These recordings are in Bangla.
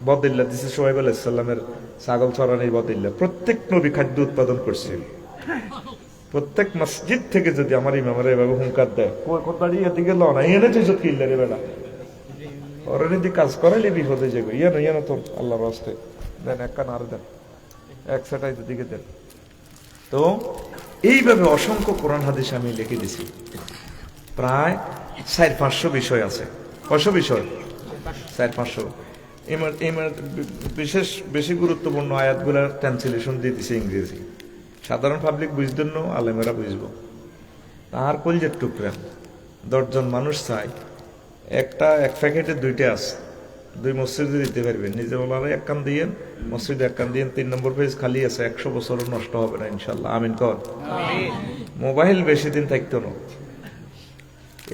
বদিল্লা দিছে সোহাইব আলাইহিস সালামের ছাগল চড়ানোর বদিল্লা। প্রত্যেক নবী খাদ্য উৎপাদন করছেন। প্রত্যেক মসজিদ থেকে যদি আমার ইমামরা এভাবে হুঙ্কার দেয়, কোন বাড়ি এদিকে ল না, এনে তো কিনলে রে বেটা, ওরা যদি কাজ করাইলে বিপদে যাবে। ইয়ে না তো আল্লাহর রাস্তে দেন, এক কান আরো দেন, এক সেটাই দিকে দেন। তো এইভাবে অসংখ্য কোরআন হাদিস আমি লিখে দিছি। প্রায় 400-500 বিষয় আছে। কয়শো বিষয়? 400-500। বিশেষ বেশি গুরুত্বপূর্ণ আয়াতগুলার ট্রান্সলেশন দিয়ে দিছে ইংরেজি। সাধারণ পাবলিক বুঝতেন না, আলেমেরা বুঝবো। তার কলজের টুকরা 10 জন মানুষ চাই, এক প্যাকেটে 2টা আছে, 2 মসজিদে দিতে পারবেন। নিজে বলার এক কান দিয়েন, মসজিদে এক কান দিয়েন, 3 নম্বর পেজ খালি আছে, 100 বছরও নষ্ট হবে না ইনশাল্লাহ। আমিন কর। মোবাইল বেশি দিন থাকতো না,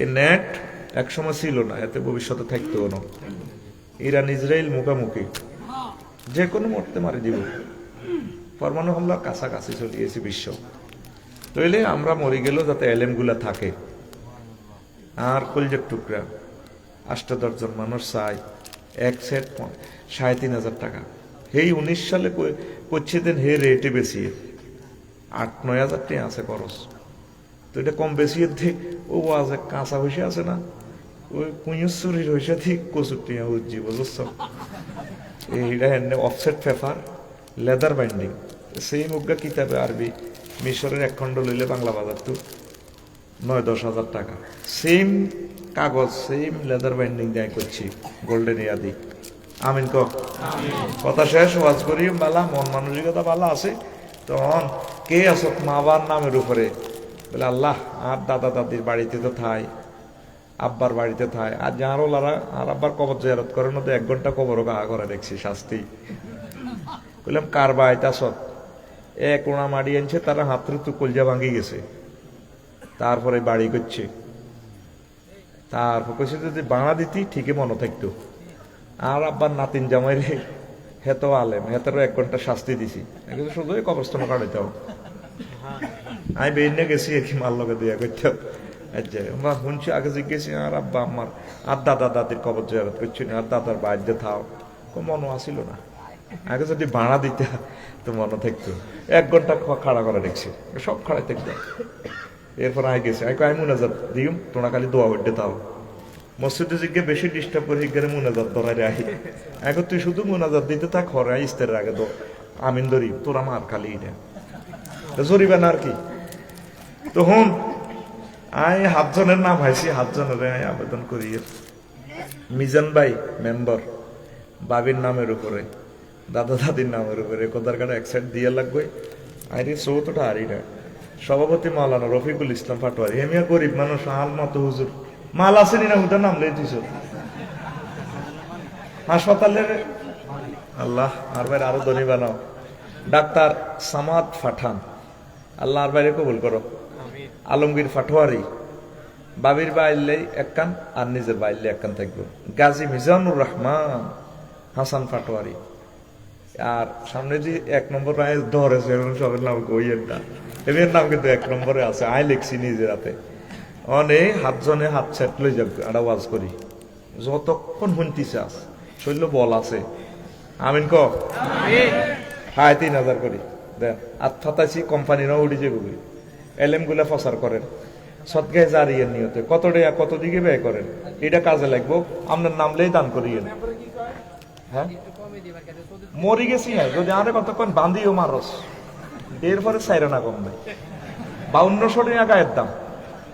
এই নেট একসময় ছিল না, এতে ভবিষ্যতে থাকতো না। ইরান ইসরায়েল মুখামুখি, যে কোনো মুহূর্তে মারি দিব। পরমাণু হামলার কাছাকাছি চলে গেছে বিশ্ব। তৈলে আমরা মরে গেলেও যাতে এলেম গুলা থাকে। আর কলজের টুকরা 8-10 জন মানুষ চাই, এক সেট 3,500 টাকা। এই 19 সালে করছে দেন, হে রেটে বেশি 8-9 হাজার টাকা আছে খরচ। তো এটা কম বেশি দিক ও আছে, কাঁচা হয়েছে আছে না, ওই 75 হয়েছে ঠিক 65 উজ্জি, বুঝছ? এইটা এনে অফসেট পেপার, লেদার বাইন্ডিং, সেই মুগা কিতাবে আরবি মিশরের 1 খণ্ড লইলে বাংলা বাজার তো 9-10 হাজার টাকা। সেম কাগজ, সেম লেদার বাইন্ডিং দিয়ে করছি, গোল্ডেন ইয়াদি। আমিন ক। কথা শেষ, ওয়াজ করি বালা, মন মানসিকতা বালা আছে। তখন কে আস মা বাবার নামের উপরে বলে, আল্লাহ আর দাদা দাদির বাড়িতে তো থাই, আব্বার বাড়িতে থাই, আর যারও লারা আর আব্বার কবর জিয়ারত করেন তো 1 ঘন্টা কবরও গা করে দেখছি শাস্তি। বললাম কার বাড়িতে আসত? এক ওনা মাড়ি আনছে, তারা হাতের তো কলজা ভাঙি গেছে। তারপরে বাড়ি করছে, তারপর কইছে যদি বাংলা দিতি ঠিকই মনে থাকতো। আর আব্বার নাতিন জামাই রে, হেতো আলেম, হেতারও 1 ঘন্টা শাস্তি দিছি, শুধু কবরস্থানে কাটাইতে হবে। আমি বেরিয়ে গেছি আর কি, মার লগে দিয়া করতে। আচ্ছা আমরা শুনছি, আগে জিজ্ঞেসি আর আব্বা আমার আর দাদা দাদির কবর জিয়ারত করছি না, আর দাদার বাড়িতে থাও, মনও আসিল না। আগে যদি ভাড়া দিতে তো মনে থাকতো। 1 ঘন্টা খাড়া করে দেখছি, সব খাড়াই থাকতো। এরপর আই গেছে, আমি মুনাজাত দিম, তোমরা খালি দোয়া উঠতে তাও। মসজিদে জিজ্ঞে বেশি ডিস্টার্ব করে হিগারে মুনাজাত ধরাই আহি। এখন তুই শুধু মুনাজাত দিতে থাক, হরে ইস্তের আগে তো আমিন ধরি, তোরা মার খালি এটা জরিবে না আর কি। তখন আই 7 জনের নাম হাইছি, 7 জনের আবেদন করি। মিজান ভাই মেম্বার, বাবির নামের উপরে, দাদা দাদির নামের উপরে, কোদার কাটা 1 সাইড দিয়ে লাগবে। আইরে 14টা আড়িটা সভাপতি মাওলানা রফিকুল ইসলাম পাটোয়ারি। হেমিয়া গরিব মানুষ, আল মতো হুজুর মাল আসেনি না, ওটার নাম লেটিস হাসপাতালের। আল্লাহ আর বাইরে আরো ধনী বানাও। ডাক্তার সামাদ ফাঠান, আল্লাহ আর বাইরে কবুল করো। আলমগীর পাটোয়ারি, বাবির বাইলে 1 কান আর নিজের বাইলে 1 কান থাকবো। গাজী মিজানুর রহমান হাসান পাটোয়ারি। আর সামনে যে 1 নম্বর ধরেছে সবের নাম কইয়ের না, এর নাম কিন্তু 1 নম্বরে আছে। আই লিখছি নিজের হাতে। অনে 7 জনে হাত সেট লই যাক, একটা ওয়াজ করি, যতক্ষণ শুনতিছে আস শৈল বল আছে। আমিন ক। হাই 3000 করি দেন। আর ফাতাইছি কোম্পানি না উঠি যে বুঝি এলএম গুলা প্রচার করেন, সৎগায় জারিয়ে নিয়তে কত টাকা কত দিকে ব্যয় করেন, এটা কাজে লাগবো। আপনার নামলেই দান করিয়েন। হ্যাঁ মরি গেছি না, যদি আরে কতক্ষণ বান্ধিও মারস, এরপরে চাইরে না কম দেয়। 5200 টাকা গায়ের দাম,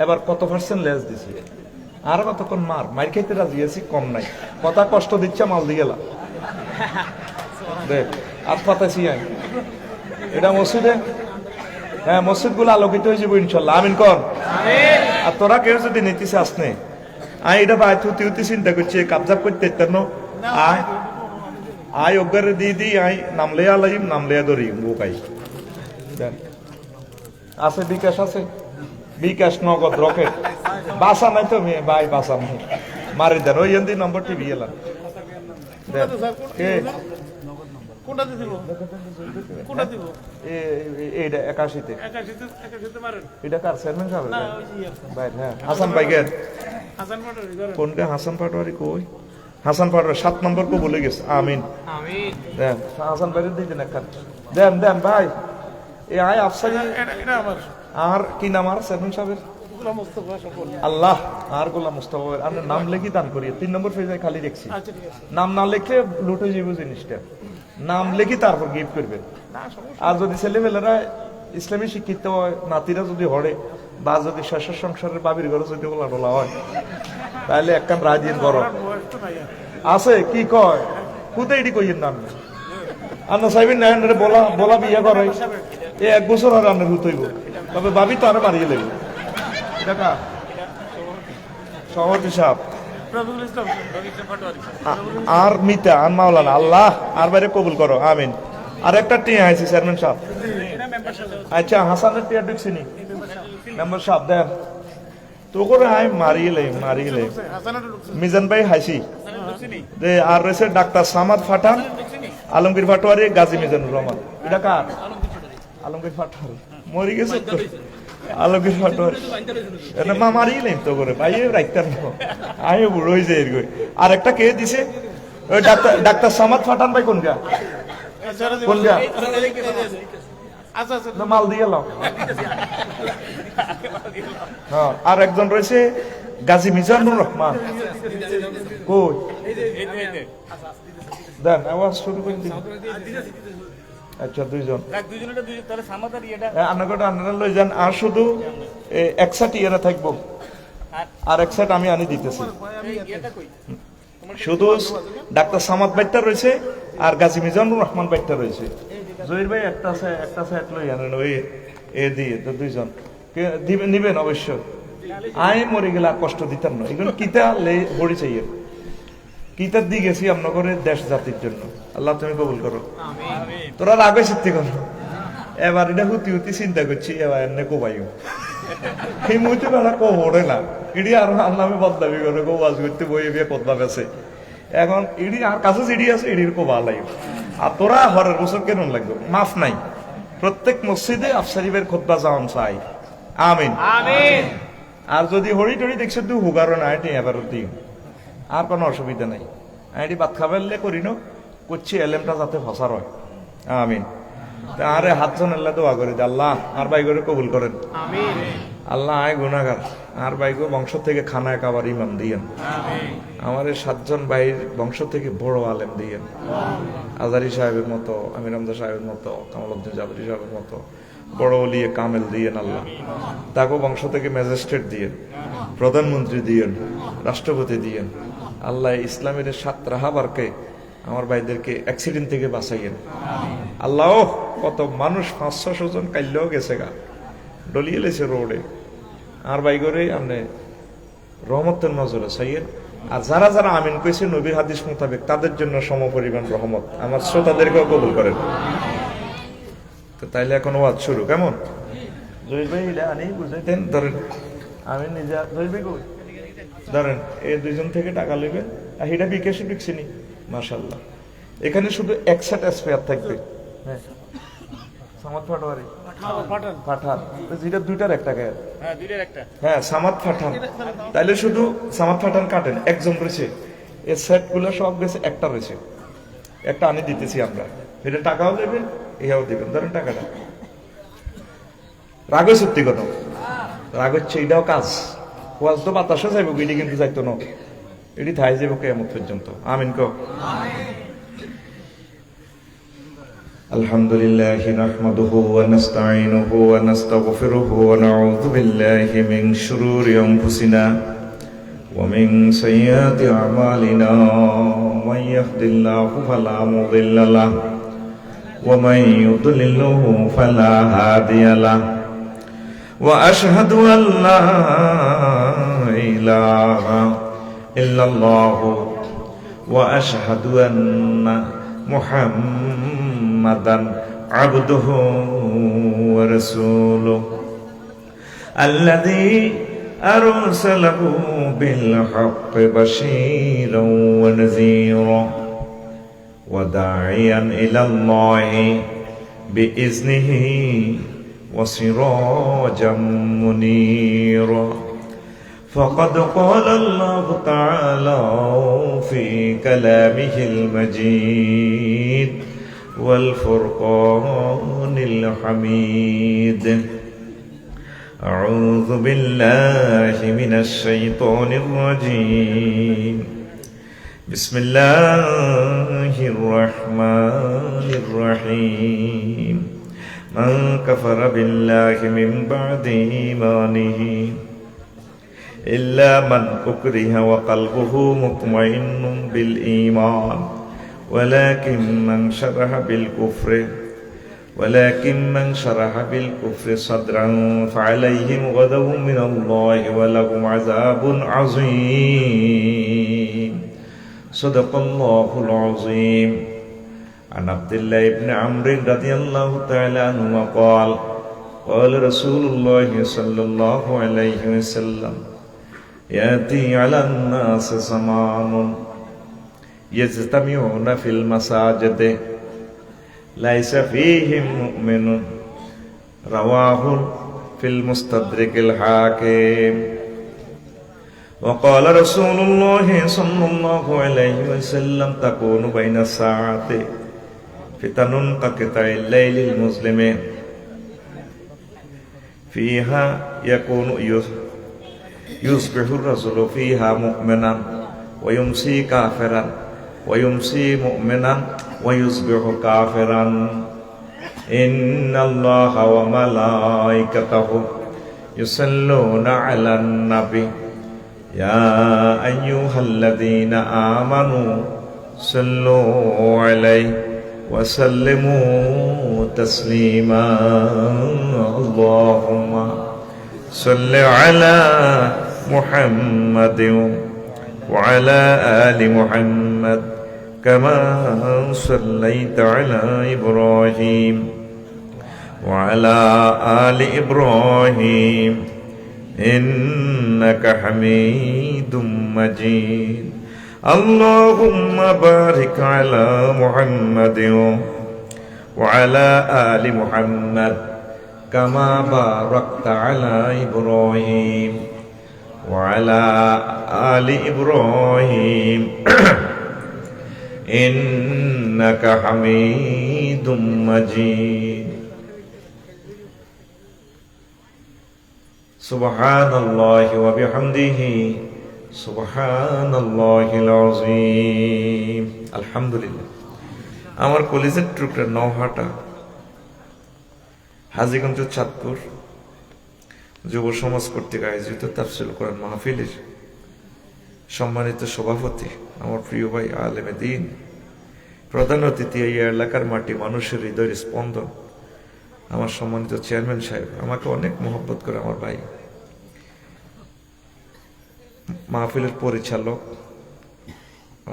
এবার কত % লেস দিছি, আর কতক্ষণ মার খাইতে রাজি আছি, কম নাই। কথা কষ্ট দিচ্ছে, মাল দিয়ে গেলাম দেখ। আর পাতাইছি আমি এটা মসজিদে, হ্যাঁ মসজিদ গুলো আলোকিত হয়ে যাবো ইনশাল্লাহ। আমিন কর। আর তোরা কেউ যদি নিতিস আসনে, আই এটা বাই তুই তুই চিন্তা করছি কাবজাব করতে আয় আয় অজ্ঞারে দিয়ে দিই, আই নামলে আলাইম, নামলে ধরি বুকাই আছে। বিকাশ আছে, বিকাশ নগদ রকেট। বাসা নাই তো মেয়ে ভাই, বাসা নাই মারি দেন। ওই এন্দি নম্বর টিভি এলাম এইটা 81-তে। এটা কার চেয়ারম্যান সাহেব? হ্যাঁ হাসান ভাই। কোনটা হাসান পাটোয়ারি কই? হাসান পাটোয়ারি 7 নম্বর কো বলে গেছে আমিন দেন হাসান ভাই দিয়ে দেন একটা দেন দেন ভাই এই আয় আফসারি আর কি নাম আর সেভেন সাহেবের আল্লাহ আর গোলাম মুস্তাফা আপনার নাম লেখি দান করিয়ে 3 নম্বর পেজে খালি দেখছি নাম না লিখে লুটে যাবো জিনিসটা নাম লেখি তারপর গিফট করবেন আর যদি ছেলেমেয়েরা ইসলামী শিক্ষিত হয় নাতিরা যদি হড়ে বা যদি শ্বশুর সংসারের বাবির ঘরে যদি ওলা টোলা হয় তাহলে একখান রাজির বড় আছে কি কয় কোথায় এটি কইয়ের নাম আন্না সাহেবের নায়ন বলা বলা বিয়ে করে এই 1 বছর আর রান্নার হুতইব তবে বাবি তো আরো মারিয়ে লেগে দেখা সভাপতি সাহেব আর মিতা আর মাওলানা আল্লাহ আর বাইরে কবুল করো আমিন আর একটা টিয়া আছে চেয়ারম্যান সাহেব আচ্ছা হাসানের টিয়া ঢুকছিনি মেম্বার সাহেব দেন তো করে আই মারিলে মিজান ভাই হাসি যে আর রয়েছে ডাক্তার সামাদ ফাটান আলমগীর পাটোয়ারি গাজী মিজানুর রহমান এটা কার আলমগীর পাটোয়ারি মরে গেছে তো আলমগীর পাটোয়ারি এটা মা মারিলেন তো করে ভাই রাখতেন আমি বুড়ো হয়ে যাই আর একটা কে দিছে ওই ডাক্তার সামাদ ফাটান ভাই কোন গা কোন গা মাল দিয়ে এলাম আর একজন রয়েছে গাজী মিজানুর রহমান কই দেন আওয়াজ শুরু করে দিন আচ্ছা দুইজন আপনারা লই যান আর শুধু এক সেট ইয়েরা থাকবো আর এক সেট আমি আনি দিতেছি শুধু ডাক্তার সামাদ বাইটটা রয়েছে আর গাজী মিজানুর রহমান বাইটটা রয়েছে জহির ভাই একটা সেট লই আনেন ওই এ দিয়ে তো দুইজন নিবেন অবশ্য আয় মরে গেলে আর কষ্ট দিতাম না এগুলো কিতা বড়ি চাইয়ে কিতার দিয়ে গেছি আপনার দেশ জাতির জন্য আল্লাহ তুমি কবুল করো তোরা আগে সত্যি করো এবার এটা হুতি চিন্তা করছি এবার এনে কোবাইও সেই মুহূর্তে বেলা কো ওড়ে না ইডি আর নামে বদলামি করে কো বাজ করতে বই বিয়ে কদবা বেছে এখন ইডি আর কাছে জিডি আছে ইডির কোবা লাগবে আর তোরা হরের বছর কেন লাগবে মাফ নাই প্রত্যেক মসজিদে আফসারিবের খুতবা যাওয়ান চাই আমিন আর যদি হরি টরি দেখছে তুই হুগারো না এটি এবার দিও আর কোনো অসুবিধা নাই এটি ভাত খাবারলে করি ন করছি এলেমটা যাতে ফসার হয় আমিন আরে হাতজন আল্লাহ দোয়া করে দে আল্লাহ আর ভাই করে কবুল করেন আল্লাহ আয় গুনাহগার আর ভাই গো বংশ থেকে খানায় খাবার ইমাম দিয়েন আমার 7 জন ভাইয়ের বংশ থেকে বড় আলেম দিয়েন আজারি সাহেবের মতো আমির হামজা সাহেবের মতো কামালউদ্দিন জাবরি সাহেবের মতো বড় ওলিয়ে কামেল দিয়েন আল্লাহ তাকে বংশ থেকে ম্যাজিস্ট্রেট দিয়েন প্রধানমন্ত্রী দিয়েন রাষ্ট্রপতি দিয়েন আল্লাহ ইসলামের 7 রাহাবারকে আমার ভাইদেরকে অ্যাক্সিডেন্ট থেকে বাঁচাইয়েন আল্লাহ কত মানুষ 500 জন কাইলেও গেছে গা ডলিয়ে লেছে রোডে আর ভাই করে আপনি রহমতের নজরে চাইয়েন আর যারা যারা আমিন কইছে নবীর হাদিস মোতাবেক তাদের জন্য সমপরিমাণ রহমত আমার শ্রোতাদেরকেও কবুল করেন তো তাইলে এখন ওয়াজ শুরু কেমন জহির ভাই আনি বুঝাইতেন ধরেন আমি নিজে জহির ভাই কই ধরেন এই দুইজন থেকে টাকা নেবেন আর এটা বিকাশে বিকছিনি মাশাআল্লাহ এখানে শুধু এক সেট স্পেয়ার থাকবে হ্যাঁ সামাদ পাটোয়ারি পাঠান যেটা দুইটার একটা হ্যাঁ সামাদ পাঠান তাইলে শুধু সামাদ পাঠান কাটেন একজন রয়েছে এই সেট গুলো সব গেছে একটা রয়েছে একটা আনি দিতেছি আমরা এটা টাকাও দেবেন ইহাও দেবেন ধরেন টাকাটা রাগ সত্যি কথা রাগ হচ্ছে এটাও কাজ ওয়াজ তো বাতাসও যাইব এটি কিন্তু যাইতো না এটি থাই যাবো কিয়ামত পর্যন্ত আমিন কো আলহামদুলিল্লাহি নাহমাদুহু ওয়া নাস্তাঈনুহু ওয়া নাস্তাগফিরুহু ওয়া নাউযু বিল্লাহি মিন শুরুরি আনফুসিনা ওয়া মিন সাইয়্যাতি আমালিনা মান ইয়াহদিল্লাহু ফালা মুদিল্লা লাহু ওয়া মান ইউদ্লিলহু ফালা হাদিয়া লাহু ওয়া আশহাদু আল লা ইলাহা ইল্লাল্লাহু ওয়া আশহাদু আন্না মুহাম্মাদান আবদুহু ওয়া রাসূলুহু আল্লাযী আরসালাহু বিল হাক্কি বাশীরান ওয়া নাযীরা ওয়া দাঈয়ান ইলাল্লাহি বিইজনিহি ওয়া সিরাজাম মুনীরা فقد قال الله تعالى في كلامه المجيد والفرقان الحميد. أعوذ بالله من الشيطان الرجيم. بسم الله الرحمن الرحيم. من كفر بالله من بعد إيمانه إلا من أكره وقلبه مطمئن بالإيمان ولكن من شرح بالكفر صدرا فعليهم غضب من الله ولهم عذاب عظيم. صدق الله العظيم. عن عبد الله بن عمرو رضي الله تعالى عنهما قال قال رسول الله صلى الله عليه وسلم يأتي على الناس زمان يجتمعون في المساجد ليس فيهم مؤمن. رواه في المستدرك الحاكم. وقال رسول الله صلى الله عليه وسلم تكون بين الساعات فتن كقطع الليل المظلم فيها يكون يصبح الرجل فيها مؤمنا ويمسي كافرا ويمسي مؤمنا ويصبح كافرا. إن الله وملائكته يصلون على النبي يا أيها الذين آمنوا صلوا عليه وسلموا تسليما. اللهم صل على محمد وعلى آل محمد كما صليت على إبراهيم وعلى آل إبراهيم إنك حميد مجيد. اللهم بارك على محمد وعلى آل محمد كما باركت على إبراهيم وعلى آل إبراهيم إنك حميد مجيد. سبحان الله وبحمده سبحان الله العظيم. আলহামদুলিল্লাহ। আমার কলেজের টুকরা নওহাটা হাজীগঞ্জ চাঁদপুর যুব সমাজ কর্তৃক আয়োজিত তাফসীরুল কোরআন মাহফিলের সম্মানিত সভাপতি আমার প্রিয় ভাই আলেমে দ্বীন, প্রধান অতিথি এই এলাকার মাটি মানুষের হৃদয়ের স্পন্দন আমার সম্মানিত চেয়ারম্যান সাহেব, আমাকে অনেক মহব্বত করে আমার ভাই, মাহফিলের পরিচালক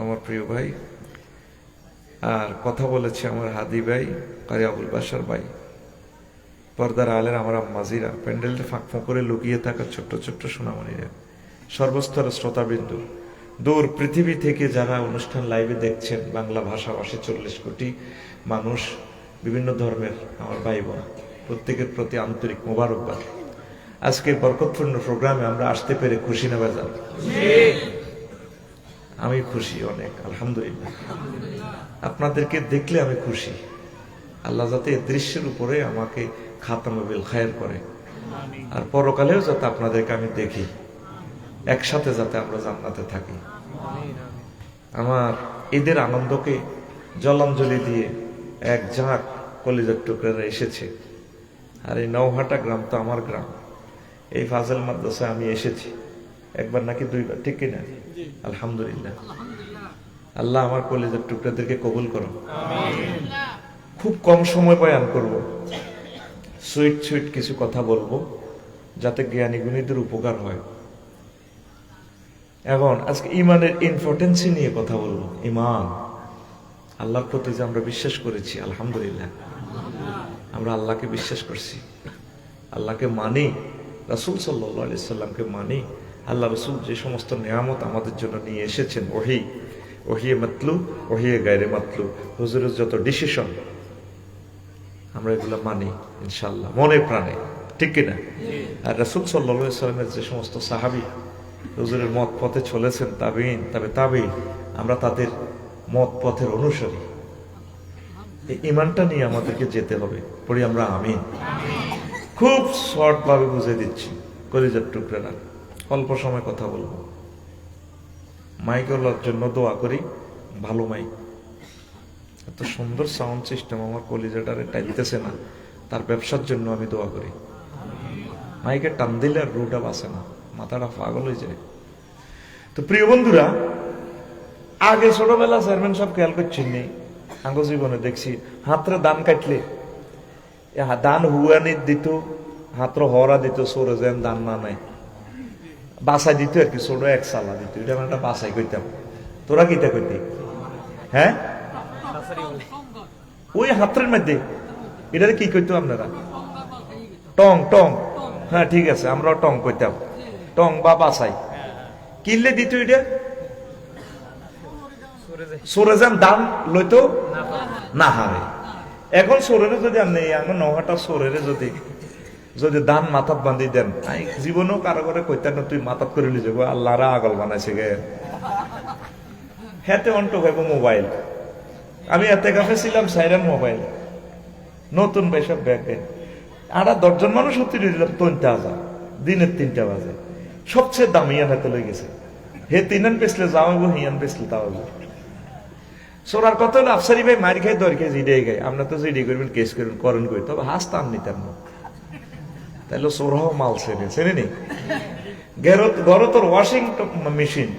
আমার প্রিয় ভাই, আর কথা বলেছে আমার হাদি ভাই কারি আবুল বাশার ভাই, পর্দার আলের আমার আম্মাজিরা, প্যান্ডেলটা ফাঁক ফাঁক করে লুকিয়ে থাকা ছোট্ট ছোট্ট সোনামণিরা, সর্বস্তরের শ্রোতাবিন্দু, দূর পৃথিবী থেকে যারা অনুষ্ঠান লাইভে দেখছেন, বাংলা ভাষাভাষী 40 কোটি মানুষ, বিভিন্ন ধর্মের আমার ভাই বোন, প্রত্যেকের প্রতি আন্তরিক মোবারকবাদ। আজকের বরকতপূর্ণ প্রোগ্রামে আমরা আসতে পেরে খুশি না বাজার? আমি খুশি অনেক, আলহামদুলিল্লাহ। আপনাদেরকে দেখলে আমি খুশি। আল্লাহ যাতে এই দৃশ্যের উপরে আমাকে খাতামে বিল খায়ের করে, আর পরকালেও যাতে আপনাদেরকে আমি দেখি, একসাথে যাতে আমরা জান্নাতে থাকি। আমার ঈদের আনন্দকে জলাঞ্জলি দিয়ে এক ঝাঁক কলিজার টুকরারা এসেছে। আর এই নওহাটা গ্রাম তো আমার গ্রাম। এই ফাজল মাদ্রাসায় আমি এসেছি একবার নাকি দুইবার, ঠিক কিনা? আলহামদুলিল্লাহ। আল্লাহ আমার কলিজার টুকরাদেরকে কবুল করো। খুব কম সময় বয়ান করব, সুইট সুইট কিছু কথা বলবো যাতে জ্ঞানী গুণীদের উপকার হয়। এখন আজকে ইমানের ইম্পর্টেন্সি নিয়ে কথা বলবো। ইমান, আল্লাহর প্রতি যে আমরা বিশ্বাস করেছি, আলহামদুলিল্লাহ আমরা আল্লাহকে বিশ্বাস করছি, আল্লাহকে মানি, রাসূল সাল্লাল্লাহু আলাইহি সাল্লামকে মানি। আল্লাহ রাসূল যে সমস্ত নিয়ামত আমাদের জন্য নিয়ে এসেছেন, ওহিয়ে মাতলু, ওহিয়ে গায়রে মাতলু, হুজুরের যত ডিসিশন, আমরা এগুলো মানি ইনশাআল্লাহ মনে প্রাণে, ঠিক কিনা? আর রাসূল সাল্লাল্লাহু আলাইহি সাল্লামের যে সমস্ত সাহাবী হুজুরের মত পথে চলেছেন তাবেঈন, তবে আমরা তাদের মত পথের অনুসারী। এই ঈমানটা নিয়ে আমাদেরকে যেতে হবে। পড়ি আমরা আমিন। খুব শর্ট ভাবে বুঝিয়ে দিচ্ছি, কলিজার টুকরারা। অল্প সময় কথা বলবো। মাইকের জন্য দোয়া করি, ভালো মাইক, এত সুন্দর সাউন্ড সিস্টেম আমার কলিজাটারে টাইলতেছে না, তার ব্যবসার জন্য আমি দোয়া করি। মাইকে টান দিলে আর রুটা বাসে না, মাথাটা পাগল হয়ে যায়। তো প্রিয় বন্ধুরা, আগে ছোটবেলা চেয়ারম্যান সব খেয়াল করছেন নি, আঙ্গ জীবনে দেখছি হাতরে দান কাটলে দান হুয়ানি দিত, হাতর হরা দিত, সরে যেন দান না নাই বাসাই দিত আর কি, ছোট এক সালা দিত, এটা মানে একটা বাসাই কইতাম। তোরা কিটা কইতি? হ্যাঁ, ওই হাতের মধ্যে এটারে কি কইতো আপনারা? টং টং, হ্যাঁ ঠিক আছে, আমরাও টং কইতাম, টং বা বাসাই। কিনলে দিত এটা সরে যান দান লইতো না হারে। এখন সরেরে যদি আপনি আমার নহাটা সরেরে যদি দান মাথাত বান্ধি দেন, জীবনেও কারো করে কইতেন না তুই মাথাত করে লিজে গো, আল্লাহরা আগল বানাইছে গে। হেতে অন্ট ভাইব মোবাইল, আমি এতে কাছে ছিলাম সাইরান মোবাইল নতুন বেসব ব্যাগে আর 10 জন মানুষ হতে দিলাম 3,000 দিনের 3টা বাজে। সবচেয়ে দামি হাতে লই গেছে, হে 3 পেছলে যাওয়াবো, হিয়ান পেছলে তাও। সোরার কথা হলো আফসারি ভাই মার খাই দর খেয়ে জিডে গাই, আপনার তো জিডি করবেন, কেস করবেন, করেন কই, তবে হাসতাম নিতাম না। তাইলে সোরাও মাল চেনে নি। ঘরে তোর ওয়াশিং মেশিন,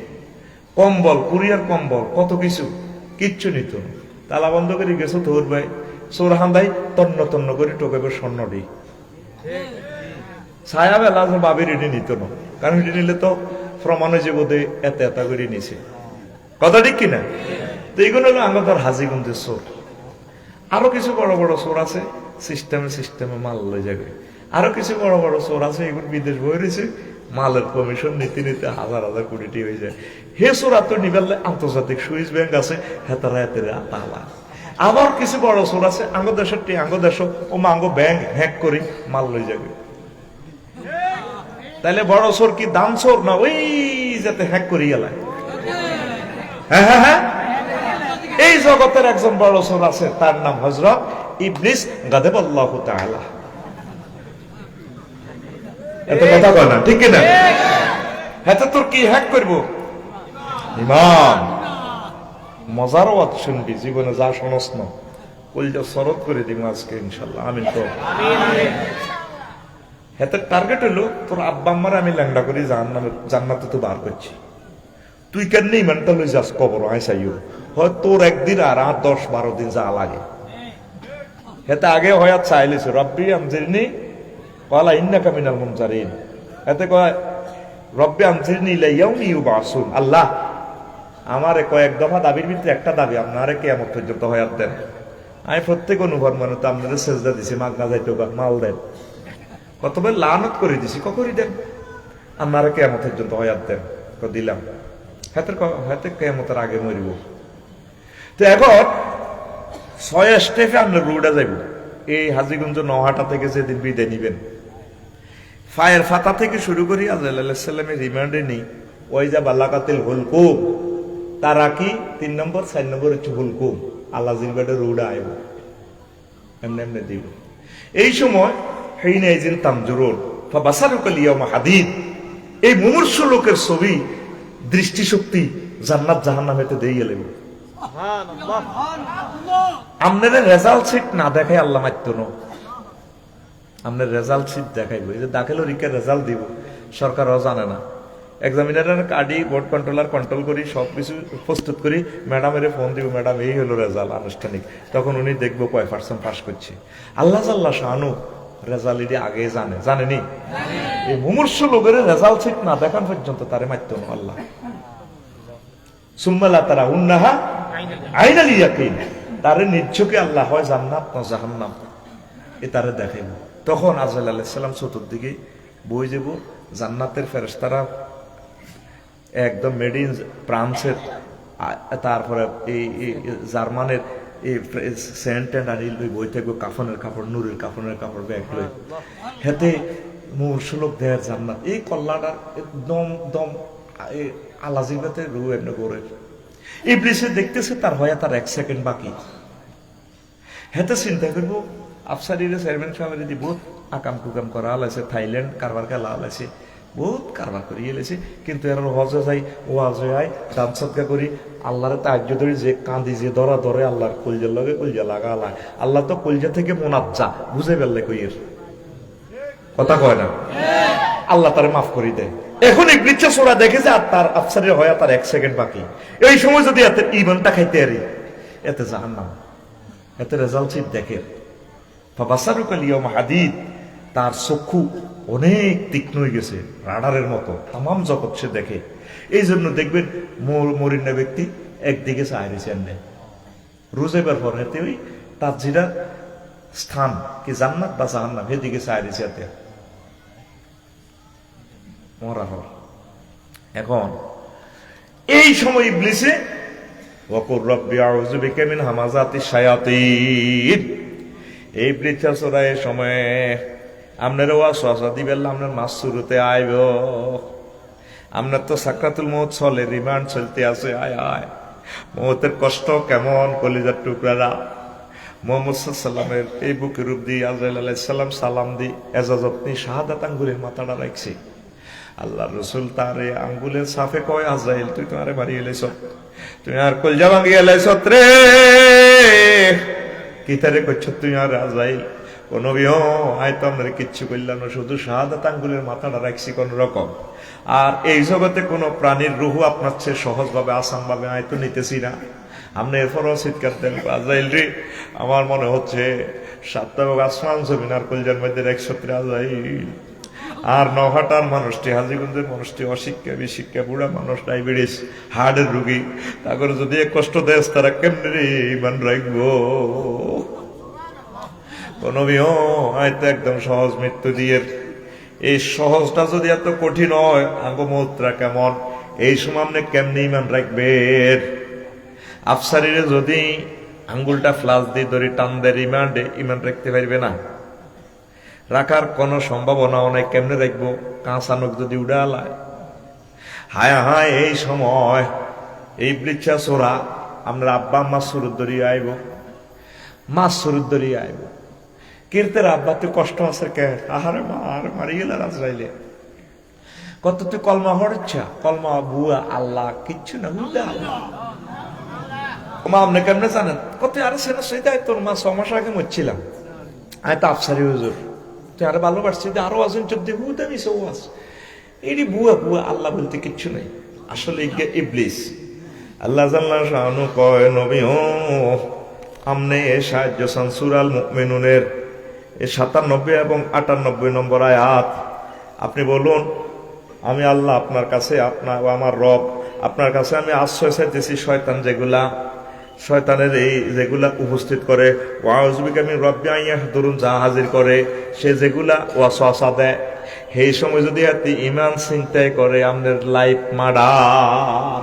কম্বল, কুরিয়ার কম্বল, কত কিছু, কিচ্ছু নিত না। তালা বন্ধ করে গেছো তোর ভাই, সোর হান্দাই তন্ন তন্ন করে টোকাবে স্বর্ণ দি ছায়া বেলা বাবি রেডি নিত না, কারণ রেডি নিলে তো প্রমাণে যে বোধে এত এত করে নিছে। কথা ঠিক কিনা? তো এইগুলো হলো আমাদের হাজিগঞ্জের চোর। আরো কিছু বড় বড় চোর আছে, সিস্টেমে মাল লয়ে যাবে। আরো কিছু বড় বড় চোর আছে, এগুলো বিদেশ বই রয়েছে, মালের কমিশন নিতে নিতে হাজার হাজার কোটি হয়ে যায়। হে চোরা তো নিবেলে আন্তর্জাতিক সুইস ব্যাংক আছে, হেতারা হেতেরে আতালা। আবার কিছু বড় চোর আছে, আঙ্গ দেশের ও মাঙ্গ ব্যাংক হ্যাক করি মাল লয়ে যাবে। তাইলে বড় চোর কি দাম চোর না ওই যাতে হ্যাক করি গেলায়? হ্যাঁ হ্যাঁ হ্যাঁ, এই জগতের একজন বড় চোর আছে, তার নাম হযরত ইবলিস গাদাবাল্লাহু তাআলা। এত কথা কয় না, ঠিক কিনা? হ্যাঁ, তোর কি হ্যাক করবো? ইমান মজার ওয়াজ শুনবি, জীবনে যা শোনস না কলটা সরত করে দিব আজকে ইনশাল্লাহ। আমিন তো। হেতে টার্গেট হলো তোর আব্বা আম্মার আমি ল্যাংড়া করি জান্নাতে তো বার করছি, তুই কেন ইমানটা লই যাস কবর আইসাইও, হয় তোর একদিন আর 10-12 দিন যা লাগে। হেতে আগে হয় চাইলেছে রব্বি আমজিরনি ক্বালা ইন্নাকা মিনাল মুনজারিন। এতে কয় রব্বি আমজিরনি ইলা ইয়াউমি ইউবাসুন, আল্লাহ আমারে কয়েক দফা দাবির ভিতরে একটা দাবি, আপনারে কিয়ামত পর্যন্ত হয়াত দেন। আমি প্রত্যেক অনুভব মানে তো আপনাদের সেজদা দিছি, মাগনা যাইতো মাল দেন, কতবার লানত করে দিছি, করি দেন, আপনারে কিয়ামত পর্যন্ত হয়াত দেন, দিলাম। হাতে কিয়ামতের আগে মরিব। তো এখন 6 স্টেপে আমরা রোডে যাইব। এই হাজীগঞ্জ নহাটা থেকে যেদিন বিদায় নিবেন, ফায়ের ফাতা থেকে শুরু করি আজরাইল আলাইহিস সালামের রিমান্ডে নেই, ওই যা বালাকাতিল হুলকুম, তারা কি 3 নম্বর 4 নম্বর হচ্ছে হুলকুম, আল্লাহ জিনবাডে রোডে আইব, এমনি এমনি দিব। এই সময় হিনা ইজিন তামজুরুন ফাবাসারুকাল ইয়াউমা হাদিদ, এই মুমূর্ষু লোকের ছবি, দৃষ্টিশক্তি জান্নাত জাহান্নাম হতে দিয়ে গেলেন। আপনাদের রেজাল্ট শিট না দেখাই আল্লাহ মাত্য ন, আপনার রেজাল্ট শিট দেখাইব। এই যে দাখিল পরীক্ষার রেজাল্ট দিব, সরকারও জানে না। এক্সামিনারের কার্ডি বোর্ড কন্ট্রোলার কন্ট্রোল করি, সবকিছু প্রস্তুত করি, ম্যাডামের ফোন দিব, ম্যাডাম এই হলো রেজাল্ট আনুষ্ঠানিক। তখন উনি দেখবো কয় % পাস করছে। আল্লাহ জাল্লা শানু রেজাল্ট এটি আগে জানেনি। এই মুমূর্ষ লোকের রেজাল্ট শিট না দেখান পর্যন্ত তারে মাত্য ন আল্লাহ। সুম্মা লা তারাউন্নাহা আইনাল ইয়াকিন, তারে নিশ্চয়ই আল্লাহ হয় জান্নাত না জাহান্নাম, এ তারে দেখাইব। তখন আজরাইল আলাইহিস সালাম চতুর্দিকে বই যাব, জান্নাতের ফেরেশতারা একদম মেড ইন ফ্রান্সের, তারপরে এই জার্মানের এই সেন্ট এন্ড আনিল বই থাকবো, কাফনের কাপড়, নূরের কাফনের কাপড় ব্যাগ লই, হেতে মুমূর্ষু লোক দেয়ার জান্নাত। এই কল্লাটার দম দম আলাজিবাতে রু এমনি করে ইবলিসে দেখতেছে তার হয় তার 1 সেকেন্ড বাকি, হেতে চিন্তা করবো আফসারিরে চেয়ারম্যান সাহেবের যদি বহুত আকাম কুকাম করা আলাইছে, থাইল্যান্ড কারবার খেলা আলাইছে, বহুত কারবার করিয়ে এলেছে, কিন্তু এর হজে যাই ওয়াজে আয় দান সদকা করি আল্লাহরে তাহাজ্জুদ ধরি যে কান্দি যে ধরা ধরে আল্লাহর কলজার লগে কলজা লাগা আলায়, আল্লাহ তো কলজা থেকে মোনাজ্জা বুঝে ফেললে কইয়ের কথা কয় না, আল্লাহ তারে মাফ করি দেয়। এখন ইবলিস সোরা দেখে যে আর তার আফসারের হয় তার 1 সেকেন্ড বাকি, এই সময় যদি এত ইমানটা খাইতে আরি এতে জাহান্নাম, এতে রেজাল্ট শিট দেখে ফাবাসারুকা লিয়াউমা হাদিদ, তার চক্ষু অনেক তীক্ষ্ণ হয়ে গেছে রাডারের মতো, তামাম জগৎ সে দেখে। এই জন্য দেখবেন মরিনা ব্যক্তি একদিকে চাইছে এনে রোজাইবার পর হেতে ওই তার যেটা স্থান কি জান্নাত বা জাহান্নাম সেদিকে চাইছে এতে মরা হল। এখন এই সময় ইবলিসে ওয়াকুর রব্বি আউযু বিকা মিন হামাযাতিশ শায়াতিন, এই বৃদ্ধাচরা এই সময়ে আপনার ওয়াসওয়াসা দিবেন, আপনার মাস শুরুতে আইব, আপনার তো সাকরাতুল মউত চলে, রিমান্ড চলতে আছে, আয় আয় মউতের কষ্ট কেমন কলিজার টুকরারা। মুহাম্মদ সাল্লাল্লাহু এই বুকের রূপ দিয়ে আজরাইল আলাইহিস সালাম সালাম দি এজাজত নি শাহাদাত আঙ্গুলের মাথাটা রাখছে। আল্লাহ রসুল তারে আঙ্গুলের সাফে কয় আজরাইল তুই তোমারে মারিয়ে এলাইছ, তুমি আর কলজা ভাঙিয়ে এলাইছ রে, কি তারে করছ তুই আর আজরাইল? কোন আয় তো আমরা কিচ্ছু করলাম না, শুধু শাহাদাত আঙ্গুলের মাথাটা রাখছি কোন রকম। আর এই জগতে কোন প্রাণীর রুহু আপনার চেয়ে সহজ ভাবে আসান ভাবে আয় তো নিতেছি না। আপনি এরপরও চিৎকার দেন আজরাইল রে, আমার মনে হচ্ছে 7টা আসমান জমিন আর কলজার মধ্যে 100 আজরাইল। আর নহাটার মানুষটি, হাজিগঞ্জের মানুষটি অশিক্ষা বিশিক্ষা, বুড়া মানুষ, ডায়াবেটিস, হার্টের রোগী, তারপরে যদি কষ্ট দেয় তারা কেমনে রে ইমান রাখবো? কোন হয়তো একদম সহজ মৃত্যু দিয়ে, এই সহজটা যদি এত কঠিন হয় আঙ্গমূত্রা কেমন, এই সময় আপনি কেমনে ইমান রাখবেন? আফসারিরে যদি আঙ্গুলটা ফ্লাস দিয়ে ধরি টান দেয় ইমান রাখতে পারবে না, রাখার কোন সম্ভাবনা অনেক, কেমনে রাখবো? কাঁচানক যদি উড়ালায়, হায় হায় এই সময় এই বৃক্ষা চোরা আমরা আব্বা মাছ শুরুর দরিয়ে আইব, মাছ শুরুর দরিয়ে আইব, কীর্তের আব্বা তুই কষ্ট আছে কে? আহারে মার মারি গেল আজরাইলে, কত তুই কলমা হরচ্ছা, কলমা বুয়া আল্লাহ কিচ্ছু না, বুঝলে আল্লাহ মা আপনি কেমনে জানেন? কত আরে সেটা সেটাই তোর মা 6 মাস আগে মরছিলাম, আমি তো আফসারি হুজুর, তুই আরো ভালোবাসছি, আরো আছেন চোখ দিয়ে বুঝতে আমি সব আছে, এটি বুয়া বুয়া আল্লাহ বলতে কিচ্ছু নেই, আসলে ইবলিস। আল্লাহ জাল্লাহ শানু কয় নবী ও আমনে এ সাহায্য চান সূরাল মুমিনুনের 97 এবং 98 নম্বর আয়াত, আপনি বলুন আমি আল্লাহ আপনার কাছে, আপনার আমার রব আপনার কাছে আমি আশ্রয় চাইতেছি শয়তান যেগুলা, শয়তানের এই যেগুলা উপস্থিত করে, ওয়াউযুবিকা মিন রব্বি আন ইয়াহদুরুন, যা হাজির করে সে যেগুলা ওয়াসওয়াসা দেয়, সেই সময় যদি আপনি ইমান চিন্তায় করে আমাদের লাইফ মার্ডার,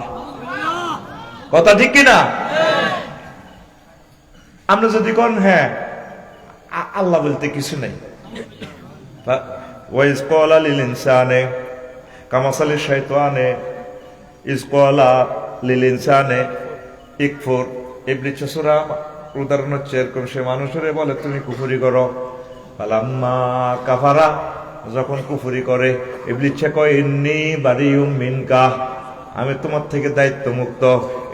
কথা ঠিক কিনা? আমরা যদি কোন হ্যাঁ আল্লাহ বলতে কিছু নেই, ওয়াইজ ক্বালা লিল ইনসানে কামাসালি শাইতানে ইজ ক্বালা লিল ইনসানে ইকফুর, ইবলিস সূরা উদাহরণ হচ্ছে এরকম, সে মানুষের বলে তুমি কুফরি করো, ফালাম্মা কাফারা, যখন কুফরি করে ইবলিস কয় ইন্নী বারিউম মিনকা, আমি তোমার থেকে দায়িত্ব মুক্ত,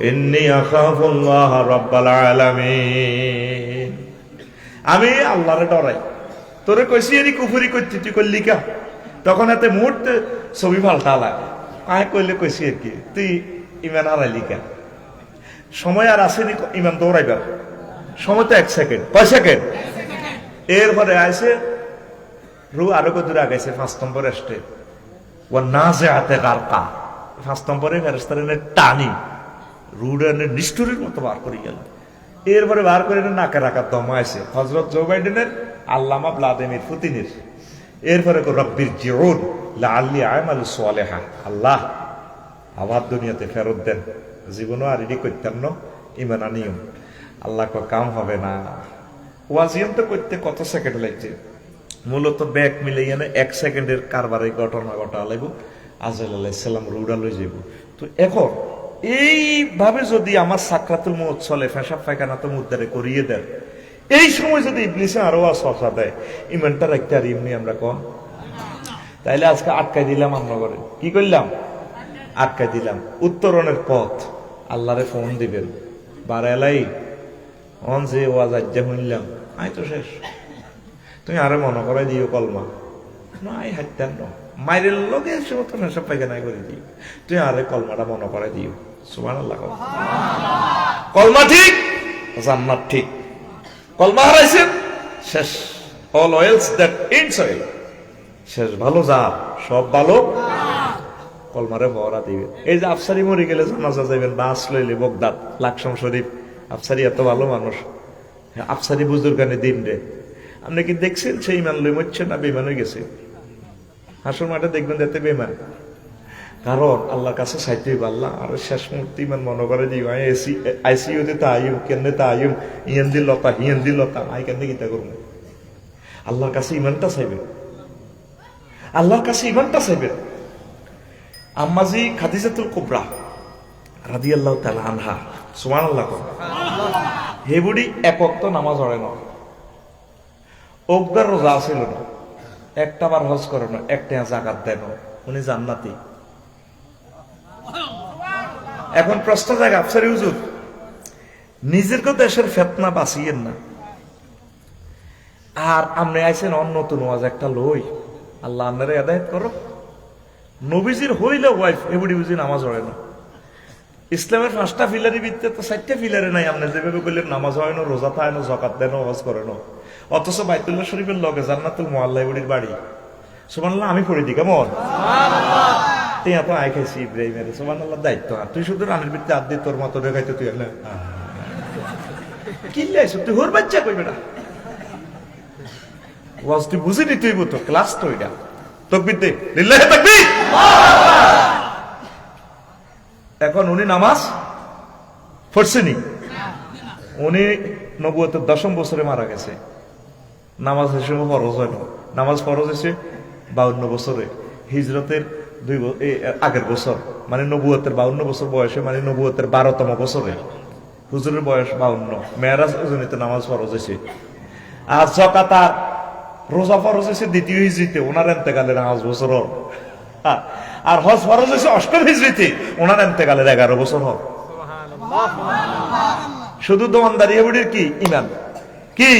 ইন্নী আখাফুল্লাহ রাব্বাল আলামিন, আমি আল্লাহরে ডরাই। তোরে কইছি এরি কুফরি করতে তুই করলি কা? তখন এতে মুহূর্তে ছবি পাল্টালা, আয় কইলে কইছি আর কি তুই ইমান হারাইলি কা? সময় আর আসেনি ইমান দৌড়াইবার, সময় তো 1 সেকেন্ড, কয় সেকেন্ড? এরপরে আইসে রু আরো কদূর আগাইছে 5 নম্বর স্টেপ, ও নাযিআতে গারকা, 5 নম্বরে ফেরেশতারে টানি রুডানে নিষ্ঠুরের মতো বার করে গেল। এরপরে বার করে নাকে রাখার দম আছে হযরত জো বাইডেনের, আল্লামা ভ্লাদিমির পুতিনের। এরপরে রব্বির জিউন লাআল্লি আমালু সালিহা, আল্লাহ আবার দুনিয়াতে ফেরত দেন, জীবনও আর এডি করতাম না ইমান আনিও। আল্লাহ কাম হবে না, ওয়াজিয়াম তো করতে কত সেকেন্ড লাগছে, মূলত ব্যাগ মিলে 1 সেকেন্ডের কারবারে ঘটনা ঘটা লাগবে, আজরাইল আলাইহিস সালাম রুডা লই যাইব। তো এখন এইভাবে যদি আমার সাকরাতুল মউত চলে, পেশাব পায়খানা তো মুদ্দারে করিয়ে দেন, এই সময় যদি ইবলিসে আরো সসা দেয়, ইমানটা রাখতে আর এমনি আমরা কম। তাইলে আজকে আটকাই দিলাম আমরা ঘরে, কি করলাম? আটকাই দিলাম। উত্তরণের পথ, আল্লাহরে ফোন দিবেন, বারালাই অন যে ওয়াজ আজ্জা শুনলাম, আই তো শেষ, তুমি আরে মনে করাই দিও কলমা, আই হাইতেন ন মাইরের লগে সমস্ত পেশাব পায়খানা করে দিও, তুই আরে কলমাটা মনে করাই দিও। সুবহানাল্লাহ। কলমা ঠিক, জান্নাত ঠিক। কলমা হারাইছেন, শেষ। All wells that ends well, শেষ। ভালো যা, সব ভালো কলমারে ভরা দিবে। এই যে আফসারি মরে গেলে জানাজা যাবেন, বাস লইলে বগদাদ লাকসাম শরীফ, আফসারি এত ভালো মানুষ, আফসারি বুজুর্গানে দিন রে, আপনি কি দেখছেন সেই ইমান লই মরছে না বেমান হয়ে গেছে? হাসর মাঠে দেখবেন যাতে বেমান, কারণ আল্লাহর কাছে চাইতে হইব, আল্লাহ আর শেষ মুহূর্তে ইমান মনে করে দিও, আইসিইউতে তাইম কেনে তাইম ইয়েন দিল লতা হিয়েন দিল লতা, আই কেন গীতা করবো? আল্লাহর কাছে ইমানটা চাইবেন, আল্লাহর কাছে ইমানটা চাইবেন। আম্মাজি খাদিজাতুল কুবরা রাদিয়াল্লাহু তাআলা আনহা, সুবহানাল্লাহ, হে বুড়ি এক ওয়াক্ত নামাজ পড়ে না, ওকদার রোজা ছিল না, একটা বার হজ করে না, একটা যাকাত দেয় না, উনি জান্নাতি। এখন প্রশ্ন জায়গা, আফসারি হুজুর নিজেরকে দেশের ফেতনা বাঁচিয়েন না, আর আপনি আইছেন অন্য নতুন ওয়াজ একটা লই, আল্লাহ আপনারে হেদায়েত করো। নবীজির হইলে ওয়াইফ এগুলি বুঝি নামাজ পড়ে না। ইসলামের 5টা ফিলারি ভিত্তিতে তো 4টা ফিলারে নাই, আপনি যেভাবে বললেন নামাজ হয় না, রোজা থাকে না, যাকাত দেয় না, ওয়াজ করে না, অথচ বাইতুল্লাহ শরীফের লগে জান্নাতুল মুআল্লা এগুলির বাড়ি। সুবহানাল্লাহ, আমি পড়ে দিই কেমন? তুই এত আয় খাইছি ইব্রাহিমের, সুবহানাল্লাহ, দায়িত্ব। আর তুই শুধু রানের ভিত্তি আদ দিয়ে তোর মতো রেখাইতে তুই না কিনলে তুই হোর বাচ্চা কইবে না, ওয়াজ তুই বুঝিনি, তুই বুঝতো ক্লাস তো এটা তাকবীর দে, লিল্লাহি তাকবীর। এখন উনি নামাজ পড়ছেনি, উনি নবুয়তের 10ম বছরে মারা গেছে, নামাজ হিসেবে ফরজ হয় না, নামাজ ফরজ হয়েছে 52 বছরে, হিজরতের আগের বছর, মানে নবুয়তের 52 বছর বয়সে, মানে নবুয়তের 12তম বছরে, হুজুরের বয়স 52, মেরাজ ওজনিতে নামাজ ফরজ হয়েছে। আর যাকাত আর রোজা ফরজ হয়েছে 2য় হিজরিতে, ওনার ইন্তেকালের 5 বছর হল। আর হজ ফরজ হয়েছে 8ম হিজরিতে, ওনার ইন্তেকালের 11 বছর হল। শুধু দোয়ানদারি বুড়ির কি ইমান, কি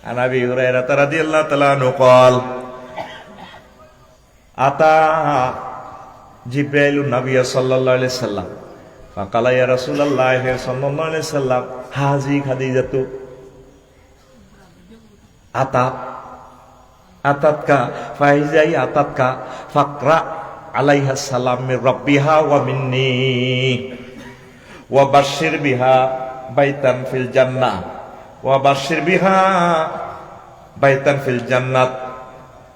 আন আবি হুরায়রা রাদিয়াল্লাহু তাআলা আনহু قال আতা জিবরাইলুন নবী সাল্লাল্লাহু আলাইহি সাল্লাম ফাকালা ইয়া রাসূলুল্লাহ সাল্লাল্লাহু আলাইহি সাল্লাম হাজি খাদিজাতু আতাতকা ফাইজাই আতাতকা ফাকরা আলাইহা সালাম মির রাব্বিহা ওয়া মিন্নি ওয়া বাশশির বিহা বাইতান ফিল জান্নাহ ওয়া বাশশির বিহা বাইতান ফিল জান্নাত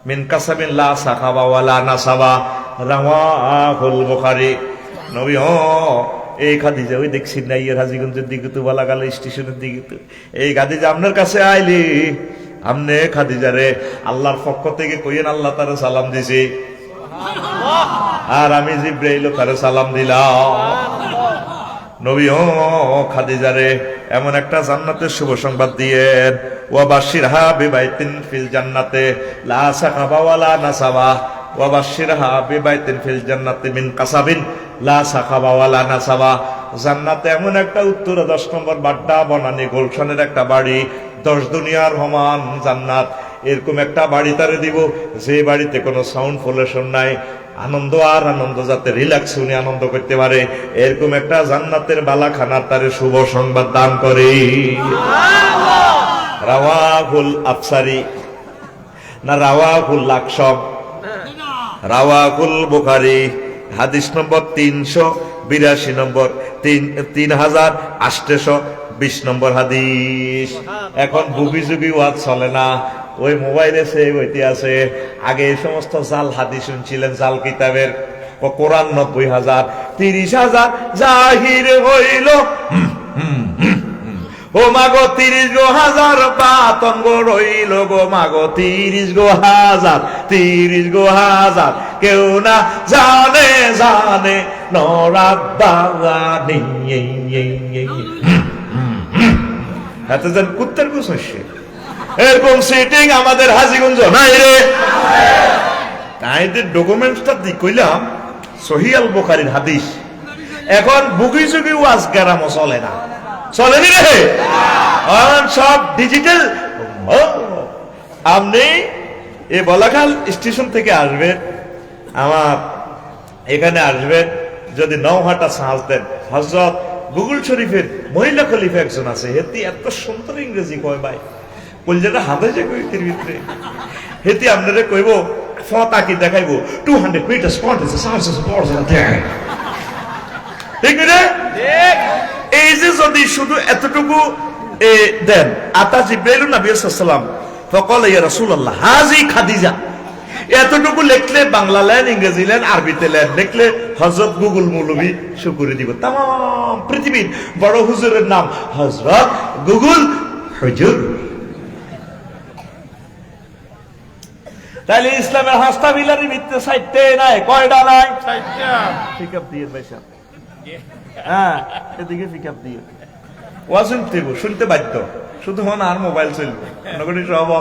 মিন কাসাবিন লা সাখাবা ওয়ালা নাসাবা, রাওয়াহুল বুখারী। নবী এই খাদিজা ওই দেখছি না, ইয়ের হাজীগঞ্জের দিকে তো বলা গেল স্টেশনের দিকে, তো এই খাদিজা আপনার কাছে আইলি, আমনে খাদিজারে আল্লাহর পক্ষ থেকে কইয়েন আল্লাহ তারে সালাম দিছি, আর আমি জিবরাইল তারে সালাম দিলাম। নবী খাদিজারে এমন একটা জান্নাতের শুভ সংবাদ দিয়েন, ওয়া বাশশিরহা বিবাইতিন ফিল জান্নাতে লা সাখাবা ওয়ালা নাসাবা, ওয়া বাশশিরহা বিবাইতিন ফিল জান্নাতি মিন কাসাবিন লা সাখাবা ওয়ালা নাসাবা। জান্নাতে এমন একটা উত্তরে 10 নম্বর বাড্ডা বনানী গুলশানের একটা বাড়ি, 10 দুনিয়ার সমান জান্নাত, এরকম একটা বাড়ি তারে দিব, যে বাড়িতে কোনো সাউন্ড পলিউশন নাই, আনন্দ আর আনন্দ, যাতে রিল্যাক্স উনি আনন্দ করতে পারে, এরকম একটা জান্নাতের বালাখানা তারে শুভ সংবাদ দান করে। রাওয়াহুল আফসারি না রাওয়াহুল লাকসব, রাওয়াহুল বুখারী, হাদিস নম্বর 382 নম্বর, 3820 নম্বর হাদিস। এখন বুগি যুগি ওয়াজ চলে না, ওই মোবাইলে সেভ হইতে আছে। আগে এই সমস্ত জাল হাদিস শুনছিলেন, জাল কিতাবের, কোরআন 90,000, 30,000 জাহির হইল ও মাগো 30 গো হাজার পাতঙ্গ রইল গো মাগো 30 গো হাজার 30 গো হাজার কেউ না জানে জানে নরাত বাগানি হাতে যেন কুত্তার গোছ হচ্ছে এরকম সিটিং আমাদের হাজীগঞ্জ নাই রে। তাইদের ডকুমেন্টসটা দিক কইলাম সহিহ আল বুখারীর হাদিস। এখন বুকি চুকি ওয়াজ গেরামও চলে না, চলেনি রে, সব ডিজিটাল। আপনি এই বলাখাল স্টেশন থেকে আসবেন, আমার এখানে আসবেন, যদি নওহাটা সাহস দেন, হযরত গুগল শরীফের মহিলা খলিফা একজন আছে, হেতি এত সুন্দর ইংরেজি কয় ভাই, কলজাটা হাতে যে কইতির ভিতরে হেতি আপনারে কইব ফতা কি দেখাইবো 200 মিটার স্পট আছে সাহস পড়ছে ঠিক না? এই যে যদি শুধু এতটুকু দেন, আতা জিব্রাইল নবী সাল্লাল্লাহু আলাইহি ওয়াসাল্লাম ফকাল ইয়া রাসূলুল্লাহ হাজি খাদিজা, এতটুকু লিখলে বাংলা লেন, ইংরেজি লেন, আরবিতে লেন, লিখলে হযরত গুগল মৌলভী শুকরে দিব। তাম পৃথিবীর বড় হুজুরের নাম হযরত গুগল হুজুর। তাহলে ইসলামের হাস্তা বিলারি ভিত্তে সাইতে নাই, কয়টা নাই? পিক আপ দিয়ে ভাই সাহেব, হ্যাঁ এদিকে পিক আপ দিয়ে ওয়াজিন দেব, শুনতে বাধ্য, শুধু হন আর মোবাইল চলবে নগরী সব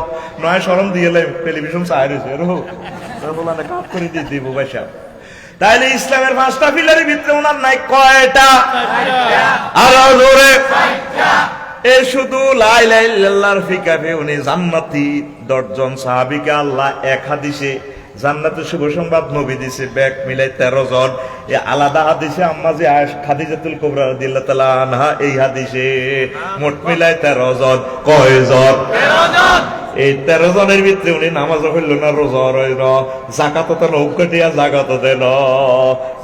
নয় শরম দিয়ে টেলিভিশন চাই রয়েছে কাপ করে দিয়ে দিব ভাই সাহেব। তাইলে ইসলামের পাঁচটা পিলারের ভিতরে ওনার নাই কয়টা? আরো জোরে। এ শুধু লা ইলাহা ইল্লাল্লাহর ফিকাহে উনি জান্নাতি 10 জন সাহাবীকে আল্লাহ এক হাদিসে জান্নাতের শুভ সংবাদ নবী দিছে, ব্যাগ মিলাই 13 জন। এই আলাদা হাদিসে আম্মা যে খাদিজাতুল কুবরা রাদিয়াল্লাহু তাআলা আনহা, এই হাদিসে মোট মিলাই 13 জন। কয় জন? 13 জন। এই 13 জনের ভিতরে উনি নামাজও হইল না, রোজা রইল, যাকাত তো নৌকাটিয়া জাকাত দেন,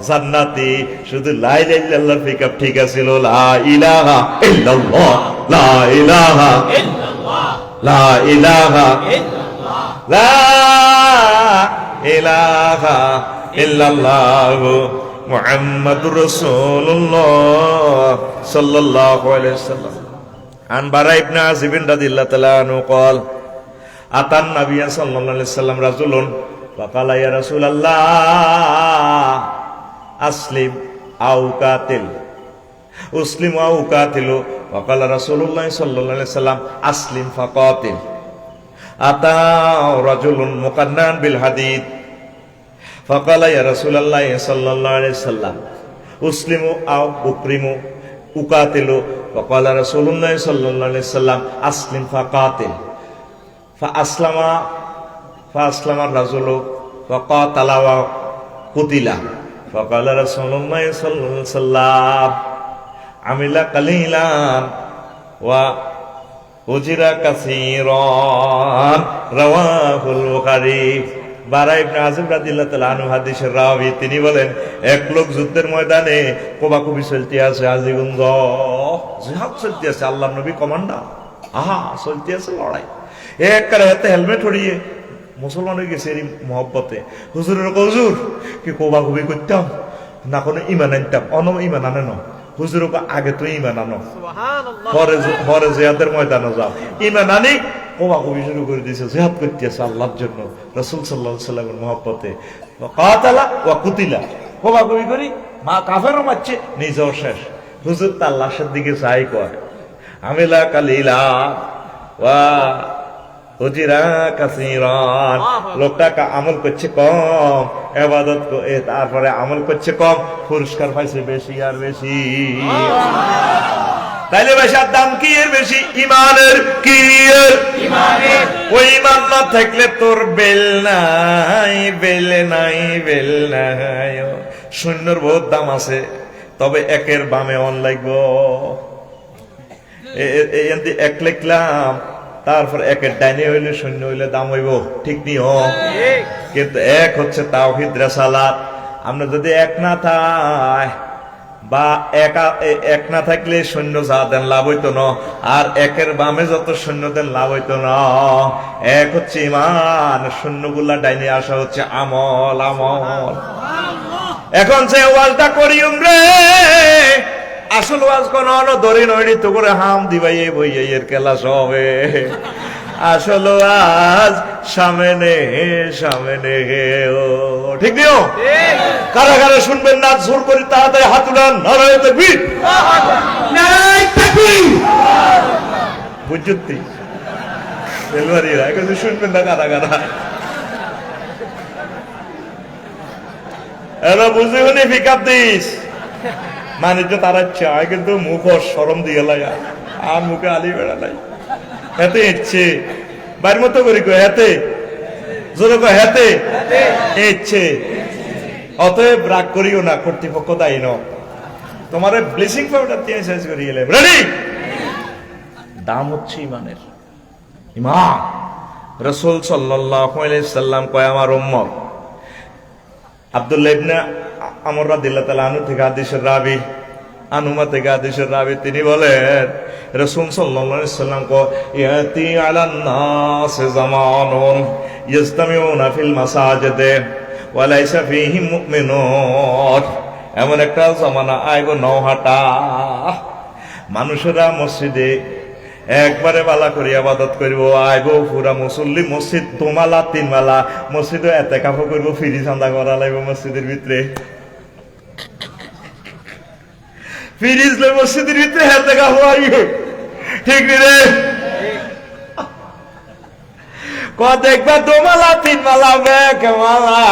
জান্নাতি। শুধু লা ইলাহা ইল্লাল্লাহর ফিকাহ ঠিক আছিল, লা ইলাহা ইল্লাল্লাহ, লা ইলাহা ইল্লাল্লাহ, লা ইলাহা ইল্লাল্লাহ, লা ইলাহা ইল্লাল্লাহ মুহাম্মাদুর রাসূলুল্লাহ সাল্লাল্লাহু আলাইহি ওয়াসাল্লাম। আন বারা ইবনে আযিব রাদিয়াল্লাহু তাআলা আনহু قال আতান নবী সাল্লাল্লাহু আলাইহি ওয়াসাল্লাম রাজুলুন ফাকালা ইয়া রাসূলুল্লাহ আসলিম আও কাতিল, উসলিম আও কাতিলু। ফাকালা রাসূলুল্লাহ সাল্লাল্লাহু আলাইহি ওয়াসাল্লাম আসলিম ফাকাতিল। আতা রাজুলুন মুকান্নান বিল হাদিদ ফাকালা ইয়া রাসূলুল্লাহ সাল্লাল্লাহু আলাইহি ওয়াসাল্লাম উসলিমু আও উকরিমু উকাতিলু। ফাকালা রাসূলুল্লাহ সাল্লাল্লাহু আলাইহি ওয়াসাল্লাম আসলিম ফাকাতিল। ফাআসলামা রাজুলু ফাকাতালা ওয়া কুতিলা। ফাকালা রাসূলুল্লাহ সাল্লাল্লাহু আলাইহি ওয়াসাল্লাম আমিলা কালিলান ওয়া উজিরা কাসীরান, রাওয়াহুল বুখারী। বারা ইবনে আযিব রাদিয়াল্লাহু তাআলা আনহু হাদিসের রাবী, তিনি বলেন এক লোক যুদ্ধের ময়দানে কোবাকুবি চলতে আছে, আজিগঞ্জ জিহাদ চলতে আছে, আল্লাহর নবী কমান্ডার, আহা চলতে আছে লড়াই, এক করে হাতে হেলমেট হরিয়ে মুসলমান হয়ে গেছে এই মহব্বতে। হুজুরের হুজুর কি কোবাকুবি করতাম না, কোনো ইমান আনতাম, ইমান আনে না হুজুর, আগে তো ইমান আনো, পরে জিহাদের ময়দানে যাও, ইমান আনি কোবাকুবি শুরু করে দিয়েছে, জিহাদ করতে আছে আল্লাহর জন্য, রাসূল সাল্লাল্লাহু আলাইহি ওয়াসাল্লামের মহব্বতে। কাতালা ওয়া কুতিলা, কোবাকুবি করি মা কাফেরও মারছে, নিজেও শেষ। হুজুর তার লাশের দিকে চাই কয় আমিলা কালিলা ওয়া উজিরা কাসীরান, লোকটা আমল করছে কম, ইবাদত তারপরে আমল করছে কম, পুরস্কার পাইছে বেশি আর বেশি। তাইলে পয়সার দাম কি এর বেশি? ইমানের। কি এর? ইমানের। ওই ইমান না থাকলে তোর বেল নাই, বেল নাই, বেল নাই। শূন্যর বহুত দাম আছে, তবে একের বামে অন লাগবো। এক লিখলাম, তারপর একের ডাইনে হইলে শূন্য হইলে দাম হইব, ঠিক নি? কিন্তু এক হচ্ছে তাওহীদ রিসালাত। আমরা যদি এক না থাই বা এক না থাকলে সৈন্য যা দেন লাভ হইতো না, আর একের বামে যত সৈন্য দেন লাভ হইতো না। এক হচ্ছে ইমান, সৈন্যগুলা ডাইনে আসা হচ্ছে আমল। আমল এখন যে ওয়াজটা করি রে, আসল ওয়াজ কোন ধরি নড়ি তো করে হাম দিবাই বইয়ে এর কেলা সবে আসল ওয়াজ সামনে সামনে ও ঠিক দিও কারা কারা শুনবেন না জোর করে তাড়াতাড়ি হাত উঠান নারায়ে তাকবীর নারায়ে তাকবীর বুঝুত্তি বেলওয়ারিরা এখন শুনবেন না কারা কারা এরা বুঝে উনি পিকআপ দিস মানে যে তারা চায় কিন্তু মুখ শরম দিয়ে লাই আর মুখে আলি বেড়া নাই হেতে ইচ্ছে বাইর মতো করি কো হেতে জোরে কো হেতে ইচ্ছে অতএব রাগ করিও না কর্তৃপক্ষ দায়ী ন তোমার ব্লিচিং পাউডার দিয়ে শেষ করি এলে রেডি দাম হচ্ছে ইমানের ইমান রাসূল সাল্লাল্লাহু আলাইহি সাল্লাম কয় আমার উম্মত আব্দুল্লাহ ইবনে আমর রাদিয়াল্লাহু তাআলা আনহু থেকে হাদিসের রাবি আনুমা থেকে হাদিসের রাবি তিনি বলেন রাসূল সাল্লাল্লাহু আলাইহি সাল্লাম কো ইয়াতি আলান নাস জামানুন ইজতামিউনা ফিল মাসাজিদে ওয়া লাইসা ফীহিম মুমিনুন এমন একটা জামানা আইব নহাটা মানুষেরা মসজিদে একবারে বালা করে ইবাদত করব আইব পুরা মুসল্লি মসজিদ দোমালা তিনমালা মসজিদে এতেকাফ করব ফিরি চাঁদা করা লাগবে মসজিদের ভিতরে ফিরিজ লে মসজিদের ভিতরে এতেকাফ হইব ঠিক রে ক দেখবা দোমালা তিনমালা বেকমালা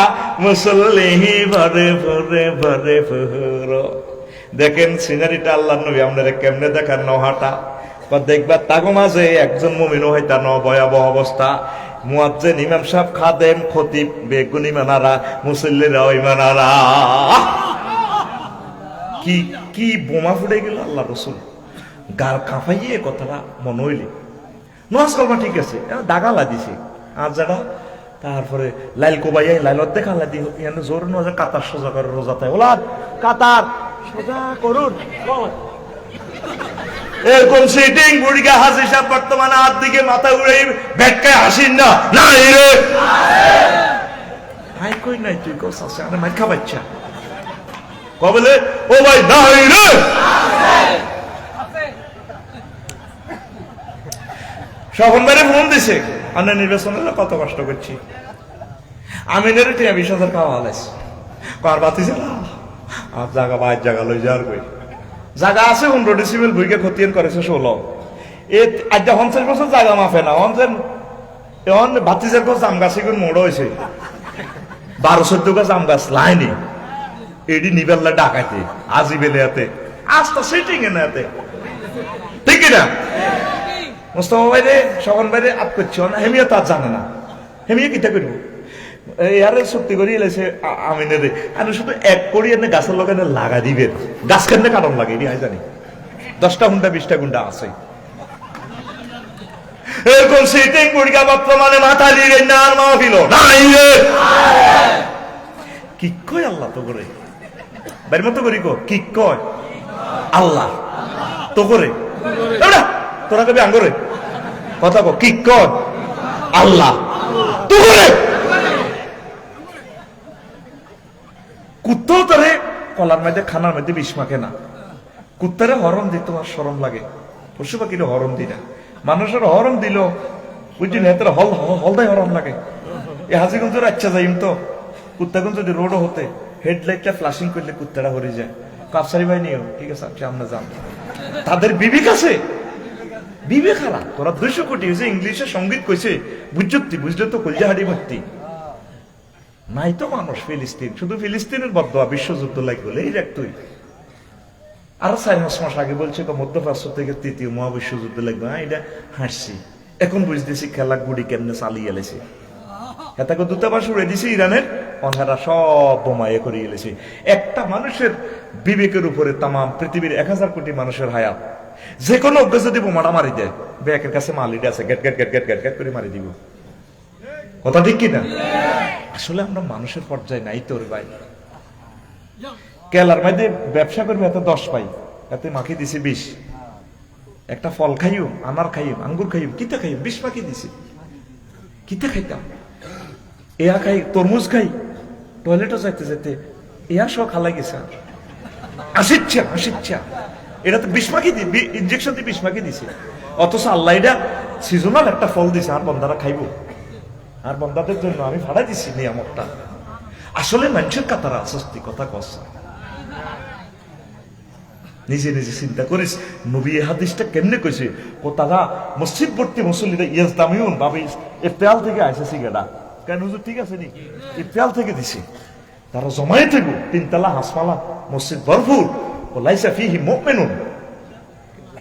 মুসল্লি ভরে ভরে ভরে ভরে দেখেন সিনারিটা আল্লাহর নবী আপনারা কেমনে দেখার নহাটা দেখবা তাগো মাঝে একজন মুমিন হইতা ন ভয়াবহ অবস্থা মুয়াজ্জিন ইমাম সাহেব খাদেম খতিব বেগুন ইমানারা মুসল্লিরা ইমানারা কি কি বোমা ফুটে গেল আল্লাহ রাসূল গাল কাঁপাইয়ে কথাটা মনে হইলে নমাজ করবা ঠিক আছে দাগা লাগিছে আর যারা তারপরে লাইল কোবাইয়াই লাইলত দেখা লাগি এখানে জোর নজর কাতার সোজা করে রোজাতে ওলাদ কাতার সোজা করুন এরকম সিটিং বুড়িকা হাসি সাহেব বর্তমানে হাত দিকে মাথা উড়ে ভেটকায় হাসিন না নাই রে হাই কই নাই তুই কোস আছে আরে মাইর খাবাচ্ছা কবলে ও ভাই নাই রে শখন বারে ফোন দিছে আন্না নির্বাচনের কত কষ্ট করছি আমিনের টিয়া 20,000 খাওয়া হলাইছে কার বাতি জ্বালা আর জায়গা বাইর জায়গা লই যাওয়ার কই জায়গা আছে 15 ডিসিমেল ভুইকে খতিয়ান করেছে 16 এ আজ 50 বছর জায়গা মাফে না অনজেন এখন ভাতিজের গাছ আম গাছে কোন মোড় হয়েছে 12-14 গাছ আম গাছ লাইনি এডি নিবেল্লা ডাকাইতে আজি বেলেয়াতে আজ তো সিটিং এ নাতে ঠিক না মোস্তফা ভাই রে শখন ভাই রে আপ করছো না হেমিয়া তা জানে না হেমিয়া কিতা করব ইয়ারে সত্যি করি এলেছে আমিনের আমি শুধু এক করি এনে গাছের লগানে লাগা দিবে গাছ কেন কারণ লাগে এটি হয় জানি 10টা ঘন্টা 20টা ঘন্টা আছে এরকম সিটিং বুড়িকা বর্তমানে মাথা দিয়ে না আর মাহফিল নাই রে কি কয় আল্লাহ তো করে বাইর মতো করি কো কি কয় আল্লাহ তো করে তোরা কবি আঙ্গরে কথা কো কি কয় আল্লাহ তো করে কুত্তাও তারে কলার মধ্যে খানার মধ্যে বিষ মাখে না কুত্তারে হরণ দিতে আমার শরম লাগে পশু পাখিরে হরণ দি না মানুষের হরণ দিল বুঝলি হেতের হলদাই হরণ লাগে এই হাজিগঞ্জের আচ্ছা যাইম তো কুত্তাগঞ্জ যদি রোডও হতে হেডলাইটটা ফ্লাশিং করলে কুত্তারা হরে যায় কাপসারি ভাই নিও ঠিক আছে আপনি আমরা যান তাদের বিবেক আছে বিবেক হারা তোরা 200 কোটি হয়েছে ইংলিশে সঙ্গীত কইছে বুঝলে তো কলজা হাড়ি ভর্তি নাই তো মানুষ ফিলিস্তিন শুধু ফিলিস্তিনের বদয়া বিশ্বযুদ্ধ লাগবে এই দেখ তুই আরো 4 মাস আগে বলছে মধ্যপ্রাচ্য থেকে 3য় মহাবিশ্বযুদ্ধ লাগবে এটা হাসছি এখন বুঝতেছি খেলা গুড়ি কেমনে চালিয়ে এলেছে এটাকে দূতাবাস উড়ে দিছে ইরানের অন্যারা সব বোমায়ে করে এলেছে একটা মানুষের বিবেকের উপরে তাম পৃথিবীর 1000 কোটি মানুষের হায়াত যে কোনো অজ্ঞ যদি বোমাটা মারি দেয় ব্যাকের কাছে মালিটা আছে গেট গেট গেট গেট গেট গেট করে মারি দিব কথা ঠিক কিনা আসলে আমরা মানুষের পর্যায়ে নাই তোর ভাই কেলার মধ্যে ব্যবসা করবে এত 10 পাই এতে মাখি দিছে 20 একটা ফল খাইও আনার খাইও আঙ্গুর খাইও কিতা খাইও 20 মাখি দিছে কিতা খাইতাম এয়া খাই তরমুজ খাই টয়লেটও যাইতে যেতে এয়া সব খালাই গেছে আসিচ্ছা এটা তো বিস্মাকি ইনজেকশন দিয়ে বিস্মাকি দিছে, অথচ আল্লাহ এটা সিজনাল একটা ফল দিছে, আর বন্দারা খাইব, আর বন্দাদের জন্য আমি ভাড়া দিছি নিয়ামতটা। আসলে মানুষের কাতারা সস্তি কথা কসা, নিজে নিজে চিন্তা করিস নবী এই হাদিসটা কেমনে কইছে। ও তারা মসজিদ ভর্তি মুসল্লিরা ইয়াজদামিউন ভাবে ইফতেয়াল থেকে আইছে সিগারেটা, কেন হুজুর ঠিক আছে নি, ইফতেয়াল থেকে দিছে, তারা জমায়ে থাকো তিনতলা হাসপালা মসজিদ ভরপুর, ও লাইসা ফিহি মুমিনুন,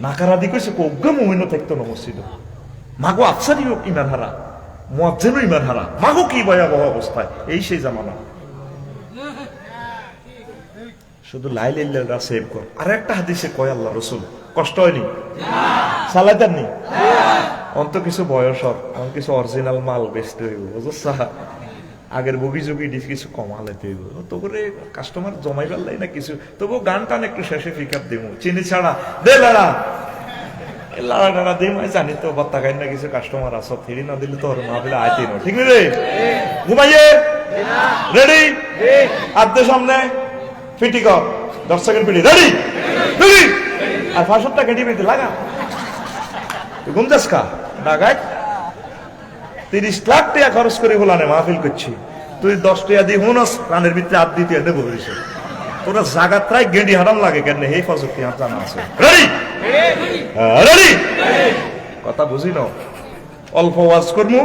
নাকারাদি কইছে কোগ্য মুমিনও থাকতো না মসজিদে, মাগো আফসারিও ইমান হারা, মুয়াজ্জিনও ইমান হারা, মাগো কি ভয়াবহ অবস্থায়, এই সেই জামানা। শুধু লা ইলাহা ইল্লাল্লাহ সেভ কর। আর একটা হাদিসে কয় আল্লাহ রাসূল কষ্ট হয়নি, চালাইতেননি, অন্ত কিছু বয়সর অন্ত কিছু অরিজিনাল মাল বেচতে হইব, বুঝছা, আগের বগি যোগী কিছু কমালাইতে হইব, তো করে কাস্টমার জমাই পারলাই না কিছু, তবু গান টান একটু শেষে পিক আপ দিব, চিনি ছাড়া দে লাড়া লাড়া টাড়া দিই, আমি জানি তো বাত্তা খাই না কিছু কাস্টমার আসো, ফিরি না দিলে তো ওর মা পেলে আইতে না, ঠিক রে, ঘুমাইয়ে রেডি, আদ্যে সামনে ফিটি কর, 10 সেকেন্ড ফিটি, রেডি রেডি, আর 500 টাকা ডিবিতে লাগা, তুই ঘুম যাস কা ডাকাই, 30 লাখ টাকা খরচ করে হলানে মাহফিল করছি, তুই 10 টাকা দিয়ে হুনস কানের ভিতরে হাত দিতে এনে বলিস, তোরা জায়গা প্রায় গেঁডি হারাম লাগে কেন, এই ফজরটি হাত জানা আছে, রেডি রেডি, কথা বুঝি না, অল্প ওয়াজ করমু,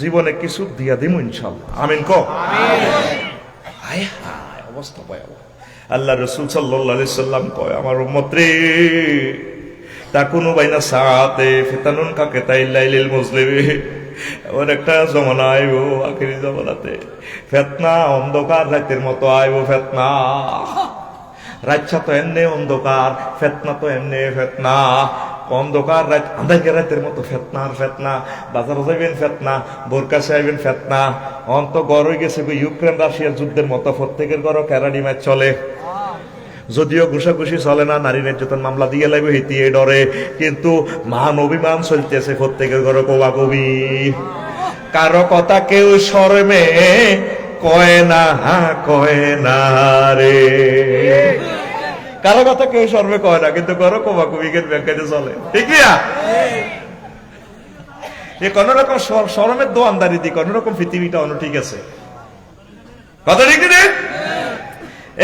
জীবনে কিছু দিয়া দিমু ইনশাআল্লাহ, আমিন ক হায় হায় অবস্থা ভয়াবহ। আল্লাহ রাসূল সাল্লাল্লাহু আলাইহি সাল্লাম কয় আমার উম্মত রে, তাকুনু বাইনা সাআতে ফিতানুন কাকিতাইল মুসলিমি, ওর একটা জমানা আইব আখিরি জমানাতে, ফিতনা অন্ধকার রাতের মতো আইব, ফিতনা রাতটা তো এমনি অন্ধকার, ফিতনা তো এমনি ফিতনা, অন্ধকার রাত আন্ধার রাতের মতো ফিতনা আর ফিতনা, বাজারে যাইবেন ফিতনা, বোরকাশে আইবেন ফিতনা, অন্ত গড় হয়ে গেছে ইউক্রেন রাশিয়ার যুদ্ধের মতো, প্রত্যেকের ঘর ক্যারাডি ম্যাচ চলে, যদিও ঘুষাঘুষি চলে না, নারী নির্যাতন মামলা দিয়ে লাগবে হিতিয়ে ডরে, কিন্তু মান অভিমান চলতেছে, প্রত্যেকের ঘরে কোবাকবি, কারো কথা কেউ শরমে কয় না, কয় না রে, কারো কথা কেউ শরমে কয় না, কিন্তু ঘরে কোবাকবি ব্যাংকাতে চলে, ঠিক না, এ কোন রকম শরমের দোয়ানদারি দি, কোন রকম পৃথিবীটা অন্য ঠিক আছে, কথা ঠিক নেই।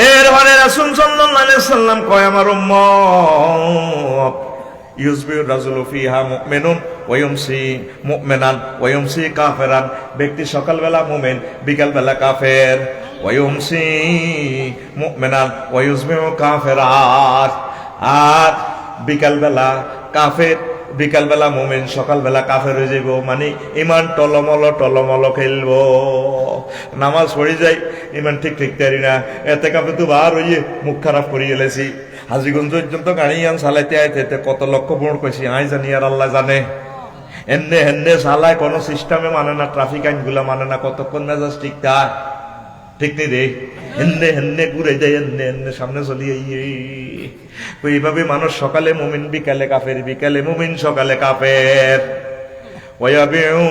এর মানে রাসূল সাল্লাল্লাহু আলাইহি সাল্লাম কয় আমার উম্মত ইউসবিহু রাজুলু ফিহা মুমিনুন ওয়া ইউমসি মুমিনান ওয়া ইউমসি কাফিরান, ব্যক্তি সকালবেলা মুমিন বিকাল বেলা কাফের, ওয়া ইউমসি মুমিনান ওয়া ইউসবিহু কাফিরান, আর বিকাল বেলা কাফের বিকাল বেলা মুমিন সকাল বেলা কাফের হয়ে যাইব, মানে ইমান টলমল খেলবো, নামাজ পড়ি যাই ইমান ঠিক ঠিক তারি না, এতে কাপে তো বার হইয়ে মুখ খারাপ করি গেলেছি, হাজিগঞ্জ পর্যন্ত গাড়ি আন চালাইতে আইতে কত লক্ষ বোর্ড কইছি, আই জানি আর আল্লাহ জানে, এমনে হেন্নে চালায়, কোনো সিস্টেমে মানে না, ট্রাফিক আইন গুলা মানে না, কতক্ষণ মেজাজ ঠিক থাকে, ঠিক নেই রে, হেন্নে হেন্নে ঘুরে যায়, হেন্নে হেন্নে সামনে চলি, এইভাবে মানুষ সকালে মুমিন বিকালে কাফের, বিকালে মুমিন সকালে কাফের, ওয়াবিউ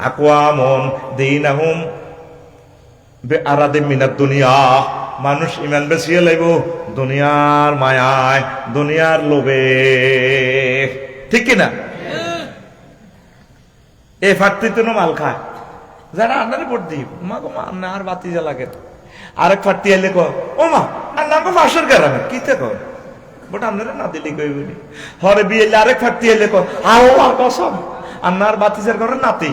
আকওয়ামুন দীনাহুম বিআরাদিম মিনাদ দুনিয়া, মানুষ ইমান বেচিয়ে লাইব দুনিয়ার মায়ায়, দুনিয়ার লোভে, ঠিক কিনা, এই ফাটতিতে মাল খায়, যারা আন্নারে ভোট দিই মা গো মা আর বাতি জ্বালাকে, আরেক ফাটতি এলে কো ও মা আর নাম ফাঁসের কারণে কিতে কর ভোট আপনারা না দিলি কইবনি, হরে বিয়ে আরেক ফাটতি এলে কো আও আর কসম আন্নার বাতিজার করে নাতি,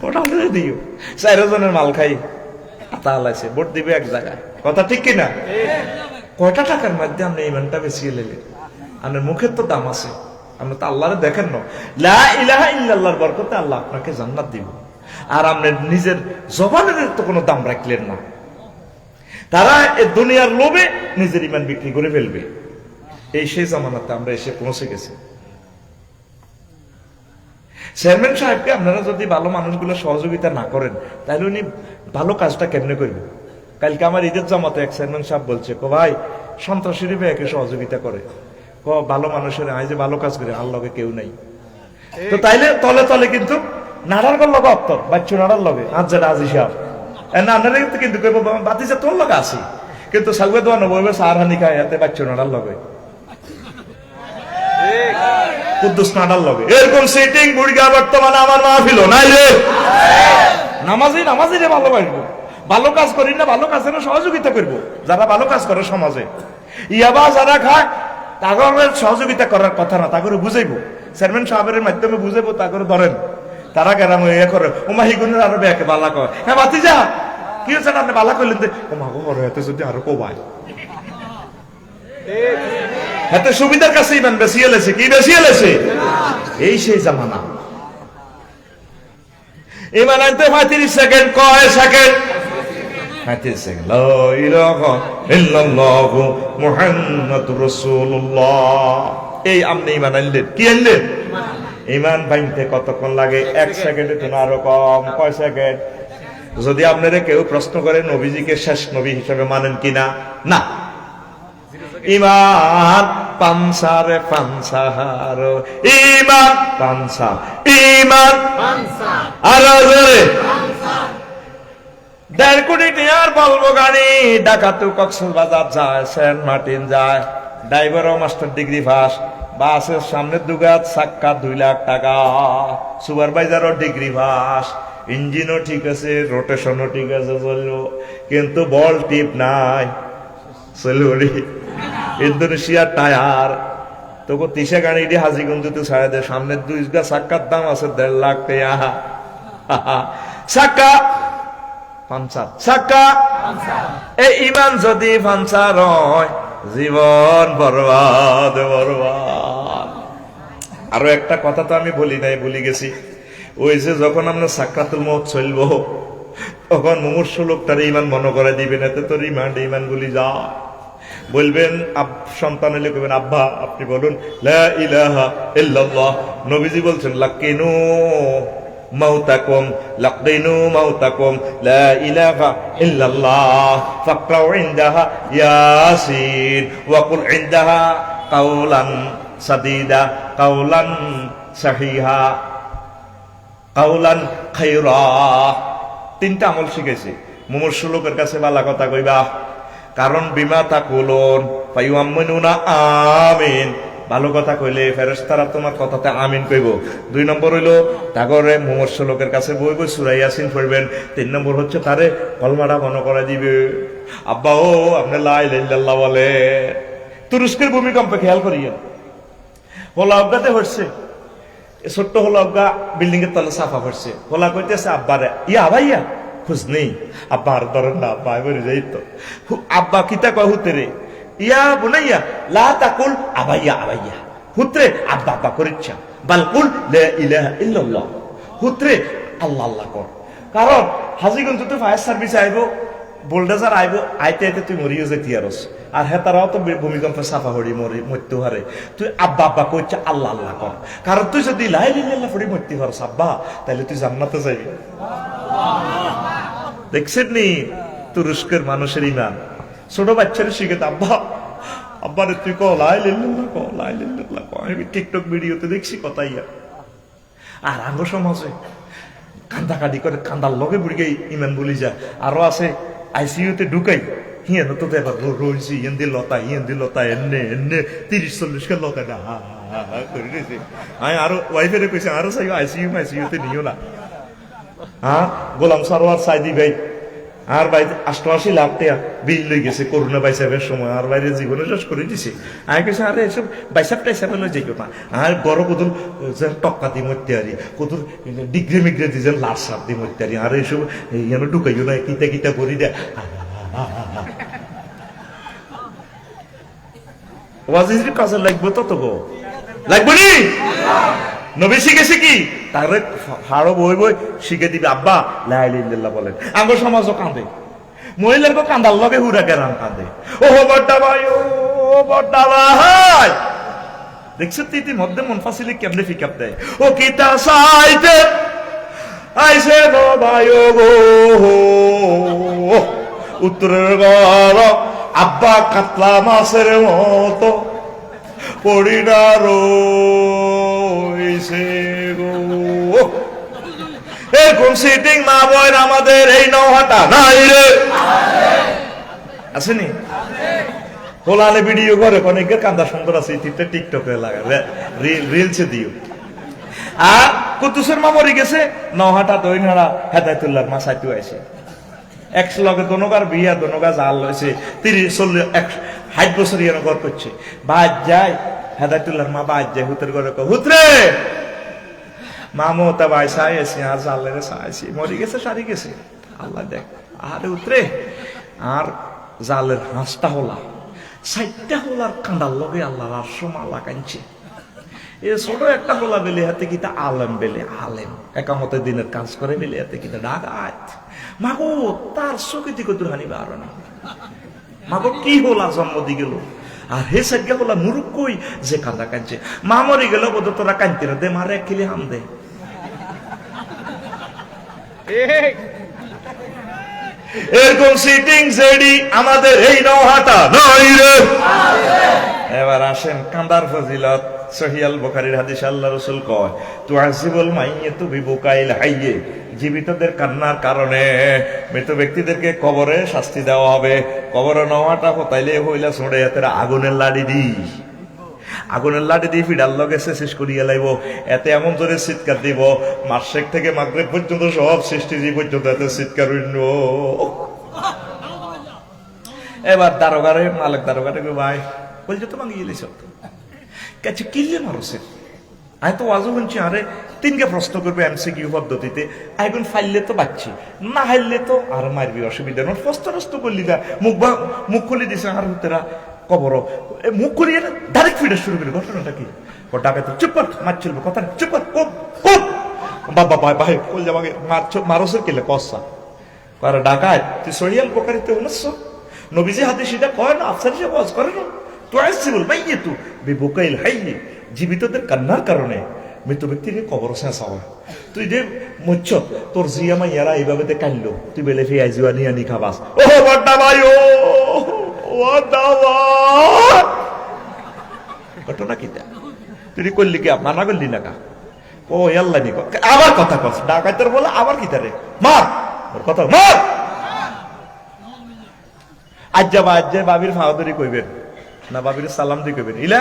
ভোট আপনারা দিও, 4 জনের মাল খাই আতা আলাইছে, ভোট দিবে এক জায়গায়, কথা ঠিক কিনা, কয়টা টাকার মধ্যে আপনি ইমানটা বেশিয়ে লেলেন, আপনার মুখের তো দাম আছে, আপনি তো আল্লাহরে দেখেন না, লা ইলাহা ইল্লাল্লাহর বরকতে আল্লাহ আপনাকে জান্নাত দিব, আর আপনি নিজের জবানের তো কোনো দাম রাখলেন না, তারা এই দুনিয়ার লোভে নিজের ইমান বিক্রি করে ফেলবে, এই সেই জামানাতে আমরা এসে পৌঁছে গেছি। চেয়ারম্যান সাহেবকে আপনারা যদি ভালো মানুষগুলো সহযোগিতা না করেন, তাহলে উনি ভালো কাজটা কেমনে করবে? কালকে আমার ঈদের জামাতে এক চেয়ারম্যান সাহেব বলছে, কো ভাই সন্ত্রাসীর ভাইকে সহযোগিতা করে, ক ভালো মানুষের আই যে ভালো কাজ করে আল্লাহকে কেউ নাই, তো তাইলে তলে তলে কিন্তু নাড়ার গল লগে অত্তর বাচ্চু নাড়ার লগে আজ যেটা আজি সাহেব আপনারা কিন্তু বাতিজা তোর লগে আছি, কিন্তু সাগুয়ে দোয়া নবো সার হানি খায় এতে বাচ্চু নাড়ার লগে, কুদ্দুস নাডার লগে এরকম সিটিং বুড়িগা বর্তমানে আমার মাহফিল নাই রে। নামাজি রে ভালোবাসবো, ভালো কাজ করি না, ভালো কাজের সহযোগিতা করবো। যারা ভালো কাজ করে সমাজে, ইয়াবা যারা খায় তাগরের সহযোগিতা করার কথা না, তাগরে বুঝাইবো, চেয়ারম্যান সাহেবের মাধ্যমে বুঝাইবো, তাগরে ধরেন তারা কেরাম ইয়ে করে ওমা হিগুনের আরো বেকে বালা কয়, হ্যাঁ বাতি যা কি হচ্ছে আপনি বালা করলেন ও মা গো এতে যদি আরো কোবায় এতে সুবিধার কাছে ইমান বেশি এলেছে, কি বেশি এলেছে? এই সেই জামানা। ইমান আনতে 35 সেকেন্ড, কয় সেকেন্ড? 35 সেকেন্ড। লা ইলাহা ইল্লাল্লাহু মুহাম্মাদুর রাসূলুল্লাহ। এই আপনি ইমান আনলেন, কি আনলেন? ইমান ভাঙতে কতক্ষণ লাগে? 1 সেকেন্ডে তো আরো কম। কয় সেকেন্ড? যদি আপনারা কেউ প্রশ্ন করে নবীজিকে শেষ নবী হিসেবে মানেন কিনা, না। ইমান পানসারে পানসার, ইমান পানসা, ইমান আরো জোরে 1.5 কোটি টিয়ার বলবো গাড়ি ঢাকা টু কক্সবাজার যায়, সেন্ট মার্টিন যায়, ড্রাইভারও মাস্টার ডিগ্রি পাস, বাসের সামনে দুগাত চাক্কা 2 লাখ টাকা, সুপারভাইজারও ডিগ্রি পাস, ইঞ্জিনও ঠিক আছে, রোটেশনও ঠিক আছে, চললো, কিন্তু বল টিপ নাই, চলবো ইন্দোনেশিয়ার টায়ার তোকে 30 গাড়ি দিয়ে হাজিগঞ্জতে ছাড়া দেয়, সামনে 2 গা চাক্কার দাম আছে 1.5 লাখ টাকা, চাক্কা পাঞ্চার, চাক্কা। এই ইমান যদি পাঞ্চার হয় জীবন বরবাদ, বরবাদ। আরো একটা কথা তো আমি বলি নাই, ভুলে গেছি। ওই যে যখন আমরা সাকরাতুল মউত চলবো তখন মুমূর্ষু লোকটার ইমান মনে করে দিবেন, এতে তোর ইমান গুলি যা বলবেন। সন্তান হলে কবেন আব্বা আপনি বলুন লা ইলাহা ইল্লাল্লাহ। নবীজি বলছেন লাকিনু মাউতাকুম, লাকিনু মাউতাকুম লা ইলাহা ইল্লাল্লাহ, ফাকরাউ ইনদাহা ইয়াসিন ওয়া কুল ইনদাহা কাওলান সাদীদা, কাওলান সাহিহা, কাওলান খায়রা। 3টা আমল শিখেছি। মুমূর্ষু লোকের কাছে বালা কথা কইবা, কারণ বিমা তাকুলুন ফায়ুআমিনুনা, আমিন। ভালো কথা কইলে ফেরেশতারা তোমার কথাতে আমিন কইব। 2 নম্বর হইলো তাগরে মুমূর্ষু লোকের কাছে বই সূরা ইয়াসিন পড়বেন। 3 নম্বর হচ্ছে তারে কলমাটা মনে করে দিবে। আব্বা ও আপনি লা ইলাহা ইল্লাল্লাহ বলে। তুরস্কের ভূমিকম্পে খেয়াল করিয়েন, হোলা আবগাতে হচ্ছে, ছোট্ট হোলা আবগা বিল্ডিং এর তলে সাফা করছে। হোলা কইতেছে আব্বারে, ইয়া ভাইয়া খুঁজ নেই, আব্বা আর ধরেন না, আব্বা বেড়ে যাই তো। আব্বা কিতা কয় হুতেরে, ইয়া বুনাইয়া লা তাকুল আবাইয়া আবাইয়া, হুতরে আব্বা আব্বা করিচ্ছা, বালকুল লা ইলাহা ইল্লাল্লাহ, হুতরে আল্লাহ আল্লাহ কর। কারণ হাজিগঞ্জ তো ফায়ার সার্ভিস আইব, বোল্ডাজার আইব, আইতে আইতে তুই মরিও যেতে আরস। আর হ্যাঁ তারাও তো ভূমিকম্পে সাফা হরি মরতে হারে, তুই আব্বা আব্বা কইছে আল্লাহ আল্লাহ কর। কারণ তুই যদি লা ইলাহা ইল্লাল্লাহ পড়ি মরতে পারস আব্বা, তাহলে তুই জান্নাতে যাবি। দেখছেন নি তুরস্কের মানুষের ইমান। ছোট বাচ্চারা শিখে আব্বা আব্বারে তুই কো লা ইলাহা ইল্লাল্লাহ, কো লা ইলাহা ইল্লাল্লাহ কো। আমি টিকটক ভিডিওতে দেখছি কথাই। আর আঙ্গ সমাজে কান্দাকাটি করে, কান্দার লগে বুড়িকে ইমান বলি যায়। আরো আছে আইসিইউতে ঢুকাই, হিয়ান তো এবার রয়েছি, ইয়েন দি লতা এনে এনে 30-40 কে লতা না করে দিয়েছে। আমি আরো ওয়াইফের কইছে আরো চাই আইসিইউতে নিও না। হ্যাঁ গোলাম সারোয়ার সাইদি ভাই আর ভাই 88 লাখ টাকা বিল লই গেছে করোনা বাইসাপের সময়, আর বাইরে জীবনে শেষ করে দিছে। আমি কেছে আরে এসব বাইসাপ টাইসাপে লই যাইও না, আর বড় কদুর টক্কা দি মরতে আরি, কদুর ডিগ্রি মিগ্রে দিয়েছেন লাশ সাপ দি মরতে আরি, আর এসব যেন ঢুকাইও না, কিতা কিতা করি দেয়। ওয়াজির কাজে লাগবে তত গো, লাগবে নি? নবী শিখেছে কি তারে হাড়ো বই বই শিখে দিবে আব্বা লা ইলাহা ইল্লাল্লাহ বলেন। আমার সমাজও কাঁদে, মহিলার কো কান্দার লগে হুরা গেরাম কাঁদে। ও বড়টা ভাই, ও বড়টা ভাই, দেখছো তুই মধ্যে মুনফাসিলি কেমনে ফিকাপ দেয়। ও কিতা সাইতে আইসে গো ভাই গো, উত্তরের ঘর আব্বা কাতলা মাছের মতো পড়িনা রইছে গো। এরকম সিটিং মা বয় আমাদের এই নৌহাটা নাই রে, আসেনি? হোলালে ভিডিও করে অনেকের কান্দা সুন্দর আছে ইতিতে টিকটকে লাগা রিলসে দিও। আর কুতুসের মা মরে গেছে নহাটা দইনারা হেদায়তুল্লাহর মা সাইতু আইছে একশো লগে দনগার বিয়া দনগা জাল হয়েছে 30-40-60 বছর ইয়ার ঘর করছে বাদ যায় হেদায়তুল্লাহর মা বাদ যায় হুতের ঘরে হুতরে মামো তা ভাই সাই আছি আর জালের সাইছি মরে গেছে সারি গেছে আল্লাহ দেখ আরে উতরে আর জালের হাঁসটা হলা 60টা হলার কাঁদার লগে আল্লাহর আরশো মালা কাঁদছে এ ছোট একটা হোলা বেলে হাতে কিতা আলেম বেলে আলেম একামতে দিনের কাজ করে বেলে হাতে কিতা ডাকাত মাগো তার চোখে দিকে তোর হানিবা আর না মাগো কি হোলা জন্ম দি গেল আর হে সাজ্ঞা হোলা মুরুখ কই যে কাঁদা কাঁদছে মা মরে গেল বোধ তোরা কাঁদতে না দে মারে এক খিলে হাম দে এরকম সিটিং জেডি আমাদের এই নহাটা নয় রে। এবার আসেন কান্দার ফজিলত সহিয়াল বুখারীর হাদিস আল্লাহ রাসূল কয় তুআযিবুল মাইয়াতু বিবুকাইল হাইয়ে জীবিতদের কান্নার কারণে মৃত ব্যক্তিদেরকে কবরে শাস্তি দেওয়া হবে কবরে নওয়াটা হতাইলে হইলা ছড়ে এতে আগুনের লাড়ি দি আগুনের লাঠি দিয়ে ফিডার লগে শেষ করিয়া লাইব এতে এমন জোরে চিৎকার দিব মাসেক থেকে মাগরিব পর্যন্ত সব সৃষ্টিজীব পর্যন্ত এতে চিৎকার হইল। এবার দারোগারে মালিক দারোগারে ভাই বলছে তো মাগিয়ে গেলিস কাছে কিনলে মারছে আমি তো ওয়াজও শুনছি আরে তিনকে প্রশ্ন করবে এমসিকিউ পদ্ধতিতে এখন ফাইললে তো বাচ্ছি না হাইলে তো আর মারবি অসুবিধা নয় প্রশ্ন টস্ত করলি না মুখ খুলে দিছে আর হুতেরা কবর মুখ করিয়ে ডাইরেক্ট ফিডে শুরু করি ঘটনাটা কি ডাকে তো চুপ কর মারছিল কথা চুপ কর বাবা ভাই ভাই কল যাবাকে মারসের কেলে কসা কার ডাকায় তুই সহিয়াল বুখারীতে হনস নবীজি হাদিস এটা কয় না আফসার সে ওয়াজ করে না তুআযিবুল মাইয়াতু বিবুকাইল হাইয়্যি জীবিতদের কান্নার কারণে মৃত ব্যক্তির কবর শেষা হয় তুই যে মুচ্ছ তোর জিয়ামা ইয়ারা এইভাবে তে কানলো তুই বেলে ফি আইজুয়া নিয়ে আনি খাবাস ও বড়টা ভাই ও ঘটনা কিতা তুই করলি কি মানা করলি না কা ও আল্লাহ নি আবার কথা কস ডাকাতের বলে আবার কিতা রে মার ওর কথা মার আজ্জা বাবির ফাওদরি কইবেন না বাবির সালাম দি কইবেন ইলা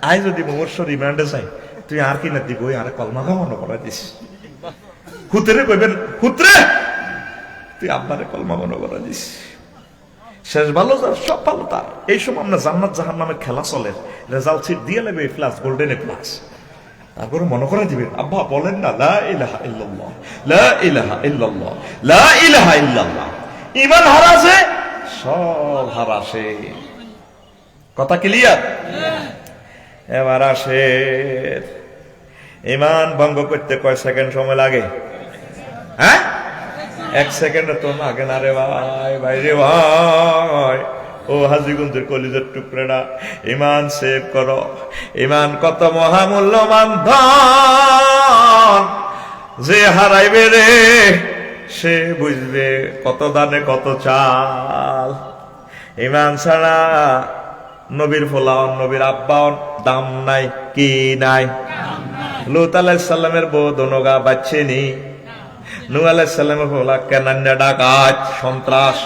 আই যদি মোর রিমান্ডে চাই তুই আর কি না দি কই আর কলমা মনে করা দিস হুতরে কইবেন হুতরে তুই আব্বারে কলমা মনে করা দিস শেষ ভালো সব ভালো তার এই সময় আমরা জান্নাত জাহান্নামের খেলা চলে রেজাল্ট সিট দিয়ে নেবে প্লাস গোল্ডেন এ প্লাস তারপরে মনে করে দিবেন আব্বা বলেন না লা ইলাহা ইল্লাল্লাহ লা ইলাহা ইল্লাল্লাহ লা ইলাহা ইল্লাল্লাহ ঈমান হারাছে সব হারাছে কথা ক্লিয়ার। এবার আসে ঈমান ভঙ্গ করতে কয় সেকেন্ড সময় লাগে হ্যাঁ 1 সেকেন্ড তো লাগে না রে ভাই ভাই রে ভাই ও হাজীগঞ্জের কলিজার টুকরাটা ঈমান সেভ করো ঈমান কত মহামূল্যবান ধন যে হারাইবে রে সে বুঝবে কত দানে কত চাল ঈমান ছাড়া নবীর ফলাওন নবীর আব্বাওন দাম নাই কি নাই লূত আলাইহিস সালামের বউ দনগা বাচ্চেনি নূহ আলাইহিস সালামের ফলা কেনান্না ডাকাত সন্ত্রাস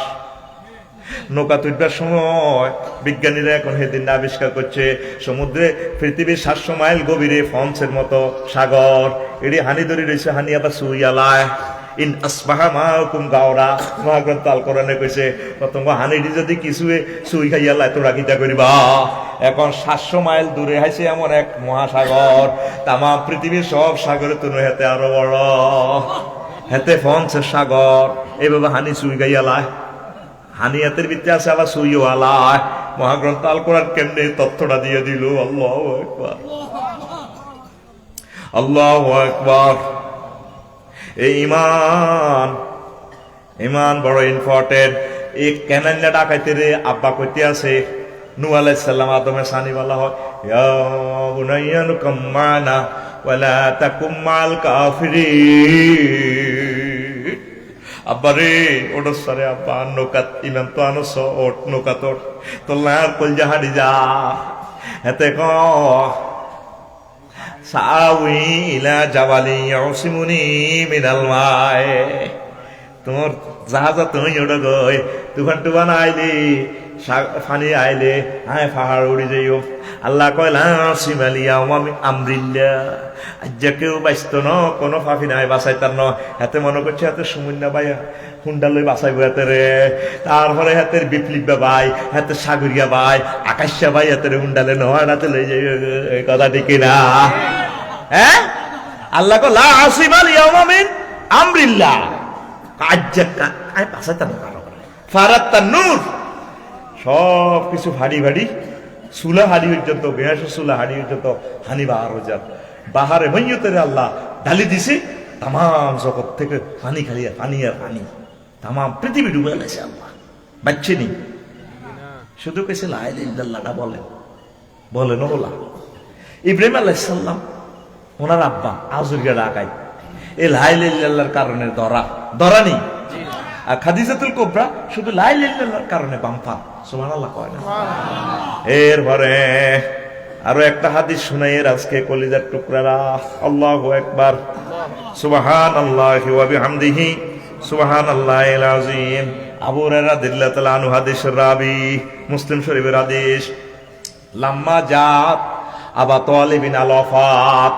নৌকা তুলবার সময় বিজ্ঞানীরা এখন সেদিন আবিষ্কার করছে সমুদ্রে পৃথিবীর 700 মাইল গভীরে ফন্সের মতো সাগর এটি হানি ধরে রয়েছে হানি আবার সুইয়ালায় ইন আসবাহা মাকুম গাওরা মহাগ্রন্থ আল কোরআনে কইছে প্রথম হানিটি যদি কিছুয়ে সুই খাইয়ালায় তোরা কিতা করিবা এখন 700 মাইল দূরে হাইছে এমন এক মহাসাগর তাম পৃথিবীর সব সাগরে তুনো হেতে আরো বড় হেতে ফন্সের সাগর এইভাবে হানি সুই গাইয়ালায় হানিয়াতের ভিতরে আছে আবার সুইও আলায় মহাগ্রন্থ আল কোরআন কেমনে তথ্যটা দিয়ে দিল আল্লাহু আকবার আল্লাহু আকবার। এই ঈমান বড় ইম্পর্টেন্ট এই কেনান্না ডাকাইতে রে আব্বা কইতে আছে নূহ আলাইহিস সালাম আদমের সানি বলা হয় ইয়া বুনাইয়া নুকাম মানা ওয়ালা তাকুম মাল কাফিরিন আব্বারে ওডর সারে আব্বা নৌকাত ইমান তো আনস ওট নৌকাত তোলার কলজা হাড়ি যা হেতে ক সাউই ইলা জাবালি ইয়াসিমুনি মিনাল মায়ে তোমার জাহাজা তুমি ওড় গই তুফান টুবান আইলি ফানি আইলে হায় পাহাড় উড়ি যাইও। আল্লাহ কয় লা সিমালিয়া ওয়ামি আমরিল্লাহ, আজ কেউ বাঁচত ন, কোনো ফাফি নাই বাঁচাইতার ন। হাতে মনে করছে হাতে সুমন্যা ভাই হুন্ডা লই বাঁচাইব হাতে রে, তারপরে হাতের বিপ্লিবা ভাই, হাতে সাগরিয়া ভাই, আকাশা ভাই হাতের হুন্ডালে নয় হাতে লই যাই। কথা ঠিক না? হ্যাঁ, আল্লাহ কয় লা সিমালিয়া ওয়ামি আমরিল্লাহ, আজ বাঁচাইতার না ফারাত নূর। সব কিছু হাড়ি ভাড়ি সুলা হাড়ি পর্যন্ত, বেহাস সুলা হাড়ি পর্যন্ত হানি বাহার হয়ে যান। বাহারে মৈয়তের আল্লাহ ঢালি দিছে, তাম জগৎ থেকে পানি খালি পানি আর পানি, তাম পৃথিবী ডুবে গেছে। আল্লাহ বাচ্চে নি, শুধু কেছে লা ইলাহা ইল্লাল্লাহটা বলেন, বলেন ওলা। ইব্রাহিম আলাইহিস সালাম ওনার আব্বা আজুরিয়া ডাকাই, এই লা ইলাহা ইল্লাল্লাহর কারণে ধরা নেই। আর খাদিজাতুল কুবরা শুধু লা ইলাহা ইল্লাল্লাহর কারণে বাম্পা, সুবহানাল্লাহ কয় না। এরপরে আরো একটা হাদিস শুনাইয়ের আজকে কলিজার টুকরারা, আল্লাহু আকবার, সুবহানাল্লাহি ওয়া বিহামদিহি সুবহানাল্লাহিল আযীম। আবু হুরায়রা রাদিয়াল্লাহু তাআলা আনহু হাদিসের রাবী, মুসলিম শরীফের হাদিস। লাম্মা জাত আবা তালিবিন আল ওয়াফাত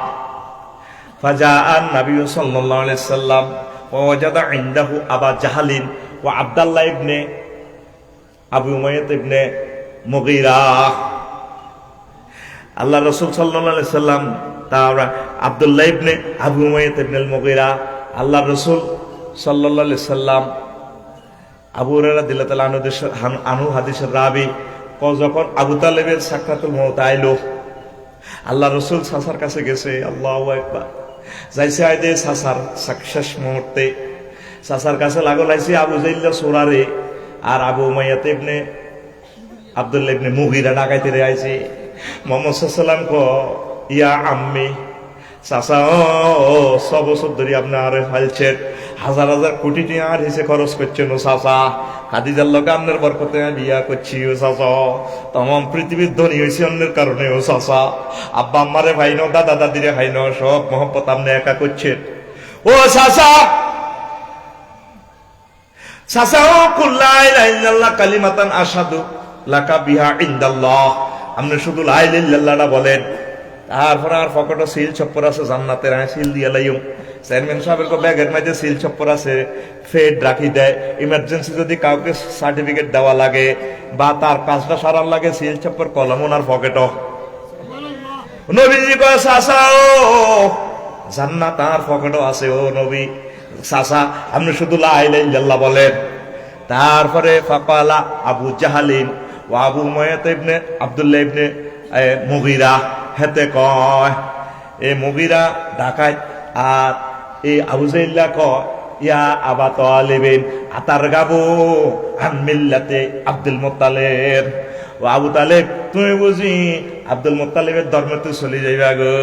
ফাজাআন নবী সাল্লাল্লাহু আলাইহি সাল্লাম ওয়াজাদা ইনদাহু আবা জাহলিন ওয়া আব্দুল্লাহ ইবনে আবু উমাইয়া ইবনে মুগীরা। আল্লাহ রাসূল সাল্লাল্লাহু আলাইহি সাল্লাম তার আব্দুল্লাহ ইবনে আবু উমাইয়া ইবনে মুগীরা, আল্লাহ রাসূল সাল্লাল্লাহু আলাইহি সাল্লাম আবু হুরায়রা রাদিয়াল্লাহু তাআলা আনহু হাদিসের রাবী, যখন আবু তালেবের সাকরাতুল মউত আইলো, আল্লাহ রাসূল সাসার কাছে গেছে। আল্লাহু আকবার, যাইছে আইদে সাসার শেষ মুহূর্তে সাসার কাছে লাগো লাইছে আবু জাইল্লা সুরারে, আর আবু উমাইয়া ইবনে আব্দুল্লাহ ইবনে মুগীরা ডাকাইতে রে আইছে। মুহাম্মদ সাল্লাল্লাহু আলাইহি সাল্লাম কো ইয়া আম্মি, চাচা ও 6 বছর ধরে আপনার ফাইলছেন, হাজার হাজার কোটি টাকা আর হিসে খরচ করছেন ও চাচা, খাদিজার লগে আপনার বরকতে বিয়া করছি ও চাচা, তমাম পৃথিবীর ধনী হয়েছে অন্যের কারণে ও চাচা, আব্বা আম্মারে ভাই নো, দাদা দাদিরে ভাই নো, সব মহব্বত আপনি একা করছেন ও চাচা। চাচা ও কুল্লা ইলাহা ইল্লাল্লাহ কালিমাতান আশহাদু লাকা বিহা ইনদাল্লাহ, আপনি শুধু লা ইলাহা ইল্লাল্লাহটা বলেন। তারপরে আর পকেটে সিল ছপ্পর আছে, জান্নাতের সিল দিয়ে লাইও। চেয়ারম্যান সাহেবের ব্যাগের মধ্যে সিল ছপ্পর আছে, ফেড রাখি দেয়। ইমার্জেন্সি যদি কাউকে সার্টিফিকেট দেওয়া লাগে বা তার কাজটা সারার লাগে, সিল ছপ্পর কলম ওনার পকেটও। নবীজি কয় চাচা ও জান্নাত আর পকেটও আছে ও নবী, চাচা আপনি শুধু লা ইলাহা ইল্লাল্লাহ বলেন। তারপরে ফাকালা আবু জাহালিন ও আবু উমাইয়া ইবনে আব্দুল্লাহ ইবনে মুগীরা, হেতে কয় এ মুগীরা ডাকায়, আর এই আবু জাইল্লা কয় ইয়া আবা তালিবিন আতার গাবো আন মিল্লাতে আব্দুল মুত্তালিব। ও আবু তালেব তুমি বুঝি আব্দুল মুত্তালিবের ধর্মতে চলে যাইবা গো।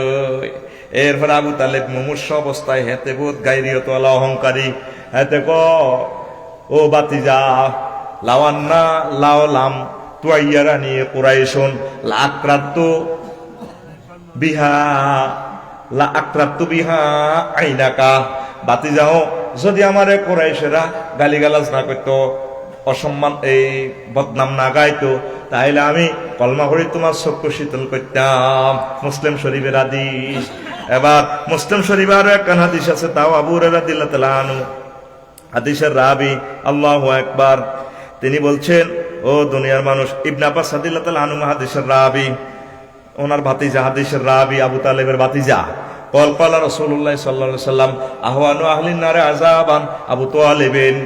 এরপর আবু তালেব মুমূর্ষ অবস্থায় হেতে বহুত গাইরিয়ত ওয়ালা অহংকারী, হেতে ক ও বাতিজা লাওয়ান্না লাওলাম তুয়াইয়ারানি কুরাইশুন লা আকরাতু বিহা লা আকরাতু বিহা আইনাকা, বাতি যাও যদি আমারে কুরাইশেরা গালিগালাজ না করতো, অসম্মান এই বদনাম না গাইতো, তাহলে আমি কলমা পড়ি তোমার চক্ষু শীতল করতাম। মুসলিম শরীফের হাদিস। এবার মুসলিম শরীফে আরো একটা হাদিস আছে, তাও আবু হুরায়রা রাদিয়াল্লাহু তাআলা আনহু হাদিসের রাবী, আল্লাহু আকবার, তিনি বলছেন ও দুনিয়ার মানুষ, ইবনে আব্বাস রাদিয়াল্লাহু তাআলা আনহু হাদিসের রাবী, ওনার ভাতিজা হাদিসের রাবী আবু তালেবের ভাতিজা। কল কলা রাসূলুল্লাহ সাল্লাল্লাহু আলাইহি সাল্লাম আহওয়ানু আহলিন নারে আযাবান আবু তালিবিন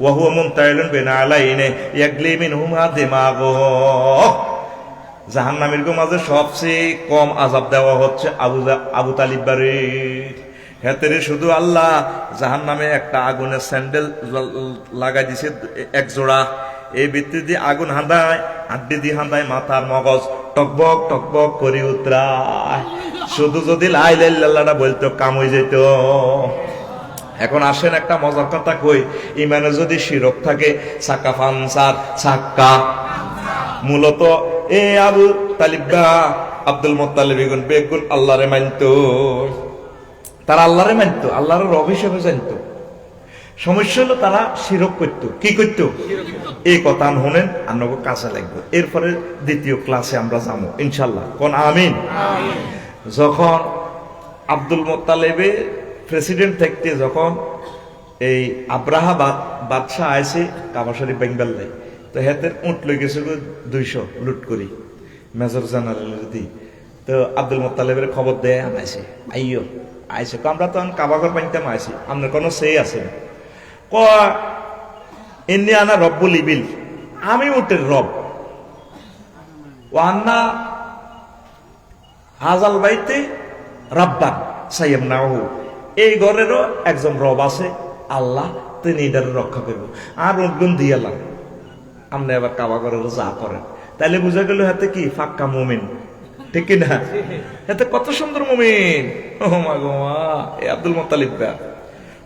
ওয়া হুয়া মুনতাইলুন বিনা আলাইনি ইয়াগলি মিনহুমা দিমাগুহু। জাহান্নামীর মাঝে সবচেয়ে কম আযাব দেওয়া হচ্ছে আবু তালিব বারে। হেতেরে শুধু আল্লাহ জাহান্নামে একটা আগুনের স্যান্ডেল লাগাই দিছে এক জোড়া, এই ভিত্তি দিয়ে আগুন হাঁদায়, আড্ডি দিয়ে হাঁদায়, মাথার মগজ টকবক টকবক করে উতরায়। শুধু যদি লা ইলাহা ইল্লাল্লাহটা বলতো কাম হয়ে যেত। এখন আসেন একটা মজার কথা কই, ইমানে যদি শিরক থাকে সাক্কা ফানসার সাক্কা, মূলত এ আবু তালিবা আব্দুল মুত্তালিব বেগুন আল্লাহরে মানতো, তারা আল্লাহরে মানতো, আল্লাহর রব হিসেবে জানতো। সমস্যা হলো তারা শিরক করত, কি করত? এই কথা শোনেন আপনাকে কাছে লাগবে। এরপরে দ্বিতীয় ক্লাসে আমরা যাবো ইনশাল্লাহ, কোন আমিন। যখন আব্দুল মোত্তালেবে প্রেসিডেন্ট থাকতে যখন এই আব্রাহা বাদশাহ আইসে কাবা শরীফ বেঙ্গল দেয়, তো হেতের উঁট লই গেছে 200 লুট করি মেজর জেনারেলের দি। তো আব্দুল মোত্তালেবের খবর দেয় আনাইছে, আইয়ো আইসে আমরা তো কাবাঘর পাইতাম আইসি, আপনার কোনো সেই আছে না? ক এমনি আনা রব্বুল ইবিল, আমি উটের রব। ও আন্না হাজাল বাইতে রাব্বান সাইয়েম নাহু, এই ঘরেরও একজন রব আছে আল্লাহ, তিনি এটার রক্ষা করব। আর উদ্গুণ দিয়ালাম আপনি এবার কাবা ঘরের যা করেন, তাইলে বুঝা গেল হাতে কি ফাক্কা মুমিন, ঠিক না? এতে কত সুন্দর মুমিন। ও মা গো মা, এই আব্দুল মোত্তালিব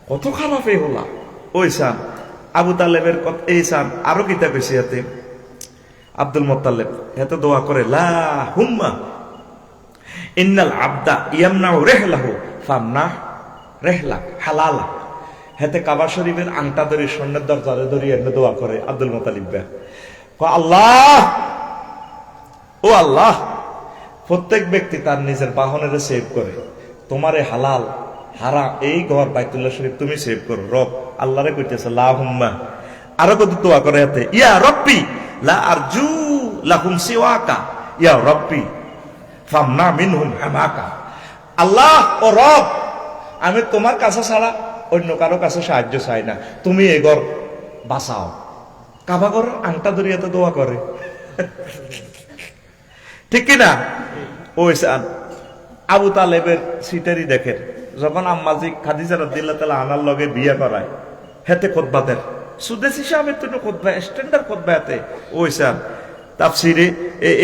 কত খারাপ এই হলা। ওই সান আবু তালেবের এই সান আরো কিতা কইছে হাতে আব্দুল মোত্তালিব এত দোয়া করে, লা হুম্মা ইন্নাল আবদা ইয়ামনাউ রেহলাহু ফামনা রেহলা হালালা। হেতে কাবা শরীফের আংটা ধরে স্বর্ণের দরজারে ধরে এনে দোয়া করে আব্দুল মোত্তালিব। আল্লাহ, ও আল্লাহ, প্রত্যেক ব্যক্তি তার নিজের বাহনের সেভ করে, তোমারে হালাল হারাম এই ঘর বাইতুল্লাহ শরীফ তুমি সেভ করো। রব আল্লাহরে কইতেছে লা হুম্মা, আরো কত দোয়া করে হাতে, ইয়া রব্বি লা আরজু লাহুম সিওয়াকা ইয়া রব্বি ফামনা মিনহুম হামাকা। আল্লাহ ও রব, আমি তোমার কাছে ছাড়া অন্য কারো কাছে সাহায্য চাই না, তুমি এই ঘর বাঁচাও। কাবা ঘর আংটা ধরিয়ে তো দোয়া করে, ঠিক কিনা? ওই আবু তালেবের সিটারি দেখেন, যখন আম্মাজি খাদিজা রাদিয়াল্লাহু তাআলা আনার লগে বিয়ে করায়, হেতে খুতবা দেন সুদেশী সাহেবের তো খুতবা স্ট্যান্ডার্ড খুতবা। এতে ওই তাফসিরে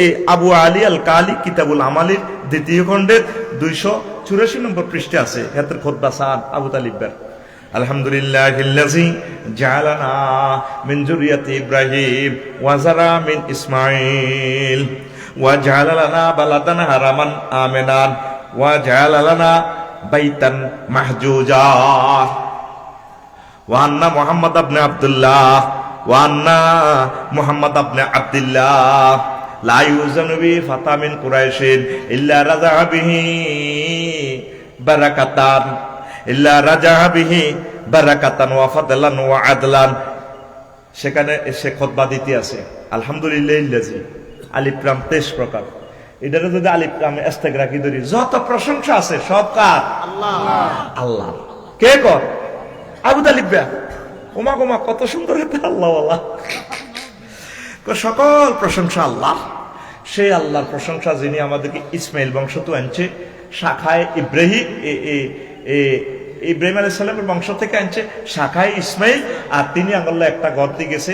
এই আবু আলী আল কালি কিতাবুল আমালির 2য় খণ্ডের 284 নম্বর পৃষ্ঠা আছে হেতের খুতবা সাদ আবু তালিবের। আলহামদুলিল্লাহিল্লাযী জাআলানা মিন যুররিয়াতি ইব্রাহিম ওয়া যারা মিন ইসমাঈল ওয়া জাআলা লানা বালাদান হারামান আমিনান ওয়া জাআলা লানা বাইতান মাহজুজা ওয়া আন্না মুহাম্মদ ইবনে আব্দুল্লাহ ওয়া আন্না মুহাম্মদ ইবনে আব্দুল্লাহ লা ইউজানু বি ফাতা মিন কুরাইশিন ইল্লা রাজা বিহি বারাকাতান ইল্লা রাজা বিহি বারাকাতান ওয়া ফাদলান ওয়া আদলান। সেখানে সে খুতবা দিতে আছে আলহামদুলিল্লাহিল্লাযী আলিফ লাম 23 প্রকার। এটারে যদি আলিফ লামে ইস্তেগরাকি ধরি, যত প্রশংসা আছে সব কার? আল্লাহ। আল্লাহ কে কর? আবু তালিব। ওমা গোমা কত সুন্দর এটা আল্লাহ ওয়ালা। সকল প্রশংসা আল্লাহ। সেই আল্লাহর প্রশংসা যিনি আমাদেরকে ইসমাইল বংশ তো আনছে, শাখায় ইব্রাহিম ইব্রাহিম আলাইহিস সালামের বংশ থেকে আনছে শাখায় ইসমাইল, আর তিনি আল্লাহ একটা ঘর দিয়ে গেছে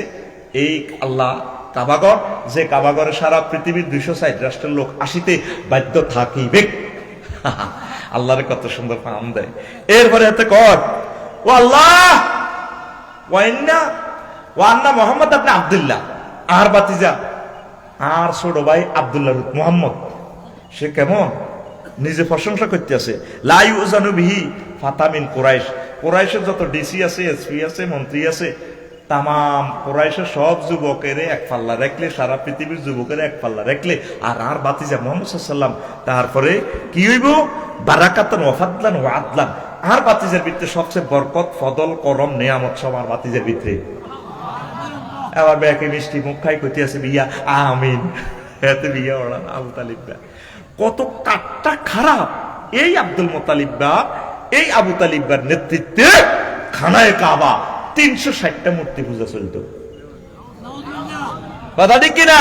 এই আল্লাহ কাবাগর, যে কাবাগরে সারা পৃথিবীর 260 রাষ্ট্রের লোক আসিতে বাধ্য থাকিবে। আল্লাহরে কত সুন্দর নাম দেয়। এরপরে এতে কর ও আল্লাহ ওয়ান্না মোহাম্মদ আপনি আব্দুল্লাহ, আর বাতিজা আর ছোট ভাই আব্দুল্লাহ মোহাম্মদ। সে কেমন নিজে প্রশংসা করতে আছে। লা ইউজানু বিহি ফাতামিন কুরাইশ, কুরাইশের যত ডিসি আছে, এসপি আছে, মন্ত্রী আছে, তামাম কুরাইশের সব যুবকের এক পাল্লা রাখলে, সারা পৃথিবীর যুবকের এক পাল্লা রাখলে, আর বাতিজা মুহাম্মদ সাল্লাল্লাহু আলাইহি ওয়াসাল্লাম, তারপরে কি হইব? বারাকাতান ওয়া ফাদলান ওয়া আদলান। আর বাতিজের ভিতরে সবচেয়ে বরকত, ফদল, করম, নেয়ামত সব আর বাতিজের ভিতরে। আবার ব্যাকে মিষ্টি মুখ খাই কইতে আছে বিয়া আমিন। এতে বিয়া ওড়ান আবু তালিব। কত কাটটা খারাপ এই আব্দুল মোত্তালিব, এই আবু তালিবার নেতৃত্বে খানায় কাবা 360টা মূর্তি পূজা চলত। কথা ঠিক কিনা?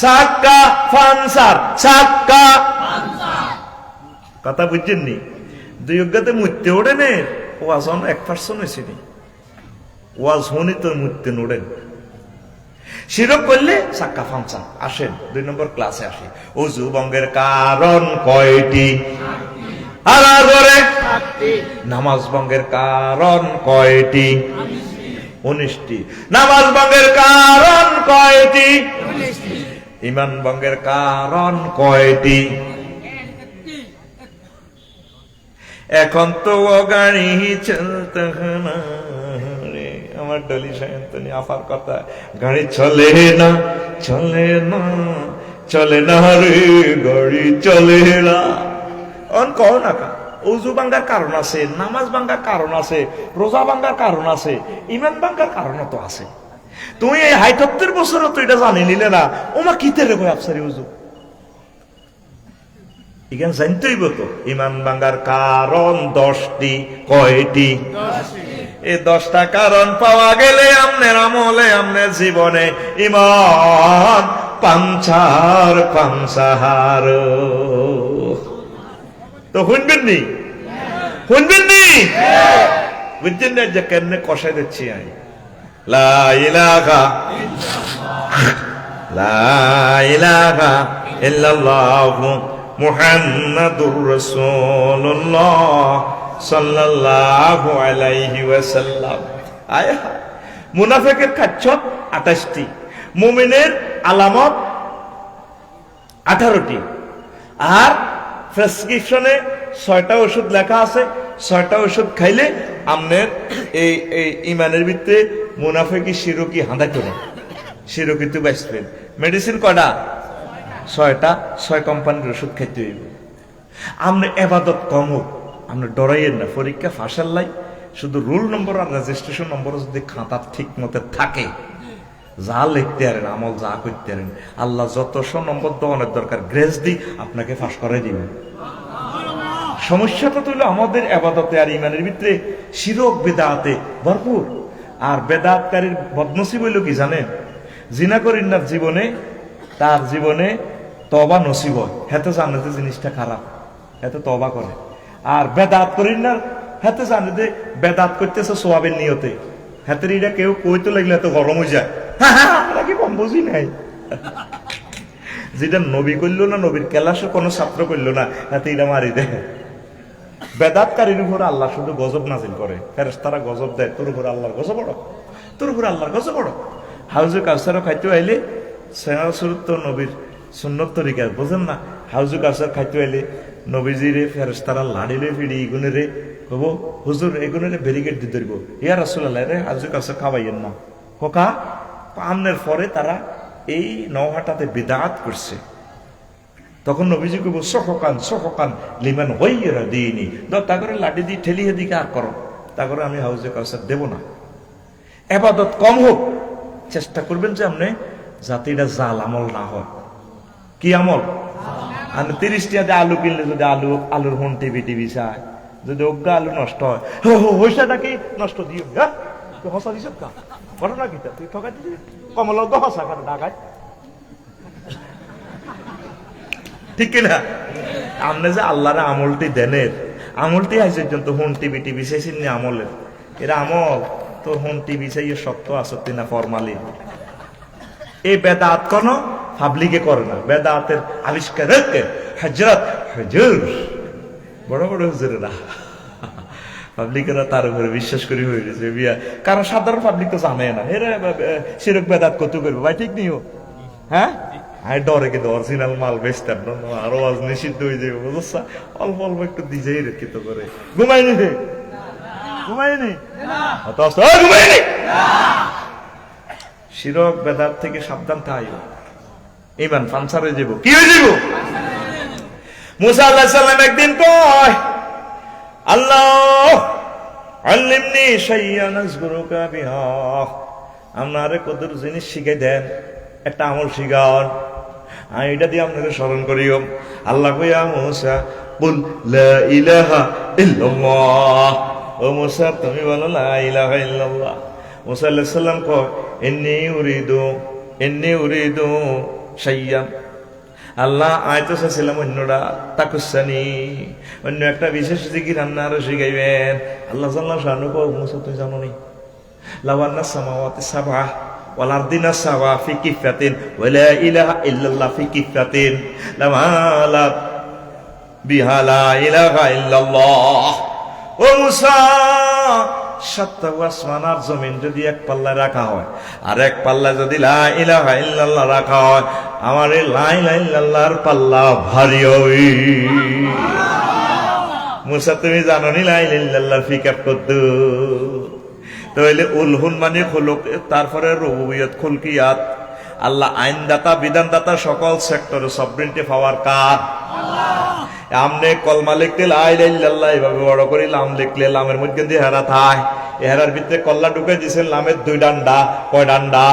সাক্কা ফানসার, সাক্কা কথা বুঝছেননি? দুই অজ্ঞাতে মূর্তি ওড়েনে ওয়াজ 1% হয়েছেনি, ওয়াজ হনি তোর মূর্তি নোড়েন। শিরক করলে সাক্কা ফানসার। আসেন 2 নম্বর ক্লাসে আসি। ওযু ভঙ্গের কারণ কয়টি? নামাজ ভঙ্গের কারণ কয়টি? 19টি। নামাজ ভঙ্গের কারণ কয়টি? ঈমান ভঙ্গের কারণ কয়টি? এখন তো গাড়ি চলতে না, সোনার ডলি সায়ন্তনী আফার কথা, গাড়ি চলে না চলে না চলে না রে গাড়ি চলে না। অন কও না কা ওযু ভাঙ্গার কারণ আছে, নামাজ ভাঙ্গার কারণ আছে, রোজা ভাঙ্গার কারণ আছে, ইমান ভাঙ্গার কারণ তো আছে। তুমি এই ৭৮ বছরও তো এটা জানি নিলে না, ওমা কিতে রে কই আফসারি ওযু এখানে জানতেই তো। ইমান ভাঙ্গার কারণ 10টি। কয়টি? এই 10টা কারণ পাওয়া গেলে আমনের আমলে আমনের জীবনে ইমান পাঞ্চার পাঞ্চাহার। তো শুনবেন নি? শুনবেন নি? বুঝছেন না যে কেমনে কষাই দিচ্ছি আমি? লা ইলাহা লা ইলাহা ইল্লাল্লাহু মুহাম্মাদুর রাসূলুল্লাহ সাল্লাল্লাহু আলাইহি ওয়াসাল্লাম। আয়া মুনাফিকের খাচ্ছত 28টি, মুমিনের আলামত 18টি, আর প্রেসক্রিপশনে 6টা ওষুধ লেখা আছে। 6টা ওষুধ খাইলে আমনের এই ইমানের ভিতরে মুনাফিকি শিরকি হাঁদা করে শিরকি তো বাঁচবেন। মেডিসিন কয়টা? 6টা। 6 কোম্পানির ওষুধ খাইতে হইব। আপনি এবাদত কম হোক, আপনি ডরাইয়েন না, পরীক্ষা ফাঁসার লাই শুধু রোল নম্বর আর রেজিস্ট্রেশন নম্বর যদি খাতা ঠিক মতো থাকে, যা লিখতে পারেন আমল যা করতে পারেন, আল্লাহ যতশো নম্বর দেওয়ানোর দরকার গ্রেস দি আপনাকে ফাঁস করে দিবেন। সমস্যাটা তো হলো আমাদের আবাদতে আর ইমানের ভিতরে শিরক বেদাতে ভরপুর। আর বেদাতকারীর বদনসিব হইল কি জানেন? জিনা করিনার জীবনে তার জীবনে তবা নসিব হয়, হেতে জানে যে জিনিসটা খারাপ, হেতে তবা করে। আর বেদাত করিনার হেতে জানে যে বেদাত করতেছে সোয়াবের নিয়তে, হাতের এটা কেউ কইতে লাগলে এত গরম হয়ে যায়, আমরা কি কম বুঝি নাই। যেটা নবী করলো না, নবীর ক্লাসে কোনো ছাত্র করলো না, হাতে এটা মারি দেয়। বেদাতকারীর উপর আল্লাহ শুধু গজব নাজিল করে, ফেরেশতারা গজব দেয়, তোর উপর আল্লাহর গজব পড়ো, তোর উপর আল্লাহর গজব পড়ো। হাউজে কাউসারও খাইতে আইলে তো নবীর সুন্নত তরিকা বোঝেন না, হাউজে কাউসার খাইতে আইলে নবীজিরে ফেরেশতারা লাড়িলে ফিড়ি ইগুনে কব হুজুর এগুনে ব্যারিকেড দিয়ে ধরব, ইয়া রাসূলুল্লাহ রে হাউজে কাউসার খাওয়াইয়েন না। কোকা আমনের পরে তারা এই নওহাটাতে বিদআত করছে। তখন নবীজি কইব সহকান লিমান গায়রা দীনি, তা করে লাঠি দিয়ে ঠেলিয়ে দিকে আর করো, তা করে আমি হাউজে কাউসার দেব না। ইবাদত কম হোক, চেষ্টা করবেন যে আপনি যাতে এটা জাল আমল না হয়। কি আমল? আর 30 টাকা দিয়ে আলু কিনলে যদি আলুর হুন টিভি চায়, যদি অজ্ঞা আলু নষ্ট হয়, হইসাটাকে নষ্ট দিও, হ্যাঁ তুই হসা দিস কা ঘটনা কি তুই ঠকাই দিবি কমল হসা কারণ ডাকায়, ঠিক কিনা? আপনি যে আল্লাহর আমলটি দেনের, আমলটি আছে পর্যন্ত হুন টিভি শেষিন আমলের, এরা আমল তোর হুন টিভি চাই শক্ত আসত্তি না ফরমালিন। এই বেদাত কোন পাবলিকে করে না, বেদাতের আবিষ্কার হযরত হুজুর বড় বড় হুজুরেরা, পাবলিকেরা তার উপরে বিশ্বাস করি হয়ে গেছে বিয়া। কারণ সাধারণ পাবলিক তো জানে না, এরা শিরক বেদাত কত করবে ভাই, ঠিক নিও। হ্যাঁ আই ডরে কিন্তু অরিজিনাল মাল বেচতাম না, আরো আজ নিষিদ্ধ হয়ে যাবে, বুঝছা? অল্প অল্প একটু দিজেই রেখিত করে ঘুমাইনি রে, ঘুমাইনি ঘুমাইনি। শিরক বেদাত থেকে সাবধান থাই, ইমান পাঞ্চার হয়ে যাব। কি হয়ে যাব? মুসা আলাইহিস সালাম একদিন কয়, আল্লাহ আল্লিমনি শাইয়ান আযকুরুকা বিহা, আমারে কদর জিনিস শিখাই দেন, একটা আমল শিখান, আমি এটা দিয়ে আপনাকে স্মরণ করিও। আল্লাহ কইয়া মুসা কুল লা ইলাহা ইল্লাল্লাহ, ও মুসা তুমি বলো লা ইলাহা ইল্লাল্লাহ। মুসা আলাইহিস সালাম কয় ইন্নী উরিদু শাইয়ান, আল্লাহ আয়তো চাইছিলাম অন্যটা তাকুসানি, অন্য একটা বিশেষ জিকির আন্নারও শিখাইবেন। আল্লাহ জাল্লাহু শানহু কয় মুসা তুই জানো নি লাওয়ান্না সামাওয়াতি সাবআ ওয়াল আরদিনা সাওয়া ফি কিফাতিন ওয়া লা ইলাহা ইল্লাল্লাহ ফি কিফাতিন লামালা বিহা লা ইলাহা ইল্লাল্লাহ। ও মুসা, 7 আসমান আর জমিন যদি এক পাল্লায় রাখা হয়, আর এক পাল্লায় যদি লা ইলাহা ইল্লাল্লাহ রাখা হয়, আমার এই লা ইলাহা ইল্লাল্লাহর পাল্লা ভারী হবে। মুসা তুমি জানো নি লা ইলাহা ইল্লাল্লাহর ফিকার কত? তাহলে উলহুন মানে খুলুক, তারপরে রুবুবিয়ত, খুলকিয়াত। আল্লাহ আইনদাতা, বিধানদাতা, সকল সেক্টরে সবরিনটি পাওয়ার কার? আমনে কলমা লিখতে লা ইলাহা ইল্লাল্লাহ এভাবে বড় করে লাম লিখলে লামের মধ্যে দিয়ে হেরা থায়, এহারার ভিতরে কল্লা ঢুকে দিয়েছেন লামের দুই ডান্ডা। কয় ডান্ডা?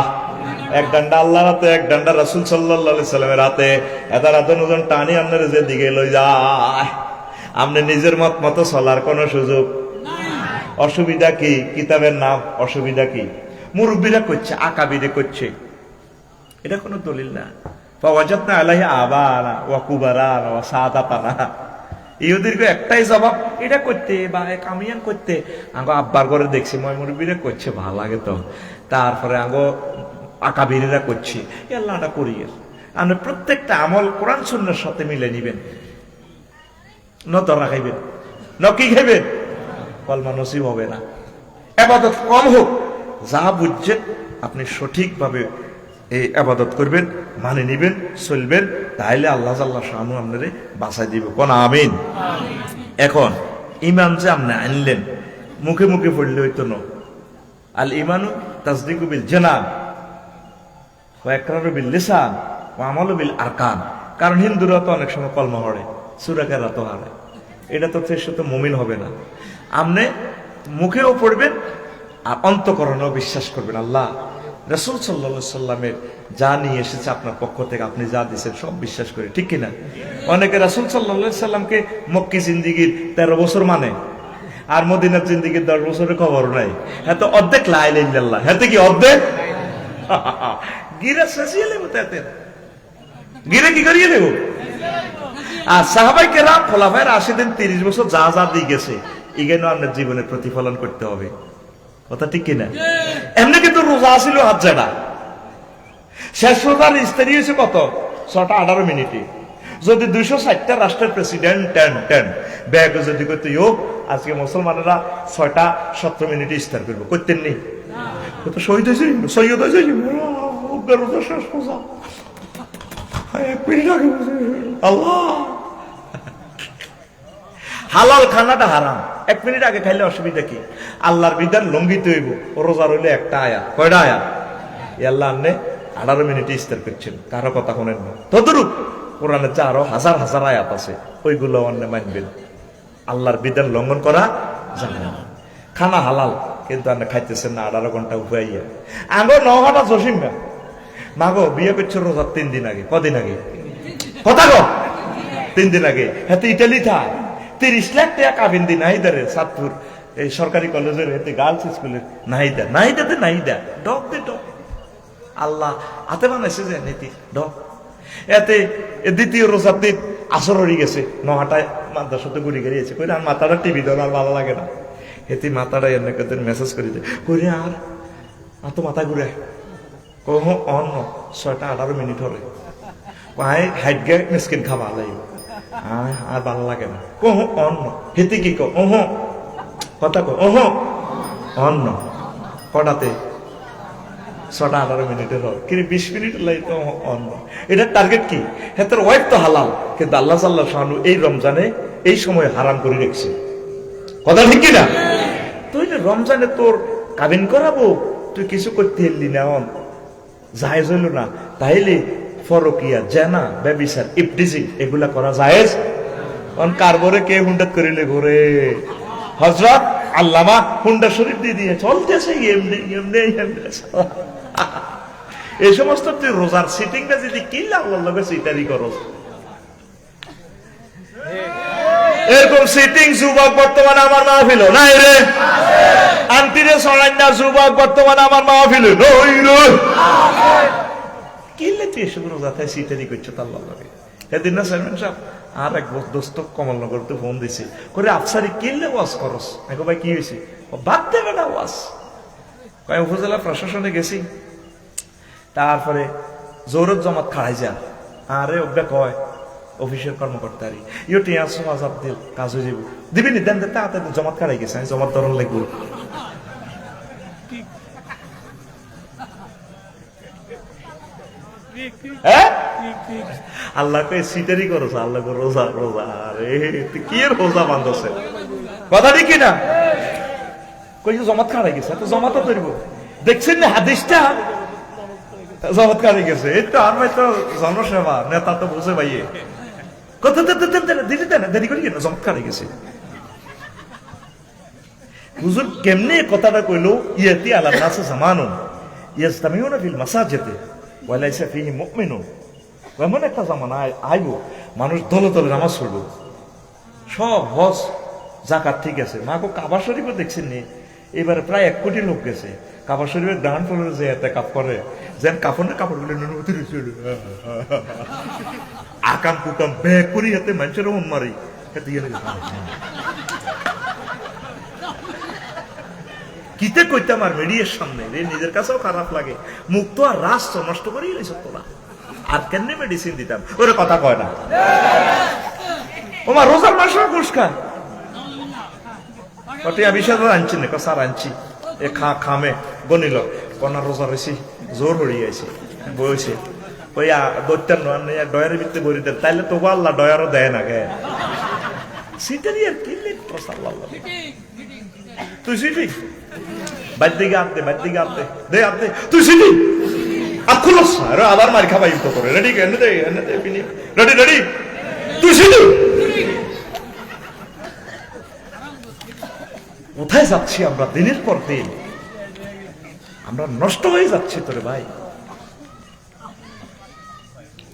এক ডান্ডা আল্লাহর হাতে, এক ডান্ডা রাসূল সাল্লাল্লাহু আলাইহি সাল্লামের হাতে। এত রাত নজন টানি আপনার যে দিকে লই যায়, আপনি নিজের মত মতো চলার কোনো সুযোগ নাই। অসুবিধা কি? কিতাবের নাম অসুবিধা কি? মুরব্বীরা করছে, আকাবিরে করছে, এটা কোনো দলিল না। ফাওয়াজাদনা আলাইহি আবানা ওয়া কুবারানা ওয়া সাদাতানা। ইহুদিরকে একটাই জবাব, এটা করতে বা কামিয়ান করতে আঙ্গো আব্বার ঘরে দেখছি মই মুরব্বীরা করছে, ভালো লাগে তো। তারপরে আঙ্গো আকাবিরেরা করছি, আল্লাহটা করিয়ে আপনি প্রত্যেকটা আমল কোরআন সুন্নাহর সাথে মিলে নিবেন। নতরা খাইবেন, নকি খাইবেন, কলমা নসিব হবে না। ইবাদত কম হোক, যা বুঝছেন আপনি সঠিকভাবে এই আবাদত করবেন, মানে নিবেন, চলবেন, তাইলে আল্লাহ জাল্লাহ শানু আপনারে বাঁচাই দিব। কোন আমিন। এখন ইমান যে আপনি আনলেন, মুখে মুখে পড়লে হইতো না। আল ইমানু তাসদিকু বিল জানান ওয়া ইকরারু বিল লিসান ওয়া আমালু বিল আরকান। কারণ হিন্দুরা তো অনেক সময় কলমা পড়ে, সূরা কেরাত হারে, এটা তো তো মুমিন হবে না। আপনি মুখেও পড়বেন আর অন্তঃকরণেও বিশ্বাস করবেন। আল্লাহ রাসূল সাল্লাল্লাহু আলাইহি সাল্লামের যা নিয়ে এসেছে আপনার পক্ষ থেকে, আপনি যা দিয়েছেন সব বিশ্বাস করি, ঠিক কিনা? অনেকে রাসূল সাল্লাল্লাহু আলাইহি সাল্লামকে মক্কি জিন্দিগির 13 বছর মানে, আর মদিনার জিন্দিগির 10 বছরের খবর নাই। হ্যাঁ তো অর্ধেক লা ইলাহা ইল্লাল্লাহ, হ্যাঁ কি অর্ধেক? গিরে শেষিয়ে নেব, তাতে গিরে কি করিয়ে নেব? আর সাহাবায়ে কেরাম খোলাফায়ে রাশিদিন 30 বছর যা যা দিয়ে গেছে, এগুলো আপনার জীবনের প্রতিফলন করতে হবে। কথা ঠিক কিনা? এমনি কিন্তু রোজা ছিল হাত জানা, শেষ রোজার ইস্তারি হয়েছে কত? 6টা 18 মিনিটে। যদি 260টা রাষ্ট্রের প্রেসিডেন্ট টেন ব্যাগ যদি করতে হোক, আজকে মুসলমানেরা 6টা 17 মিনিটে ইস্তার করবো, করতেন নেই? তো শহীদ হয়েছে, সৈয়দ হয়েছে, রোজা শেষ রোজা 1 মিনিট আগে। আল্লাহ, হালাল খানাটা হারাম, 1 মিনিট আগে খাইলে অসুবিধা কি? আল্লাহর বিধান লঙ্ঘিত হইব। রোজা রইলে একটা আয়াত, কয়টা আয়াত? আল্লাহ আন্নে 18 মিনিটে ইস্তার করছেন, কারো কথা শোনেন না। তদরূপ কোরআনে যে আরো হাজার হাজার আয়াত আছে, ওইগুলো অন্যে মানবেন। আল্লাহর বিধান লঙ্ঘন করা যাবে না। খানা হালাল, কিন্তু আপনি খাইতেছেন না 18 ঘন্টা উপাইয়া। আগো 9 ঘন্টা জসিম না মাগো বিয়ে করছে রোজার 3 দিন আগে। কদিন আগে? কথা গো, 3 দিন আগে। হ্যাঁ ইটালি থা 30 লাখ টাকা কাবিন দি নাহিদারে, সাতপুর এই সরকারি কলেজের এতে গার্লস স্কুলের নাহিদাতে নাহিদা ডক দে ডক। আল্লাহ হাতে বানাইছে যে নীতি ডক। এতে দ্বিতীয় রোজার দিন আসর হয়ে গেছে, 9টায় মাদ্রাসাতে ঘুরে গেছে, কই আর মাথাটা টিভি ধর আর ভালো লাগে না। এতে মাথাটা এনে কদিন মেসেজ করে দেয়, কইরে আর তো মাথা ঘুরে কহ অন্য 6টা 18 মিনিট হলে হাইট গে মিসকিন খাবা লাগবে, আর ভালো লাগে না। কহ অন্য হেতে কি কো ওহ কথা কো ওহ অন্য কটাতে 6টা 18 মিনিটের হয়, কিন্তু 20 মিনিট লাগে তো অন্য। এটার টার্গেট কি? হ্যাঁ তোর ওয়াইফ তো হালাল, কিন্তু আল্লাহ সাল্লাহ শানু এই রমজানে এই সময় হারাম করে রেখেছে। কথা ঠিক কিনা? তুই রমজানে তোর কাবিন করাবো, তুই কিছু করতে এলি না, জায়েজ হইল না, তাইলে ফরকিয়া, জেনা, ব্যভিচার, ইফটিজিং এগুলা করা জায়েজ? কারবরে কে হুন্ডাত করিলে ঘরে হযরত আল্লামা হুন্ডা শরীফ দিয়ে দিয়ে চলতেছে এমনি এমনি এমনি। এই সমস্ত তুই রোজার সিটিংটা যদি কিল্লা আল্লাহর লগে সিটারি করস, এরকম সিটিং যুবক বর্তমানে আমার মাহফিল নাই রে, আন্টিরে সরাইনা যুবক বর্তমানে আমার মাহফিল নই রে। কিল্লে তুই এসব রোজাতে সিটারি করছো আল্লাহর লগে? সেদিন না চেয়ারম্যান সাহেব আর এক দোস্ত কমলনগরতে ফোন দিছে, করে আফসারি কিনলে ওয়াজ করস। আমি ভাই কি হয়েছে? বাদ দেবে না ওয়াজ। কয় উপজেলা প্রশাসনে গেছি, তারপরে জোরত জমাত খাড়াই যা, আরে ওটা কয় অফিসের কর্মকর্তারি ইয়ে টিয়াশো আজাব দিল কাজ হয়ে যাব, দিবি নি দেন দেতে হাতে জমাত খাড়াই গেছে, আমি জমাত ধরন লাগবো। আল্লাহকে সিটারি করো, আল্লাহ রোজা রোজা, আরে কি এর রোজা বান্ধছে? কথা ঠিক না? কই জমাত খারাই গেছে, তো জমাতও ধরবো। দেখছেন না হাদিসটা, জমাত খারাই গেছে। এই তো আর ভাই তো জনসেবা নেতা তো বুঝে ভাইয়ে কথা দিতে দেন, দেরি করি কেন, জমাত খারাই গেছে। হুজুর কেমনে কথাটা কইলো, ইয়াতি আলা নাস জামানুন ইয়াজতামিউনা ফিল মাসাজিদে ওয়া লাইসা ফিহি মুমিনুন। এমন একটা জামানা আইব, মানুষ দলে দলে নামাজ পড়বো, সব হজ জাকাত ঠিক আছে। মাগো কাবা শরীফও দেখছেন নি, এবারে প্রায় 1 কোটি লোক গেছে কাবা শরীফের গ্রাউন্ড ফ্লোরে, যে এতে কাপ করে যেন কাপড়ের কাপড়গুলো আকাম কুকাম ব্যাগ করি হাতে মানুষের মন মারি হাতে কিতে কইতাম আর মিডিয়ার সামনে রে, নিজের কাছেও খারাপ লাগে। মুখ তো আর রাষ্ট্র নষ্ট করেই রয়েছে তোরা, আর কেমনে মেডিসিন দিতাম, ওরে কথা কয় না। ওমা রোজার মাসে ঘুষ খায়, বিশাল আনছি না, স্যার আনছি, এ খামে গনিল কনা রোজা রয়েছি, জোর হরিয়ে আছে বইছে, ওই দৈত্যার ডয়ারের ভিত্তি বরি দেন, তাইলে তো আল্লাহ ডয়ারও দেয় না গে সিটারি আর কি তুই সিটি বাদ্যিকে আনতে দে আনতে তুই সিটি আখুলস আবার মারি খাবাই তো করে রেডি এনে দে রেডি তুই সিটি। কোথায় যাচ্ছি আমরা দিনের পর দিন, আমরা নষ্ট হয়ে যাচ্ছি তোরে ভাই,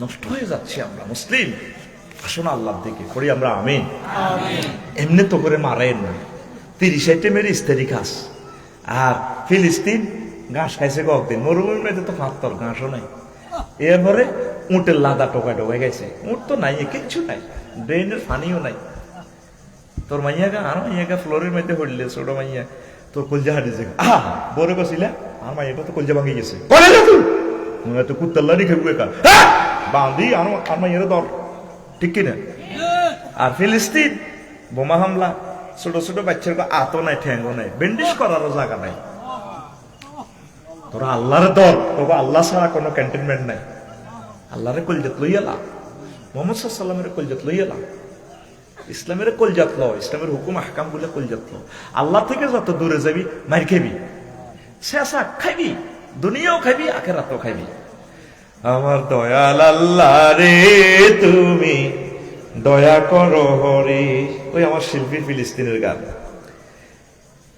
নষ্ট হয়ে যাচ্ছি আমরা মুসলিম। আসুন আল্লাহর দিকে করি আমরা আমিন। এমনি তো করে মারেন না, 30 আইটেমের ইস্তারি ঘাস, আর ফিলিস্তিন ঘাস খাইছে কয়েকদিন, মরুভূমির মধ্যে তো 5 ঘাসও নাই। এরপরে উটের লাদা টোকায় গেছে, উট তো নাই, কিচ্ছু নাই, ড্রেনের পানিও নাই। তোর মাইয়াগা আর মাইয়াগা ফ্লোরের মধ্যে হইলে ছোট মাইয়া তোর কলজা হারিয়েছে, বরে কছিলা আর মাইয়াটা তো কলজা ভাঙি গেছে, তো কুত্তাল্লারি খেবু একা বাঁধি আর মাইয়ারে দর, ঠিক কিনা? আর ফিলিস্তিন বোমা হামলা, ছোট ছোট বাচ্চার আতো নাই, ঠ্যাঙ্গো নাই, বেন্ডিশ করারও জায়গা নাই। তোরা আল্লাহর দর, তবে আল্লাহ ছাড়া কোনো ক্যান্টনমেন্ট নাই। আল্লাহরে কলজাত লই এলা, মোহাম্মদ সাল্লামের কলজাত লই এলা, ইসলামের কলজাত ল, ইসলামের হুকুম আহকাম গুলো কলজাত ল। আল্লাহ থেকে যত দূরে যাবি মার খাবি, শেষা খাইবি, দুনিয়াও খাইবি, আখিরাতও খাইবি। আমার দয়াল আল্লাহ রে তুমি দয়া করো হরি, ওই আমার শিল্পী ফিলিস্তিনের গান।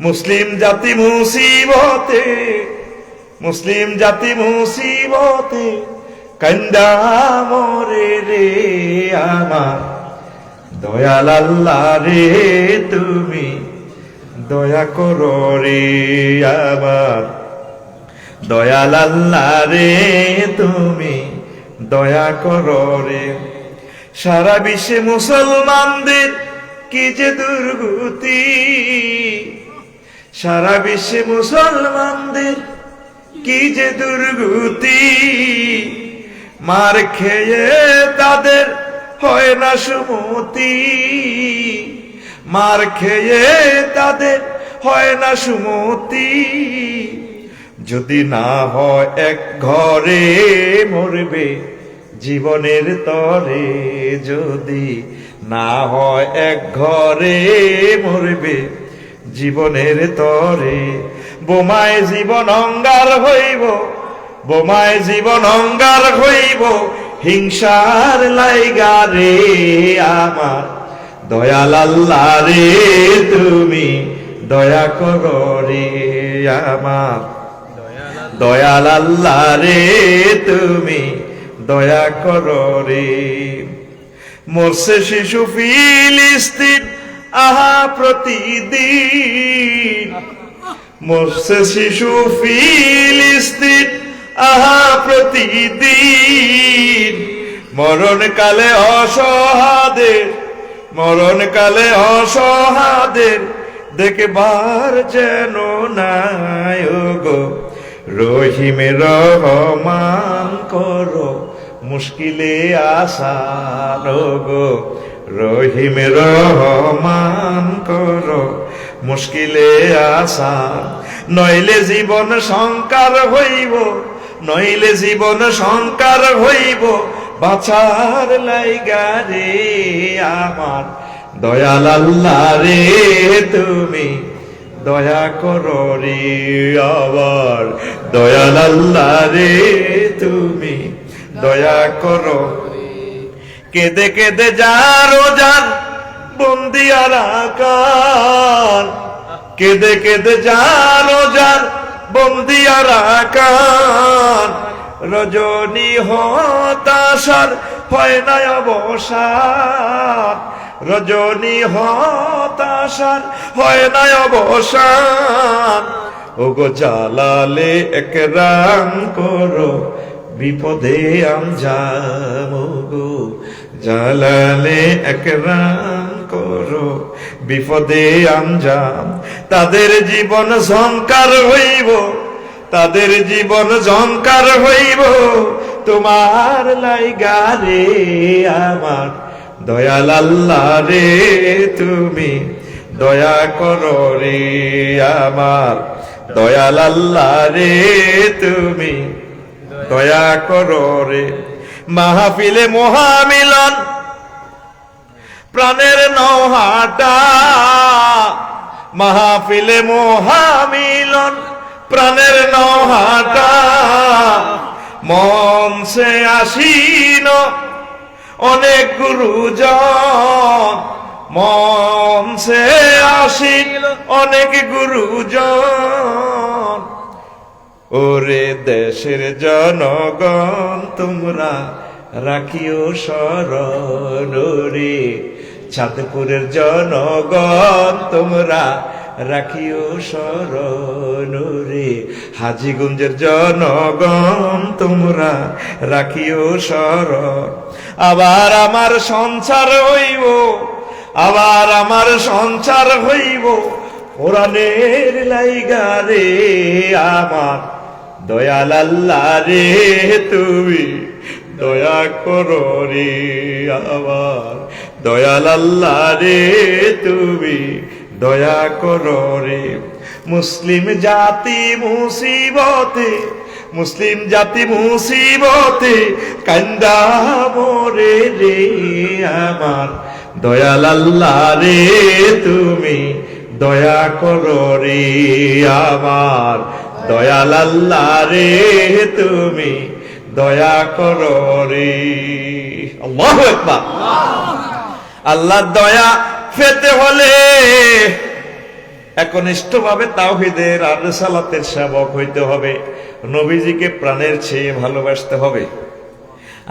মুসলিম জাতি মুসিবতে, মুসলিম জাতি মুসিবতে কান্দা মরে রে, আমার দয়াল আল্লাহ রে তুমি দয়া করো রে, আমার দয়াল আল্লাহ রে তুমি দয়া করো রে। সারা বিশ্বে মুসলমানদের কি যে দুর্গতি, সারা বিশ্বে মুসলমানদের কি যে দুর্গতি, মার খেয়ে তাদের হয় না সুমতি, মার খেয়ে তাদের হয় না সুমতি। যদি না হয় এক ঘরে মরবে জীবনের তরে, যদি না হয় এক ঘরে মরবে জীবনের তরে। বোমায় জীবন অঙ্গার হইব, বোমায় জীবন অঙ্গার হইব, হিংসার লাইগা রে, আমার দয়াল আল্লাহ রে তুমি দয়া করো রে, আমার দয়াল আল্লাহ রে তুমি দয়া করো রে। মরছে শিশু ফিলিস্তিন আহা প্রতিদিন, মরছে শিশু ফিলিস্তিন আহা প্রতিদিন। মরণকালে অসহাদের, মরণকালে অসহাদের দেখবার যেন নাই গো। রহিমে রহমান করো মুশকিলে আসার গো, রহিমে রহমান করো মুশকিলে আসার। নইলে জীবন সংকার হইব, নইলে জীবন সংকার হইব, বাঁচার লাইগা রে, আমার দয়াল আল্লাহ রে তুমি দয়া করো রে আমার দয়াল আল্লাহ রে তুমি দয়া করো। কেঁদে কেঁদে যারো যার বন্দিয়ার আকার, কেঁদে কেঁদে যারো যার বন্দিয়ার আকার, রজনী হতাশার হয় না অবসান, রজনী হতাশার হয় না অবসান। ওগো জালালে একরাম করো বিপদে আমজাম, গো জালালে একরাম করো বিপদে আমজাম। তাদের জীবন ঝংকার হইব, তাদের জীবন ঝংকার হইব তোমার লাইগা রে আমার দয়াল আল্লাহ রে তুমি দয়া করো রে আমার দয়াল আল্লাহ রে তুমি দয়া করো রে। মাহফিলে মহামিলন প্রাণের নৌহাটা, মাহফিলে মহামিলন প্রাণের নৌহাটা, মঞ্চে আসিন অনেক গুরুজন, মঞ্চে আসিন অনেক গুরুজন। ওরে দেশের জনগণ তোমরা রাখিও স্মরণ রে, চাঁদপুরের জনগণ তোমরা রাখিও স্মরণ রে, হাজীগঞ্জের জনগণ তোমরা রাখিও স্মরণ। আবার আমার সংসার হইব, আবার আমার সংসার হইব কোরআনের লাইগা রে আমার দয়াল আল্লাহ রে তুমি দয়া করো রে আমার দয়াল আল্লাহ রে তুমি দয়া করো রে। মুসলিম জাতি মুসিবতে, মুসলিম জাতি মুসিবতে কান্দা মরে রে আমার দয়াল আল্লাহ রে তুমি দয়া করো রে আমার দয়াল আল্লাহ রে তুমি দয়া করো রে। আল্লাহু আকবার। আল্লাহর দয়া পেতে হলে একনিষ্ঠভাবে তাওহীদের আর রিসালাতের সেবক হইতে হবে, নবীজিকে প্রাণের চেয়ে ভালোবাসতে হবে।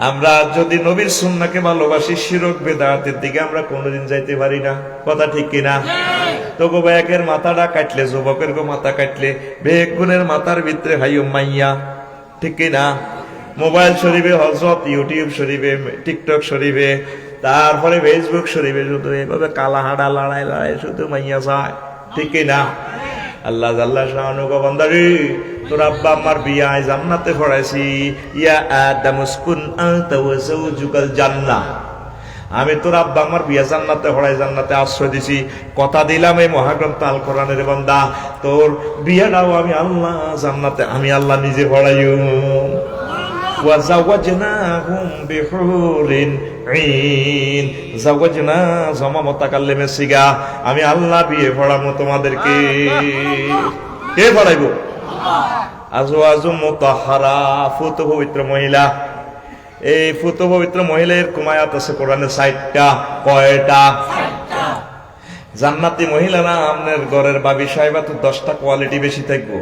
আমরা যদি নবীর সুন্নাহকে ভালোবাসি, শিরক বেদাতের দিকে আমরা কোনোদিন যাইতে পারি না। কথা ঠিক কিনা? তবু বেকের মাথাটা কাটলে, যুবকের গো মাথা কাটলে বেগুনের মাথার ভিতরে হাইও মাইয়া, ঠিক কিনা? মোবাইল শরীফে হযরত, ইউটিউব শরীফে, টিকটক শরীফে, তারপরে ফেসবুক শরীফে শুধু এইভাবে কালা হাড়া লড়াই লড়াই শুধু মাইয়া যায়, ঠিক কিনা? আল্লাহ জাল্লা শাআনু গো বান্দারে, তোর আব্বা আম্মার বিয়ায় জান্নাতে পড়াইছি, ইয়া আদম উসকুন আনতা ওয়া যাওজুকাল জান্নাহ। আমি তোর আব্বা আমার বিয়া জান্নাতে পড়াই, জান্নাতে আশ্রয় দিছি, কথা দিলাম এই মহাগ্রন্থ আল কোরআনের বান্দা তোর বিয়াটাও আমি আল্লাহ জান্নাতে আমি আল্লাহ নিজে পড়াইও। ওয়া যাওয়াজনাহুম বিহুরিন ঈন, যাওয়াজনা জমা মুতাকাল্লিমে সিগা, আমি আল্লাহ বিয়ে পড়াবো তোমাদেরকে। কে পড়াইবো? আজওয়াজু মুতাহহারা, ফুত পবিত্র মহিলা। এই ফুত পবিত্র মহিলার কুমায়াত আছে কোরআনে 60টা। কয়টা? জান্নাতি মহিলারা আপনার ঘরের বাবি সাহেবা তো 10টা কোয়ালিটি বেশি থাকবো।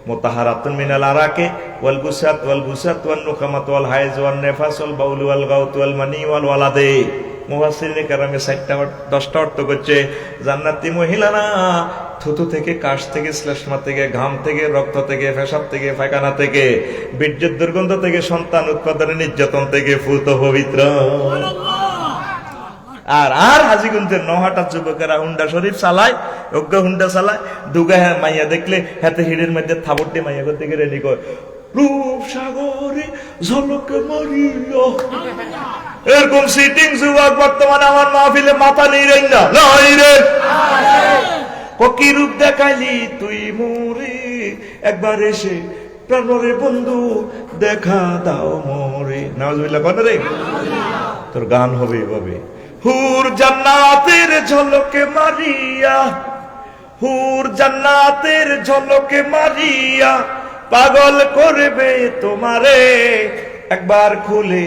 মুতাহারাতুন মিনাল আরাকে ওয়াল গুসাত ওয়াল গুসাত ওয়ান নুকামাত ওয়াল হাইজ ওয়ান নেফাস ওয়াল বাউল ওয়াল গাউত ওয়াল মানি ওয়াল ওয়ালাদে। মুফাসসিরিনে কেরামে 10টা অর্থ করছে জান্নাতি মহিলারা থুতু থেকে, কাশ থেকে, শ্লেষ্মা থেকে, ঘাম থেকে, রক্ত থেকে, পেশাব থেকে, পায়খানা থেকে, বীর্যের দুর্গন্ধ থেকে, সন্তান উৎপাদনের নির্যাতন থেকে ফুত পবিত্র। আর আর হাজীগঞ্জের নহাটা যুবকেরা হুন্ডা শরীফ চালায়, অজ্ঞ হুন্ডা চালায়, দুগা মাইয়া দেখলে হাতে হিড়ের মধ্যে থাবর দিয়ে মাইয়া করতে গেলে রেডি কর, রূপ সাগরে ঝলক মারিয়া। এরকম সিটিং যুবক বর্তমানে আমার মাহফিলে মাথা নেই রে না, নাই রে। কি রূপ দেখাইলি তুই মোরে, একবার এসে প্রাণরে বন্ধু দেখা দাও মোরে। নাউজুবিল্লাহ কোন রে? তোর গান হবে এভাবে, হুর জান্নাতের ঝলকে মারিয়া, হুর জান্নাতের ঝলকে মারিয়া পাগল করবে তোমারে। একবার খুলে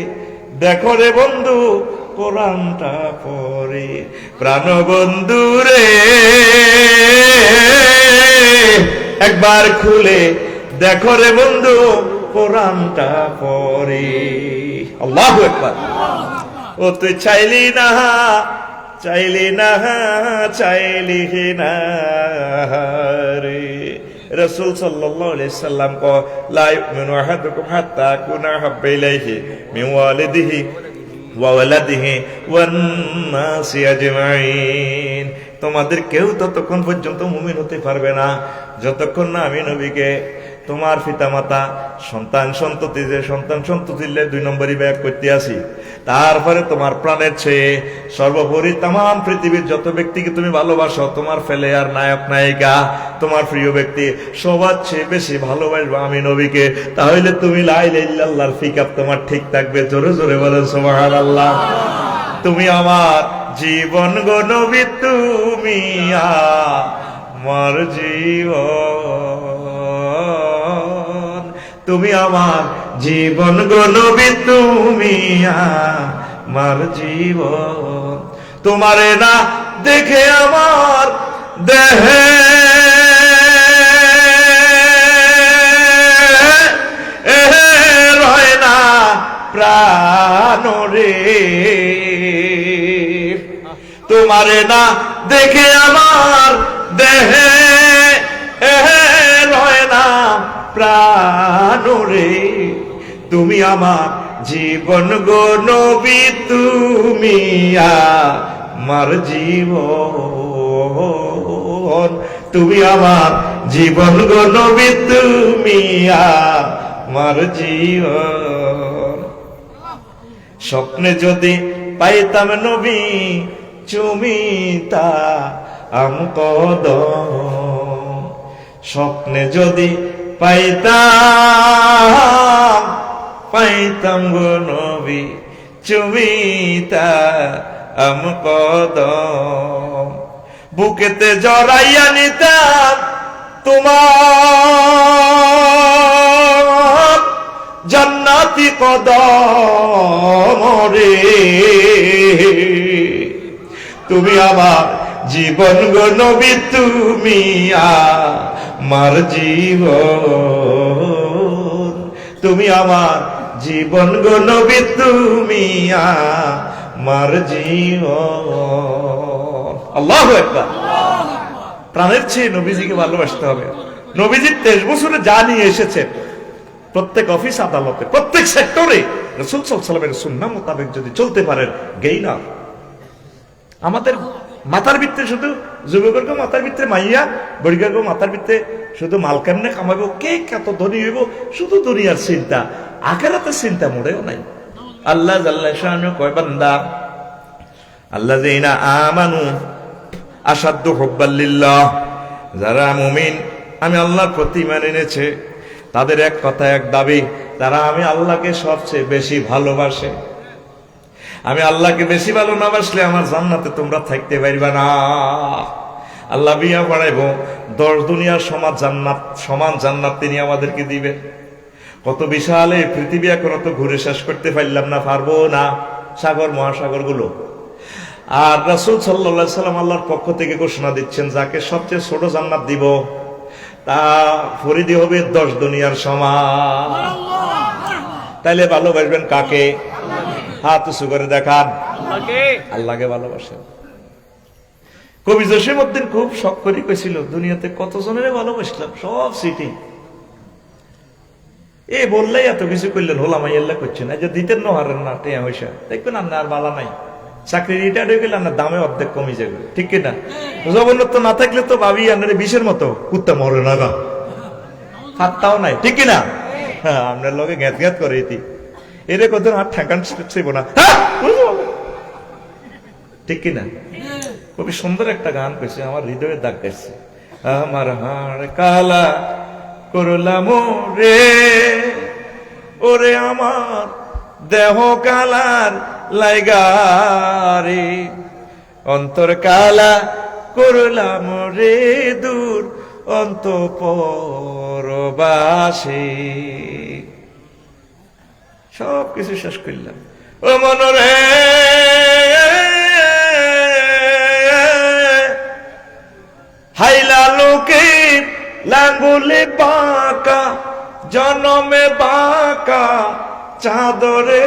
দেখো রে বন্ধু কোরআনটা পড়ে, প্রাণ বন্ধু রে একবার খুলে দেখো রে বন্ধু কোরআনটা পড়ে। আল্লাহু আকবার। ও তুই চাইলি না চাইলি না চাইলি না রে। রাসূল সাল্লাল্লাহু আলাইহি সাল্লাম কো লা ইউমিনু আহাদুকুম হাত্তা কুনা হাব্বা ইলাইহি মিন ওয়ালিদিহি ওয়া ওয়ালাদিহি ওয়ান নাসি আজমাইন। তোমাদের কেউ ততক্ষণ পর্যন্ত মুমিন হতে পারবে না যতক্ষণ না আমি নবীকে তোমার পিতামাতা সন্তান সন্ততি, যে সন্তান সন্ততি 2 নম্বরই ব্যাগ করতে আসি, তারপরে তোমার প্রাণের চেয়ে সর্বোপরি তাম পৃথিবীর যত ব্যক্তিকে তুমি ভালোবাসো, তোমার ফেলে আর নায়ক নায়িকা তোমার প্রিয় ব্যক্তি সবার চেয়ে বেশি ভালোবাসবো আমি নবীকে। তাহলে তুমি লা ইলাহা ইল্লাল্লাহর পিকআপ তোমার ঠিক থাকবে। জোরে জোরে বলেন সুবহানাল্লাহ। তুমি আমার জীবন গো নবী, তুমি আমার জীবন, তুমি আমার জীবন গো নবী, তুমি আমার জীবন। তোমারে না দেখে আমার দেহে রয় না প্রাণ রে। তোমারে না দেখে আমার দেহে রয় না প্রাণ রে। তুমি আমার জীবন গো নবী, তুমি আমার জীবন, তুমি আমার জীবন গো নবী, তুমি আমার জীবন। স্বপ্নে যদি পাইতাম নবী চুমিতা আম কদম, স্বপ্নে যদি পাইতাম পাইতাম গো নবী চুমিতা আম কদম, বুকেতে জড়াইয়া নিতাম তোমার জান্নাতি কদম রে। তুমি আমার জীবন গো নবী, তুমি আমার জীবন, তুমি আমার জীবন গো নবী, তুমি আমার জীবন। আল্লাহু আকবার। প্রাণের চেয়ে নবীজিকে ভালোবাসতে হবে। নবীজি 23 বছরে যা নিয়ে এসেছেন, প্রত্যেক অফিস আদালতে প্রত্যেক সেক্টরে রাসূল সাল্লাল্লাহু আলাইহি ওয়াসাল্লামের সুন্নাহ মোতাবেক যদি চলতে পারেন গেইনা। আমাদের মাথার ভিতরে শুধু যুবকের মাথার ভিতরে মাইয়া, বড়িকার মাথার ভিতরে শুধু মাল কেমনে কামাবো, কে কত ধনী হইব, শুধু দুনিয়ার চিন্তা, আখিরাতের চিন্তা মোটেও নাই। আল্লাহ জাল্লা শানু কয় বান্দা আল্লাযীনা আমানু আশাদ্দু হুব্বাল লিল্লাহ, যারা মুমিন আমি আল্লাহর প্রতি ঈমান এনেছে তাদের এক কথা এক দাবি, তারা আমি আল্লাহকে সবচেয়ে বেশি ভালোবাসে। আমি আল্লাহকে বেশি ভালো না বাসলে আমার জান্নাতে তোমরা থাকতে পারবে না। আল্লাহ বিয়া বাড়াইবো 10 দুনিয়ার সমান জান্নাত তিনি আমাদেরকে দিবেন। কত বিশাল এই পৃথিবী, এখনো তো ঘুরে শেষ করতে পারলাম না, পারবো না, সাগর মহাসাগর গুলো। আর রাসূল সাল্লাল্লাহু আলাইহি সাল্লাম আল্লাহর পক্ষ থেকে ঘোষণা দিচ্ছেন, যাকে সবচেয়ে ছোট জান্নাত দিব তা পরিধি হবে 10 দুনিয়ার সমান। তাইলে ভালোবাসবেন কাকে? হাত উঁচু করে দেখান। আল্লাহকে ভালোবাসেন। কবি জসীমউদ্দিন খুব শখ করে কইছিল, দুনিয়াতে কত জনের ভালোবাসলাম, সব সিটি এ বললেই এত কিছু করলেন, হোলামাই আল্লাহ করছেন। এই যে দিতেন নহারেন না টেয়া পয়সা, দেখবেন আর বালা নাই, চাকরি রিটায়ার্ড হয়ে গেলে না দামে অর্ধেক কমে যাবে, ঠিক কিনা? জগন্নাথ না থাকলে তো ভাবি আনারে 20-এর মতো কুত্তা মরে না, হাতটাও নাই, ঠিক কিনা? হ্যাঁ, আপনার লগে গ্যাত গ্যাত করে এটি এরে কত হাত ঠেকান ছিল না, ঠিক কিনা? খুবই সুন্দর একটা গান কইছে, আমার হৃদয়ে দাগ গেছে। আমার হাড় কালা করলাম রে, ওরে আমার দেহ কালার লাইগারে, অন্তর কালা করলাম রে দূর অন্তঃপরবাসী। সব কিছু শেষ করলাম। ও মনরে হাইলা লোকে লাঙ্গুলে বাঁকা, জনমে বাঁকা চাঁদরে,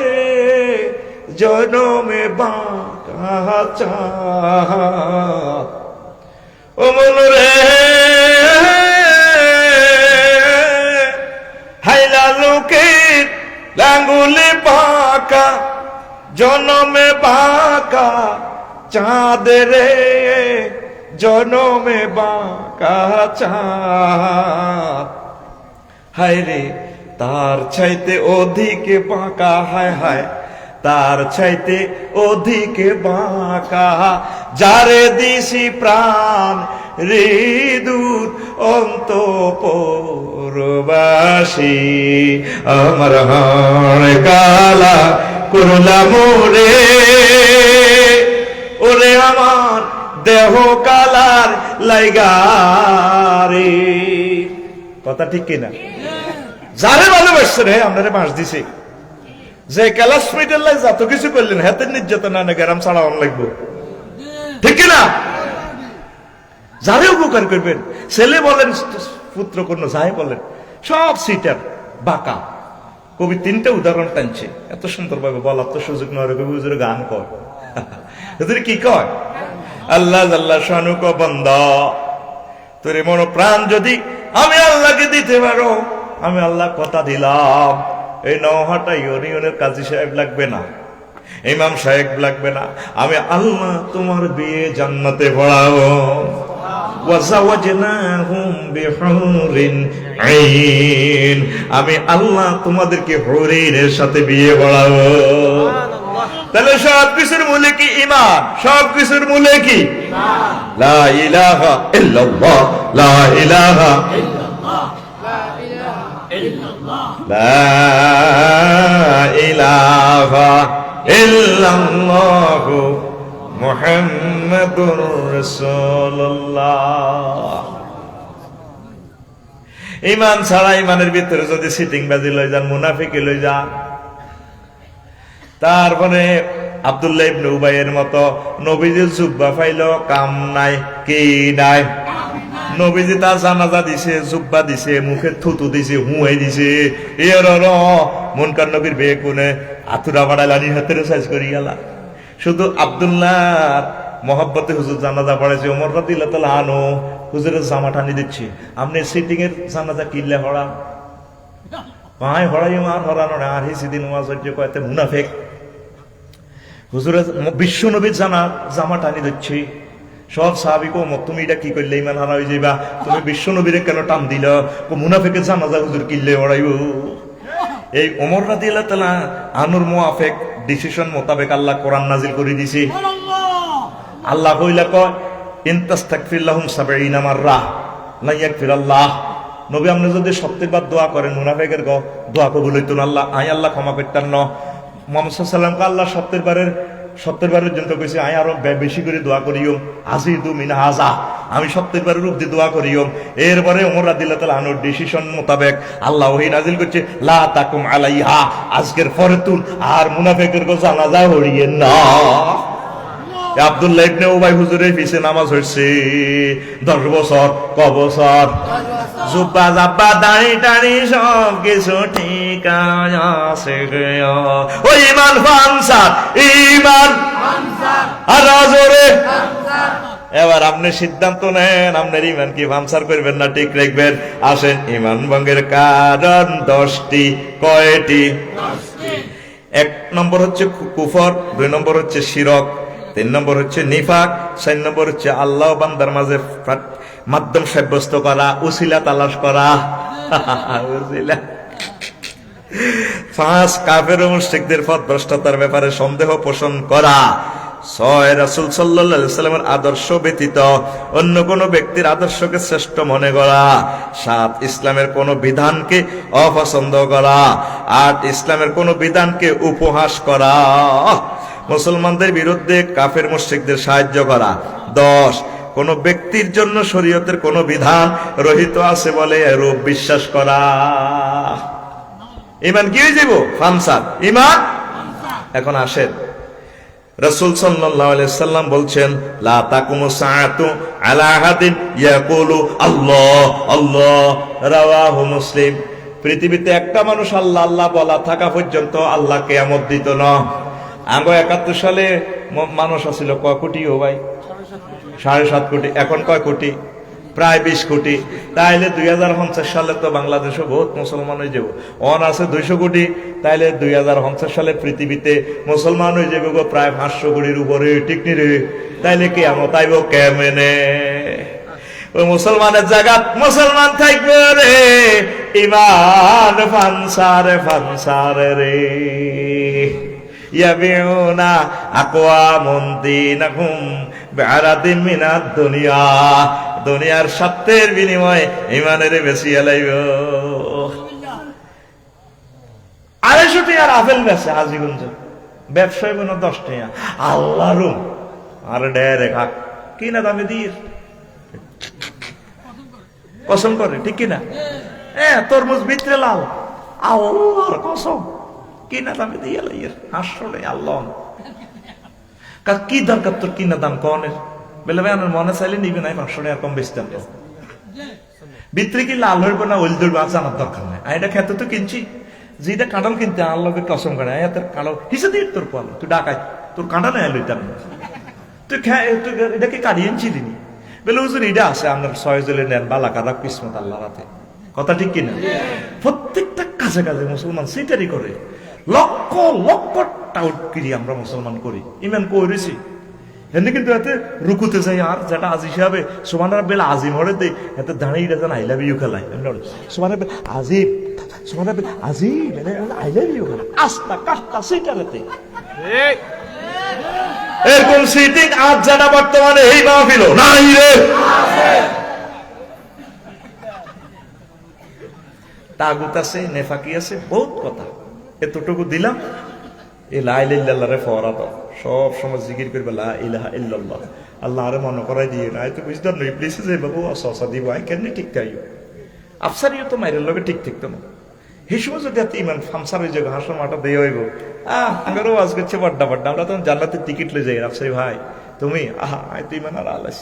জনমে বাঁকা চাঁদ। ও মনরে হাইলা লোকে লাঙ্গুলে বাঁকা, জনমে বাঁকা চাঁদরে, জনমে বাঁকা চাঁদ। হায় রে তার চাইতে অধিকে বাঁকা, হায় হায় তার চাইতে অধিকে বাঁকা, যারে দিছি প্রাণ হৃদূর অন্তঃপরবাসী। আমার হাড় কালা করলাম রে, ওরে আমার দেহ কালার লাইগারে। কথা ঠিক কিনা? যারে ভালোবাসছে রে আপনারে বাঁশ দিছে, যে ক্লাসমেটের লাই যত কিছু করলেন হাতের নির্যাতন না গ্রাম ছাড়াও লাগবো, ঠিক কিনা? যারে উপকার করবেন, ছেলে বলেন পুত্র কন্যা যাই বলেন, সব সিটার বাঁকা। কবি তিনটা উদাহরণ টানছে, এত সুন্দর ভাবে বলার তো সুযোগ নয়। কবি হুজুরে গান কয়, হুজুরে কি কয়? আল্লাহ আল্লাহ শানুক বান্দা, তোর মন প্রাণ যদি আমি আল্লাহকে দিতে পারো, আমি আল্লাহ কথা দিলাম, এই নহাটা ইউনিয়নের কাজী সাহেব লাগবে না, ইমাম সাহেব লাগবে না, আমি আল্লাহ তোমার বিয়ে জান্নাতে পড়াবো। আমি আল্লাহ তোমাদেরকে হরিণের সাথে বিয়ে পড়াবো। তাহলে সব কিছুর মূলে কি? ঈমান। সব কিছুর মূলে কি? লা ইলাহা ইল্লাল্লাহ, লা ইলাহা ইল্লাল্লাহ, লা ইলাহা ইল্লাল্লাহ মুহাম্মাদুর রাসূলুল্লাহ। ঈমান ছাড়া, ঈমানের ভিতরে যদি সিটিং বাজি লই যান, মুনাফিকি লই যান, তারপরে আব্দুল্লাহ ইবনে উবাইয়ের মতো নবীজি জুব্বা পাইল, কাম নাই কি নাই। নবীজি তার জানাজা দিছে, জুব্বা দিছে, মুখে থুতু দিছে, হুঁয়াই দিছে, এর মুনকার নবীর বেয়ে কোনে আতুরা বাড়াইলানি হাতের সাইজ করি গেলা। শুধু আব্দুল্লাহ মহব্বতে হুজুর জানাজা পড়াইছে। ওমর রাদিয়াল্লাহু তাআলা আনহু হুজুরের জামা টানি দিচ্ছে, আপনি সিটিং এর জানাজা কিল্লে হড়া পায় হড়াই আর হরানো না, আর হিসিদিন ওয়াজ হচ্ছে কয়তে মুনাফিক। হুজুরের বিশ্ব নবীর জামা টানি দিচ্ছে। সব সাহাবীকে ওমর তুমি এটা কি করলে, ইমান হারা হয়ে যাইবা, তুমি বিশ্ব নবীরে কেন টান দিল? মুনাফিকের জানাজা হুজুর কিল্লে হড়াইব। এই ওমর রাদিয়াল্লাহু তাআলা আনুর মুআফিক ডিসিশন মোতাবেক আল্লাহ কোরআন নাজিল করে দিছে। আল্লাহ কইলা কয় ইনতাস্তাগফির লাহুম ৭০ মাররা লা ইয়াগফিরাল্লাহ। নবী আপনি যদি ৭০ বার দোয়া করেন, মুনাফিকের দোয়া কবুল হইতো না, আল্লাহ আল্লাহ ক্ষমা করতেন না। মুহাম্মদ সাল্লাল্লাহু আলাইহি ওয়াসাল্লামকে আল্লাহ ৭০ বারের জন্য কইছে আয় আরো বেশি করে দোয়া করিও, আজিদু মিন হাযা, আমি ৭০ বারের উপরে দোয়া করিও। এরপরে ওমর রাদিয়াল্লাহু তাআলা আনহুর ডিসিশন মোতাবেক আল্লাহ ওহী নাজিল করছে, লা তাকুম আলাইহা, আজকের পরে তুল আর মুনাফিকের জানাজা হইয়েন না। আব্দুল্লাহ ইবনে উবাই হুজুরের পিছে নামাজ হইছে 10 বছর। ক বছর? জুব্বা জাব্বা দাড়ি টাড়ি সব কিছু ঠিক আছে। ও ঈমান ফানসার, ঈমান আর জোরে। এবার আপনি সিদ্ধান্ত নেন, আপনার ঈমান কি ফানসার করবেন না ঠিক রাখবেন। আসেন, ঈমান ভঙ্গের কারণ 10টি। কয়টি? 1 নম্বর হচ্ছে কুফর, 2 নম্বর হচ্ছে শিরক, 3 নম্বর হচ্ছে নিফাক, 4 নম্বর হচ্ছে আল্লাহ বান্দার মাঝে মাধ্যম সাব্যস্ত করা, উসিলা তালাশ করা। 5 কাফের ও মুশরিকদের পথভ্রষ্টতার ব্যাপারে সন্দেহ পোষণ করা। 6 রাসূল সাল্লাল্লাহু আলাইহি ওয়াসাল্লামের আদর্শ ব্যতীত অন্য কোন ব্যক্তির আদর্শকে শ্রেষ্ঠ মনে করা। 7 ইসলামের কোন বিধানকে অপছন্দ করা। 8 ইসলামের কোন বিধানকে উপহাস করা। মুসলমানদের বিরুদ্ধে কাফের মুশরিকদের সাহায্য করা। 10 কোন ব্যক্তির জন্য শরীয়তের কোন বিধান রহিত আছে বলে এরূপ বিশ্বাস করা। ঈমান কি হয়ে যাব? ফানসাদ, ঈমান। এখন আসেন, রাসূল সাল্লাল্লাহু আলাইহি সাল্লাম বলছেন, লা তাকুমু সাআতু আলা আহাদিন ইয়াকুলু আল্লাহ আল্লাহ, রাওয়াহু মুসলিম। পৃথিবীতে একটা মানুষ আল্লাহ আল্লাহ বলা থাকা পর্যন্ত আল্লাহ কিয়ামত দিত না। আগে 71 সালে মানুষ আছিল কয় কোটি? ও ভাই 7.5 কোটি। এখন কয় কোটি? প্রায় 20 কোটি। তাইলে 2050 সালে তো বাংলাদেশে বহুত মুসলমান হয়ে যাব। অন আছে 200 কোটি। তাইলে 2050 সালে পৃথিবীতে মুসলমান হয়ে যাবে প্রায় 500 কোটির উপরে, ঠিক নি রে? তাইলে কিয়ামত আইব কেমনে? ওই মুসলমানের জায়গা মুসলমান থাকবে রে, ঈমান ফানসারে ফানসারে রে। ইয়াবিউনা আকওয়ামুন দীনাহুম বিআরাদিন মিনাদ দুনিয়া, দুনিয়ার স্বার্থের বিনিময়ে ঈমানের বেশি আলাইব। 250 টাকার আপেল বেচে হাজীগঞ্জ, ব্যবসায় কোনো 10 টাকা। আল্লাহর আর ডেরে খাক কি না দামে দিয়ে কসম করে, ঠিক কিনা? তরমুজ ভিতরে লাল, আল্লাহর কসম কিনা দামে দিয়ে লাইয়ের আসলে আল্লাহ। কি দরকার তোর কিনা দাম কনের? বলে ভাই আমার মনে চাইলে নিবে নাই, 500 টাকা কম বেচতাম। ভিতরে কি লাল হইব না ওইল ধরবো জানার দরকার নাই। এটা খেতে তো কিনছি, যেটা কাঁঠাল কিনতে আল্লাহকে কসম করে কাঁঠাল হিসেবে দিয়ে তোর পালো, তুই ডাকাই তোর কাঁঠাল লইতাম না, তুই এটাকে কাটিয়ে এনছি দিনি। বলে হুজুর এটা আছে আপনার 6 জলে নেন, বালা কাদা কিসমত আল্লাহ রাতে। কথা ঠিক কিনা? প্রত্যেকটা কাজে কাজে মুসলমান সিটারি করে, লক্ষ লক্ষ টাউটগিরি আমরা মুসলমান করি। ইমান করেছি এমনি, কিন্তু এতে রুকুতে যাই আর যেটা আজি হিসাবে সুবহানার বেলা আজিম হরে দেয়, এতে দাঁড়িয়ে যেন আই লাভ ইউ খেলায় সুবহানার বেলা আজিম, সুবহানার বেলা আজিম আই লাভ ইউ খেলা আস্তা কাস্তা সিটারেতে এরকম সিটিং আজ যেটা বর্তমানে এই মাহফিল নাই রে। তাগুত আছে, নেফাকি আছে, বহুত কথা। এতটুকু দিলাম, এই লা ইলাহা ইল্লাল্লাহ রে ফরা দাও, সব সময় জিকির করবে লা ইলাহা ইল্লাল্লাহ। আল্লাহ আরে মনে করাই দিয়ে না, তো বুঝতাম না ইবলিসে যে বাবু অসসা দিব আই কেন ঠিক তাইও আফসারিও তো মাইরের লগে ঠিক ঠিক তো না। এই সময় যদি এত ইমান ফামসার হয়ে যাবে, হাসর মাটা দিয়ে হইব, আঙ্গারও আজ করছে বড্ডা বড্ডা, আমরা তখন জান্নাতের টিকিট লয়ে যাই। আফসারি ভাই তুমি আই তো ইমান আর আলাস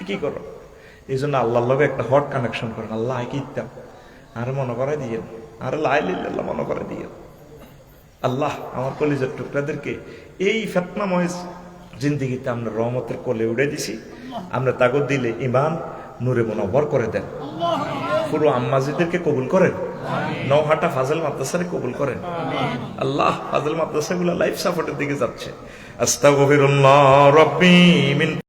কি করো? এই জন্য আল্লাহর লগে একটা হট কানেকশন করেন। আল্লাহ কি ইত্যাম আরে মনে করে দিয়ে, আরে লা ইলাহা ইল্লাল্লাহ মনে করে দিয়ে। আল্লাহ আমার কলিজার টুকরাদেরকে এই ফিতনাময় জিন্দেগিতে আমরা রহমতের কোলে উড়ে দিছি। আমরা তাগত দিলে ইমান নূরে মুনাওয়ার করে দেন। পুরো আম্মাজিদেরকে কবুল করেন, নওহাটা ফাজল মাদ্রাসারে কবুল করেন। আল্লাহ ফাজল মাদ্রাসাগুলো লাইফ সাপোর্টের দিকে যাচ্ছে। আস্তাগফিরুল্লাহ রাব্বি মিন